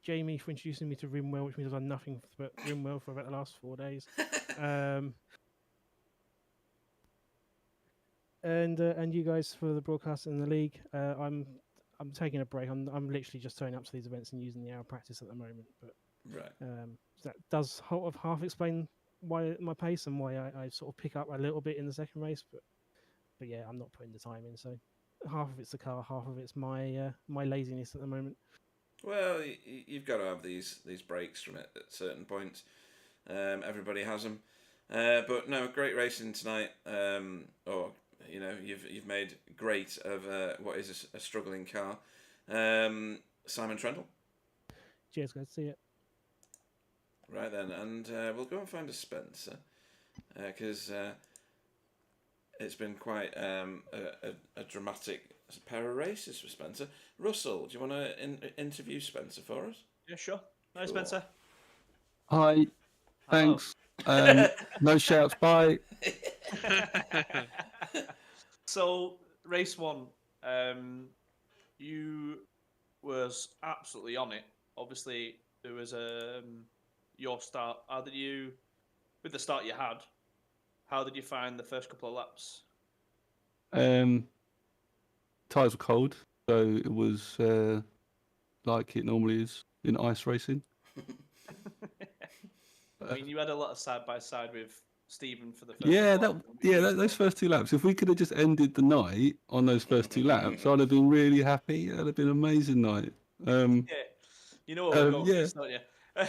H: Jamie for introducing me to Rimwell, which means I've done nothing but Rimwell for about the last 4 days. And you guys for the broadcast in the league. I'm taking a break. I'm literally just turning up to these events and using the hour practice at the moment. But that does half explain why my pace and why I sort of pick up a little bit in the second race. But yeah, I'm not putting the time in. So half of it's the car, half of it's my laziness at the moment.
A: Well, you've got to have these breaks from it at certain points. Everybody has them. But no, great racing tonight. You've made great of what is a struggling car. Simon Trendle.
H: Cheers, guys. See ya.
A: Right then, and we'll go and find a Spencer, because it's been quite a dramatic pair of races for Spencer. Russell, do you want to interview Spencer for us?
B: Yeah, sure. Hi, Spencer.
I: Hi. Thanks. No shouts. Bye.
B: So, race 1, you was absolutely on it. Obviously, there was your start. How did you, with the start you had, how did you find the first couple of laps?
I: Tyres were cold, so it was like it normally is in ice racing.
B: I mean, you had a lot of side by side with Stephen for the first.
I: Those first 2 laps. If we could have just ended the night on those first 2 laps, I'd have been really happy. It'd have been an amazing night.
B: Yeah, you know what we're going with, don't you?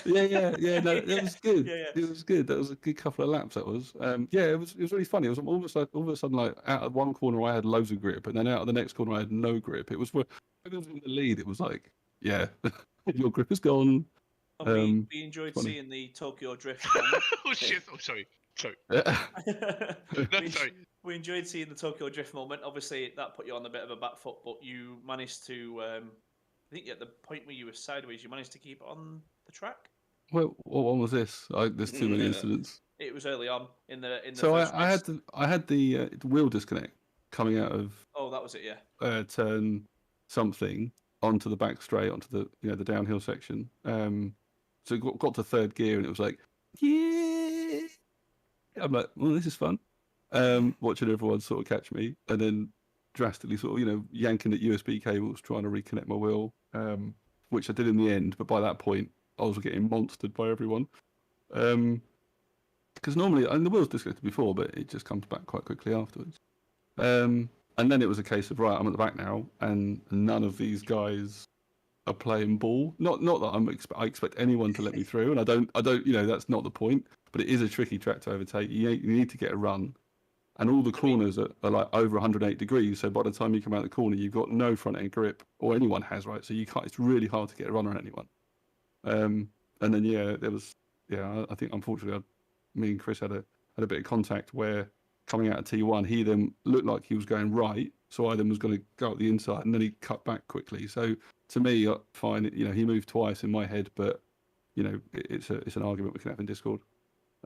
I: Yeah. No, it was good. It was good. That was a good couple of laps. That was. It was really funny. It was almost like all of a sudden, like out of one corner I had loads of grip, and then out of the next corner I had no grip. It was when I was in the lead. It was like, yeah, your grip is gone.
B: We enjoyed seeing the Tokyo Drift.
C: Oh shit! Oh sorry.
B: We enjoyed seeing the Tokyo Drift moment. Obviously, that put you on a bit of a back foot, but you managed to. I think at the point where you were sideways, you managed to keep it on the track.
I: Well, what one was this? There's too many incidents.
B: It was early on in the
I: So
B: first race.
I: I had the wheel disconnect coming out of
B: Oh, that was it. Yeah.
I: turn something onto the back straight onto the the downhill section. So it got to third gear and it was like, yeah. I'm like, well, this is fun. Watching everyone sort of catch me and then drastically sort of yanking at USB cables trying to reconnect my wheel, which I did in the end. But by that point, I was getting monstered by everyone. Because normally, and the wheel's disconnected before, but it just comes back quite quickly afterwards. And then it was a case of, right, I'm at the back now, and none of these guys are playing ball. Not that I expect anyone to let me through, and I don't. That's not the point. But it is a tricky track to overtake. You need to get a run, and all the corners are like over 108 degrees. So by the time you come out the corner, you've got no front end grip, or anyone has, right? So you can't. It's really hard to get a run on anyone. And then there was I think unfortunately me and Chris had a bit of contact where coming out of T1 he then looked like he was going right, so I then was going to go up the inside and then he cut back quickly. So to me, fine, he moved twice in my head, but it's an argument we can have in Discord.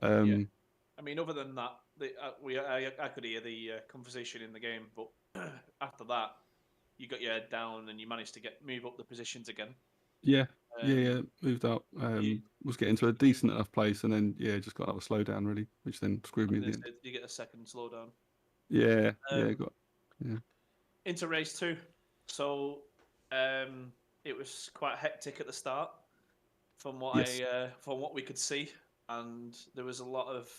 B: Yeah. I mean, other than that, I could hear the conversation in the game, but after that, you got your head down and you managed to move up the positions again.
I: Yeah, moved up. Was getting to a decent enough place, and then just got another slowdown really, which then screwed me at the end.
B: You get a second slowdown.
I: Yeah,
B: Into race 2, so it was quite hectic at the start, from what we could see, and there was a lot of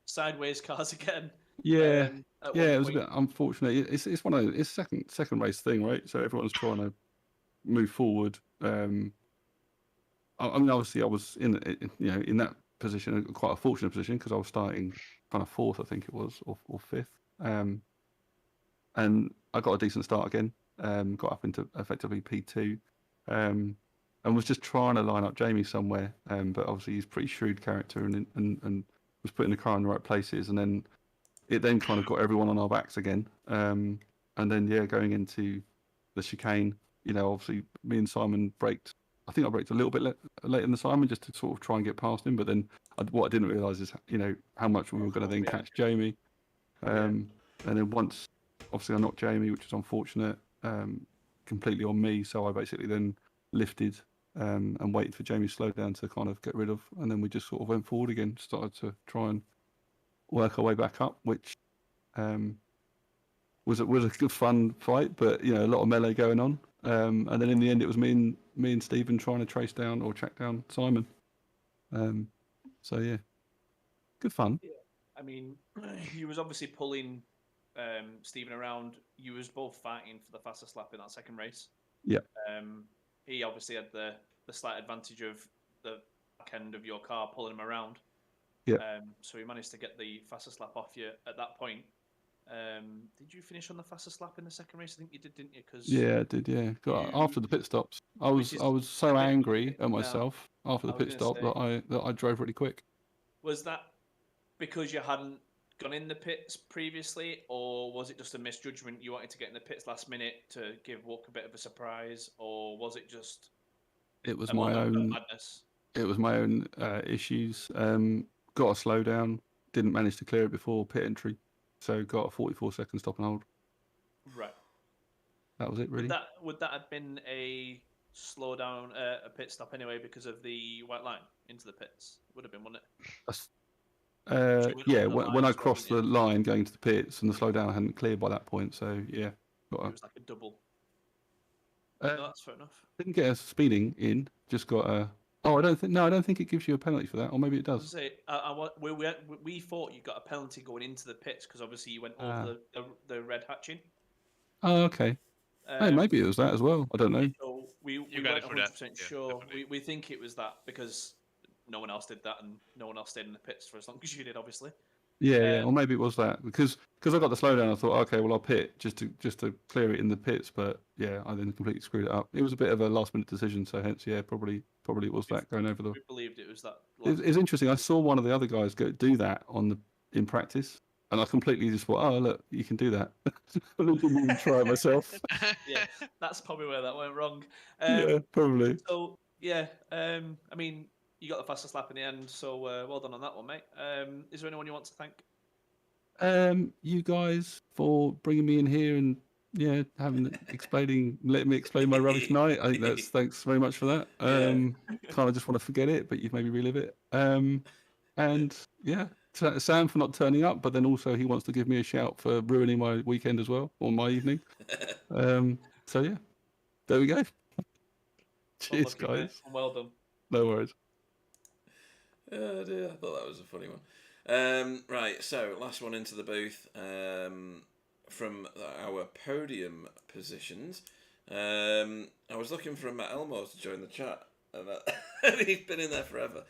B: sideways cars again.
I: Yeah, it was a bit unfortunate. It's one of it's second race thing, right? So everyone's trying to move forward. I mean, obviously, I was in that position, quite a fortunate position, because I was starting kind of fourth, I think it was, or fifth. And I got a decent start again. Got up into effectively P2, and was just trying to line up Jamie somewhere. But obviously, he's a pretty shrewd character, and was putting the car in the right places. And then it kind of got everyone on our backs again. And then going into the chicane. Obviously, me and Simon braked. I think I braked a little bit later than Simon, just to sort of try and get past him. But then, what I didn't realise is, how much we were going to then catch Jamie. And then once, obviously, I knocked Jamie, which was unfortunate, completely on me. So I basically then lifted and waited for Jamie's slowdown to kind of get rid of, and then we just sort of went forward again. Started to try and work our way back up, which was a good fun fight, but a lot of melee going on. And then in the end, it was me and Stephen trying to track down Simon. So yeah, good fun.
B: Yeah. I mean, you was obviously pulling Stephen around. You was both fighting for the fastest lap in that second race.
I: Yeah.
B: He obviously had the slight advantage of the back end of your car pulling him around.
I: Yeah.
B: So he managed to get the fastest lap off you at that point. Did you finish on the fastest lap in the second race? I think you did, didn't you?
I: Yeah, I did. Yeah, after the pit stops, I was so angry at myself after the pit stop that I drove really quick.
B: Was that because you hadn't gone in the pits previously, or was it just a misjudgment? You wanted to get in the pits last minute to give Wook a bit of a surprise, or was it just?
I: It was my own madness. It was my own issues. Got a slowdown, didn't manage to clear it before pit entry. So got a 44-second stop and hold.
B: Right.
I: That was it, really.
B: Would that have been a slowdown, a pit stop anyway, because of the white line into the pits? Would have been, wouldn't
I: it? When I crossed the line going to the pits, and the slowdown hadn't cleared by that point. So yeah,
B: it was like a double.
I: No,
B: that's fair enough.
I: Didn't get a speeding in. Just got a. Oh, I don't think it gives you a penalty for that, or maybe it does.
B: We thought you got a penalty going into the pits because obviously you went over the red hatching.
I: Oh, okay. Hey, maybe it was that as well. I don't know.
B: So we weren't 100% sure. We think it was that because no one else did that and no one else stayed in the pits for as long as you did, obviously.
I: Yeah, or maybe it was that because I got the slowdown. I thought, okay, well I'll pit just to clear it in the pits, but yeah, I then completely screwed it up. It was a bit of a last minute decision, so hence probably it was that going over the.
B: We believed it was that.
I: It's interesting. I saw one of the other guys do that in practice, and I completely just thought, oh look, you can do that. I didn't even try it myself.
B: Yeah, that's probably where that went wrong.
I: Yeah, probably.
B: So yeah, I mean, you got the fastest lap in the end, so well done on that one, mate. Is there anyone you want to thank?
I: You guys for bringing me in here and letting me explain my rubbish night. I think thanks very much for that. Kind of just want to forget it, but you've made me relive it. And yeah, Sam for not turning up, but then also he wants to give me a shout for ruining my weekend as well, or my evening. So yeah, there we go. Cheers,
B: Unlucky, mate.
I: guys.
B: Well done.
I: No worries.
A: Oh dear, I thought that was a funny one. Right, so last one into the booth from our podium positions. I was looking for Matt Elmore to join the chat, and he's been in there forever.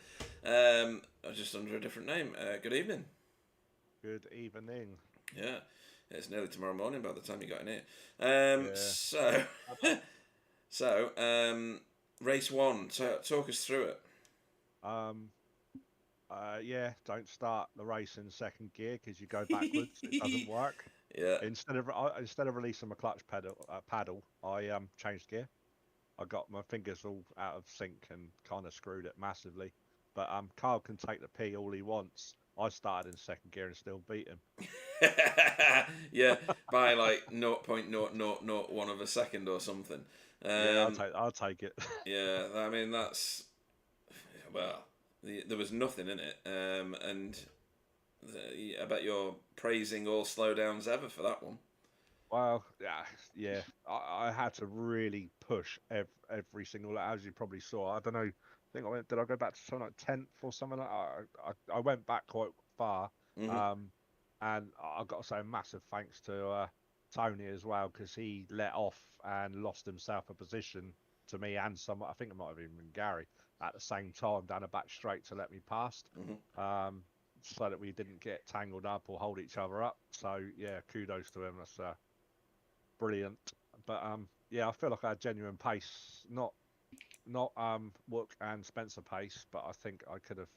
A: Just under a different name. Good evening.
J: Good evening.
A: Yeah, it's nearly tomorrow morning by the time you got in here. So race 1. So talk us through it.
J: Don't start the race in second gear because you go backwards. It doesn't work.
A: Yeah.
J: Instead of releasing my clutch paddle, I changed gear. I got my fingers all out of sync and kind of screwed it massively. But Carl can take the P all he wants. I started in second gear and still beat him.
A: Yeah, by like 0.0001 of a second or something.
J: Yeah, I'll take it.
A: Yeah, I mean that's there was nothing in it, and I bet you're praising all slowdowns ever for that one.
J: Well, yeah. I had to really push every single, as you probably saw. I don't know. Did I go back to something like 10th or something like that? I went back quite far.
A: Mm-hmm.
J: And I've got to say a massive thanks to Tony as well, because he let off and lost himself a position to me and I think it might have even been Gary at the same time down a back straight to let me past.
A: Mm-hmm.
J: So that we didn't get tangled up or hold each other up. So yeah, kudos to him. That's brilliant. But I feel like I had genuine pace, not Wook and Spencer pace, but I think I could have.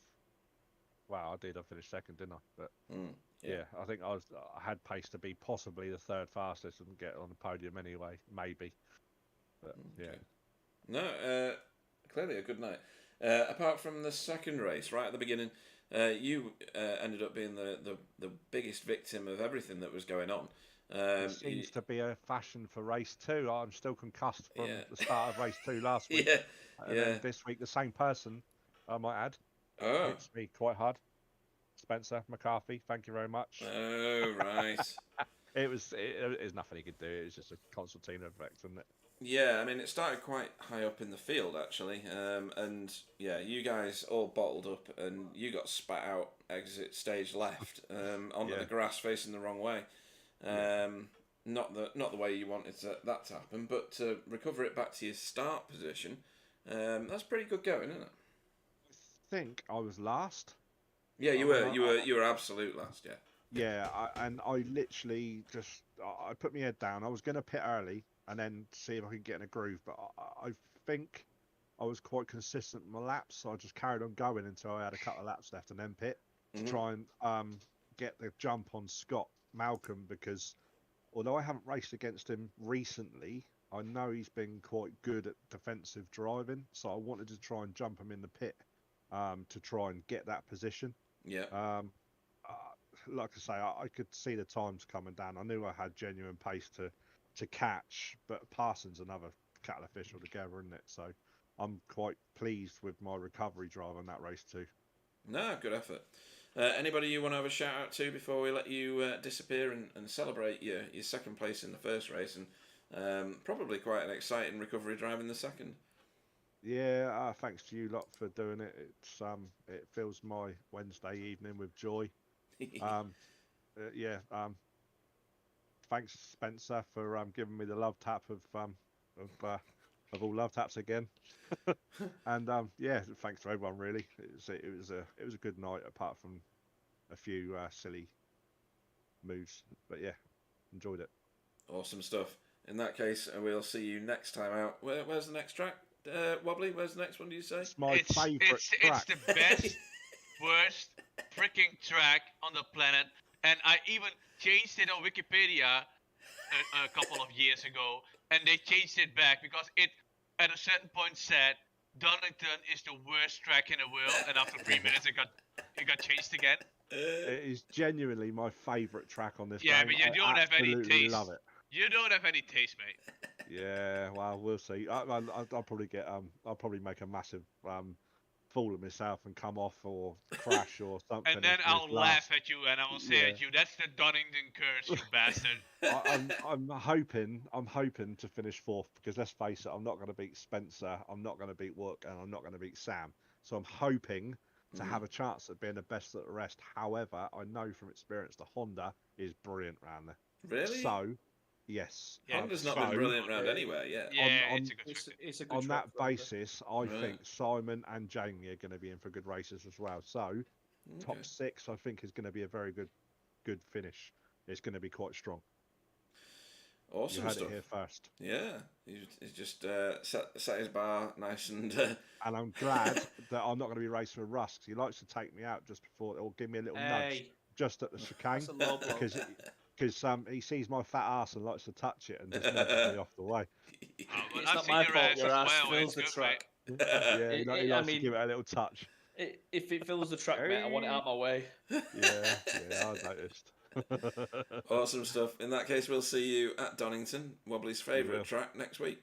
J: Well, I did. I finished second, didn't I? But yeah, I think I had pace to be possibly the third fastest and get on the podium anyway, maybe. But yeah.
A: No, clearly a good night. Apart from the second race, right at the beginning, you ended up being the biggest victim of everything that was going on.
J: It seems to be a fashion for race 2. I'm still concussed from the start of race 2 last week. Then this week, the same person, I might add, hits me quite hard. Spencer McCarthy, thank you very much.
A: Oh, right.
J: It was nothing he could do. It was just a concertina effect, wasn't it?
A: Yeah, I mean, it started quite high up in the field, actually. And yeah, you guys all bottled up and you got spat out exit stage left onto the grass facing the wrong way. Not the way you wanted that to happen, but to recover it back to your start position, that's pretty good going, isn't it?
J: I think I was last.
A: Yeah, you were absolute last. Yeah.
J: Yeah, I literally I put my head down. I was going to pit early and then see if I could get in a groove, but I think I was quite consistent with my laps, so I just carried on going until I had a couple of laps left and then pit to try and get the jump on Scott Malcolm, because although I haven't raced against him recently, I know he's been quite good at defensive driving, so I wanted to try and jump him in the pit to try and get that position.
A: Yeah.
J: Like I say, I could see the times coming down. I knew I had genuine pace to catch, but passing's another kettle of fish altogether, isn't it? So I'm quite pleased with my recovery drive on that race too.
A: No, good effort. Anybody you want to have a shout out to before we let you disappear and celebrate your second place in the first race and probably quite an exciting recovery drive in the second?
J: Yeah, thanks to you lot for doing it. It fills my Wednesday evening with joy. Thanks Spencer for giving me the love tap of all love taps again. And thanks to everyone really. It was a good night apart from a few silly moves, but yeah, enjoyed it.
A: Awesome stuff. In that case, we'll see you next time out. Where's the next track? Wobbly, where's the next one, do you say?
J: It's my favourite track.
C: It's the best, worst freaking track on the planet. and I even changed it on Wikipedia a couple of years ago, and they changed it back because it at a certain point said Donington is the worst track in the world, and after 3 minutes it got changed again.
J: It is genuinely my favourite track on this
C: Yeah,
J: game.
C: but you don't have any
J: absolutely
C: taste.
J: love it.
C: You don't have any taste, mate.
J: Yeah, well, we'll see. I'll probably get I'll probably make a massive fool of myself and come off or crash or something.
C: And then
J: finish
C: I'll laugh
J: last.
C: at you and I will say at you, "That's the Donington curse, you bastard."
J: I'm hoping to finish fourth because let's face it, I'm not going to beat Spencer, I'm not going to beat Wook, and I'm not going to beat Sam. So I'm hoping to have a chance at being the best at the rest. However, I know from experience the Honda is brilliant round there.
A: Really?
J: So, yes.
A: Honda's not been brilliant round anywhere yet.
C: Yeah,
B: it's a good
J: on
B: track
J: that
B: for Honda.
J: basis, I think Simon and Jamie are going to be in for good races as well. So, top 6, I think, is going to be a very good finish. It's going to be quite strong.
A: Awesome
J: you had
A: stuff.
J: It here first.
A: Yeah, he's just set his bar nice and.
J: And I'm glad that I'm not going to be racing with Russ. He likes to take me out just before, or give me a little nudge just at the chicane because he sees my fat ass and likes to touch it and just nudges me off the way.
B: It's not my fault. Your ass fills the track.
J: Yeah, he likes to give it a little touch.
B: If it fills the track, mate, I want it out of my way.
J: Yeah, I noticed.
A: Awesome stuff. In that case, we'll see you at Donington, Wobbly's favourite track, next week.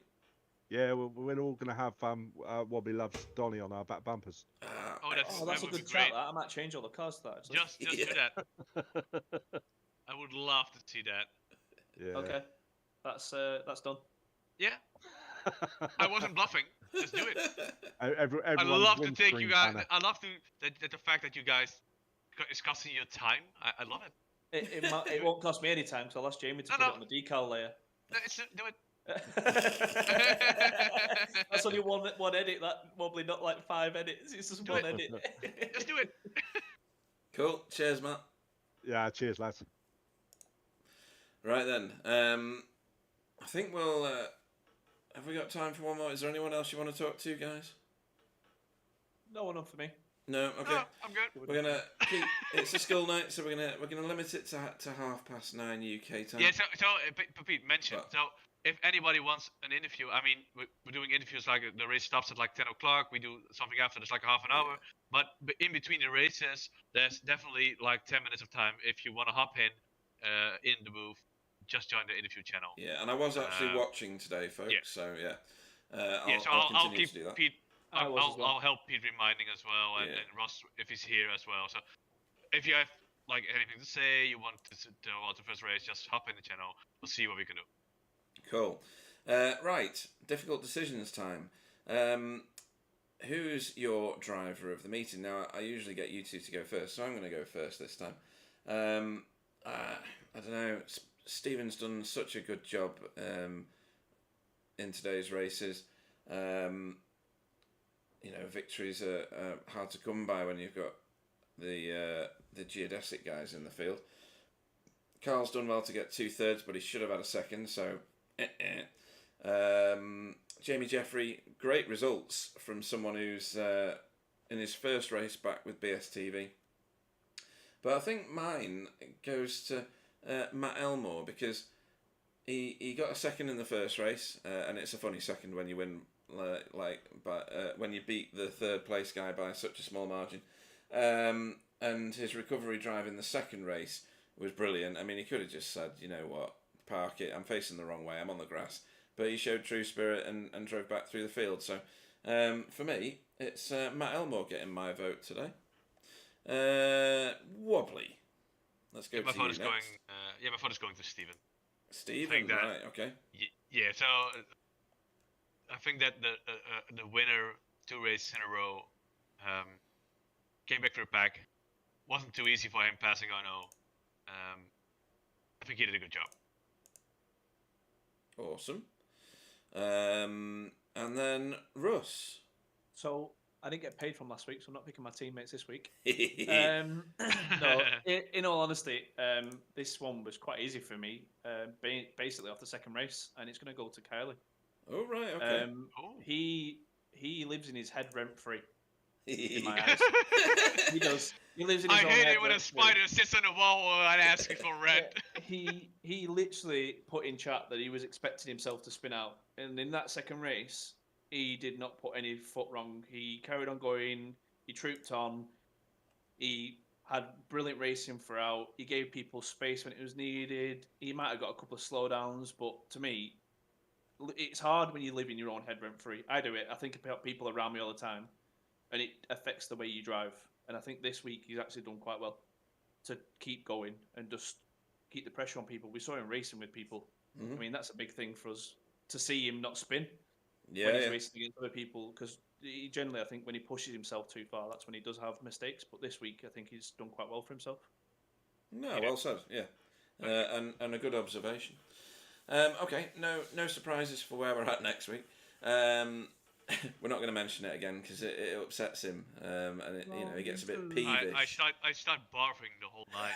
J: Yeah, we're all going to have Wobbly Loves Donny on our back bumpers.
B: That's a good track. I might change all the cars to that. Actually.
C: Just do that. I would love to see that.
J: Yeah.
B: Okay, that's done.
C: Yeah. I wasn't bluffing. Just do it.
J: I
C: love to take you guys. I love the fact that you guys is costing you time. I love it.
B: It won't cost me any time because I'll ask Jamie to put it on the decal layer.
C: Do it.
B: That's only one edit. That Wobbly, not like 5 edits. It's just one edit.
C: Just do it.
A: Cool. Cheers, Matt.
J: Yeah, cheers, lads.
A: Right then. I think we'll. Have we got time for one more? Is there anyone else you want to talk to, guys?
B: No one on for me.
A: No. Okay.
C: No, I'm good.
A: We're gonna keep. It's a school night, so we're gonna limit it to 9:30 UK time.
C: Yeah. So Pete mentioned. So if anybody wants an interview, I mean, we're doing interviews like the race stops at like 10 o'clock. We do something after. It's like half an hour. But in between the races, there's definitely like 10 minutes of time. If you want to hop in the booth, just join the interview channel.
A: Yeah, and I was actually watching today, folks. Yeah. So yeah.
C: I'll keep
A: to do that.
C: Pete. I'll help Pete reminding as well, and Ross if he's here as well. So if you have like anything to say, you want to know about the first race, just hop in the channel. We'll see what we can do.
A: Cool. Right, difficult decisions time. Who's your driver of the meeting? Now, I usually get you two to go first, so I'm going to go first this time. I don't know. Stephen's done such a good job in today's races. Victories are hard to come by when you've got the geodesic guys in the field. Carl's done well to get 2/3, but he should have had a second, so Jamie Jeffrey, great results from someone who's in his first race back with BSTV. But I think mine goes to Matt Elmore because he got a second in the first race, and it's a funny second when you win when you beat the third place guy by such a small margin. And his recovery drive in the second race was brilliant. I mean, he could have just said, you know what, park it, I'm facing the wrong way, I'm on the grass. But he showed true spirit and drove back through the field. So for me, it's Matt Elmore getting my vote today. Wobbly. Let's go to
C: my
A: you
C: vote
A: next.
C: My vote is going to Stephen.
A: Stephen, right, okay.
C: Yeah, so I think that the winner 2 races in a row came back to the pack. Wasn't too easy for him passing Arno. I think he did a good job.
A: Awesome. And then Russ.
B: So I didn't get paid from last week, so I'm not picking my teammates this week. No, in all honesty, this one was quite easy for me, basically off the second race, and it's going to go to Kylie.
A: Oh, right, okay.
B: He lives in his head rent-free. in my eyes. He does. He lives in his
C: I
B: own
C: hate
B: head
C: it when a
B: rent-free.
C: spider sits on the wall and asking for rent.
B: He literally put in chat that he was expecting himself to spin out, and in that second race, he did not put any foot wrong. He carried on going. He trooped on. He had brilliant racing throughout. He gave people space when it was needed. He might have got a couple of slowdowns, but to me, it's hard when you live in your own head rent-free. I do it. I think about people around me all the time, and it affects the way you drive. And I think this week he's actually done quite well to keep going and just keep the pressure on people. We saw him racing with people. I mean, that's a big thing for us to see him not spin when he's racing against other people, because generally, I think when he pushes himself too far, that's when he does have mistakes. But this week, I think he's done quite well for himself.
A: No, well said. Yeah, and a good observation. Okay, no surprises for where we're at next week. We're not going to mention it again because it upsets him, and he gets a bit peevish.
C: I start barfing the whole night.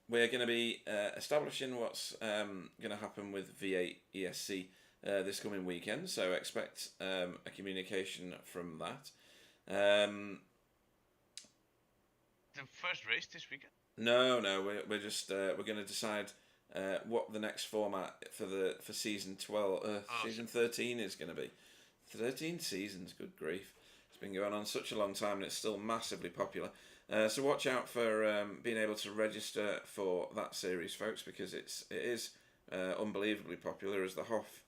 A: We're going to be establishing what's going to happen with V8 ESC this coming weekend, so expect a communication from that.
C: The first race this weekend?
A: No, we're just we're going to decide what the next format for season 12, season 13 is going to be. 13 seasons, good grief! It's been going on such a long time, and it's still massively popular. So watch out for being able to register for that series, folks, because it is unbelievably popular, as the Hoff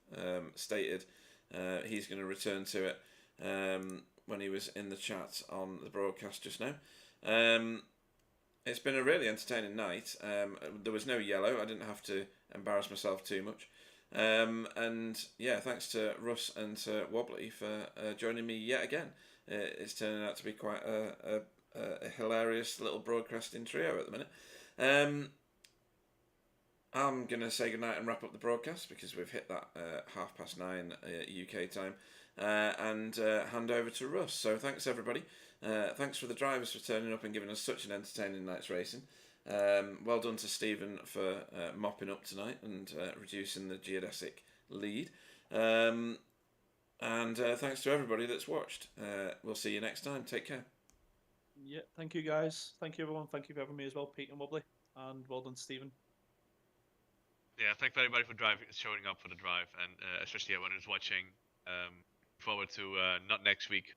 A: stated. He's going to return to it when he was in the chat on the broadcast just now. It's been a really entertaining night. There was no yellow. I didn't have to embarrass myself too much. And yeah, thanks to Russ and to Wobbly for joining me yet again. It's turning out to be quite a hilarious little broadcasting trio at the minute. I'm going to say goodnight and wrap up the broadcast because we've hit that 9:30 UK time, and hand over to Russ. So thanks everybody. Thanks for the drivers for turning up and giving us such an entertaining night's racing. Well done to Stephen for mopping up tonight and reducing the geodesic lead. And thanks to everybody that's watched. We'll see you next time. Take care.
B: Yeah, thank you guys. Thank you everyone. Thank you for having me as well, Pete and Wobbly. And well done, Stephen.
C: Yeah, thank everybody for showing up for the drive, and especially everyone who's watching. Forward to not next week.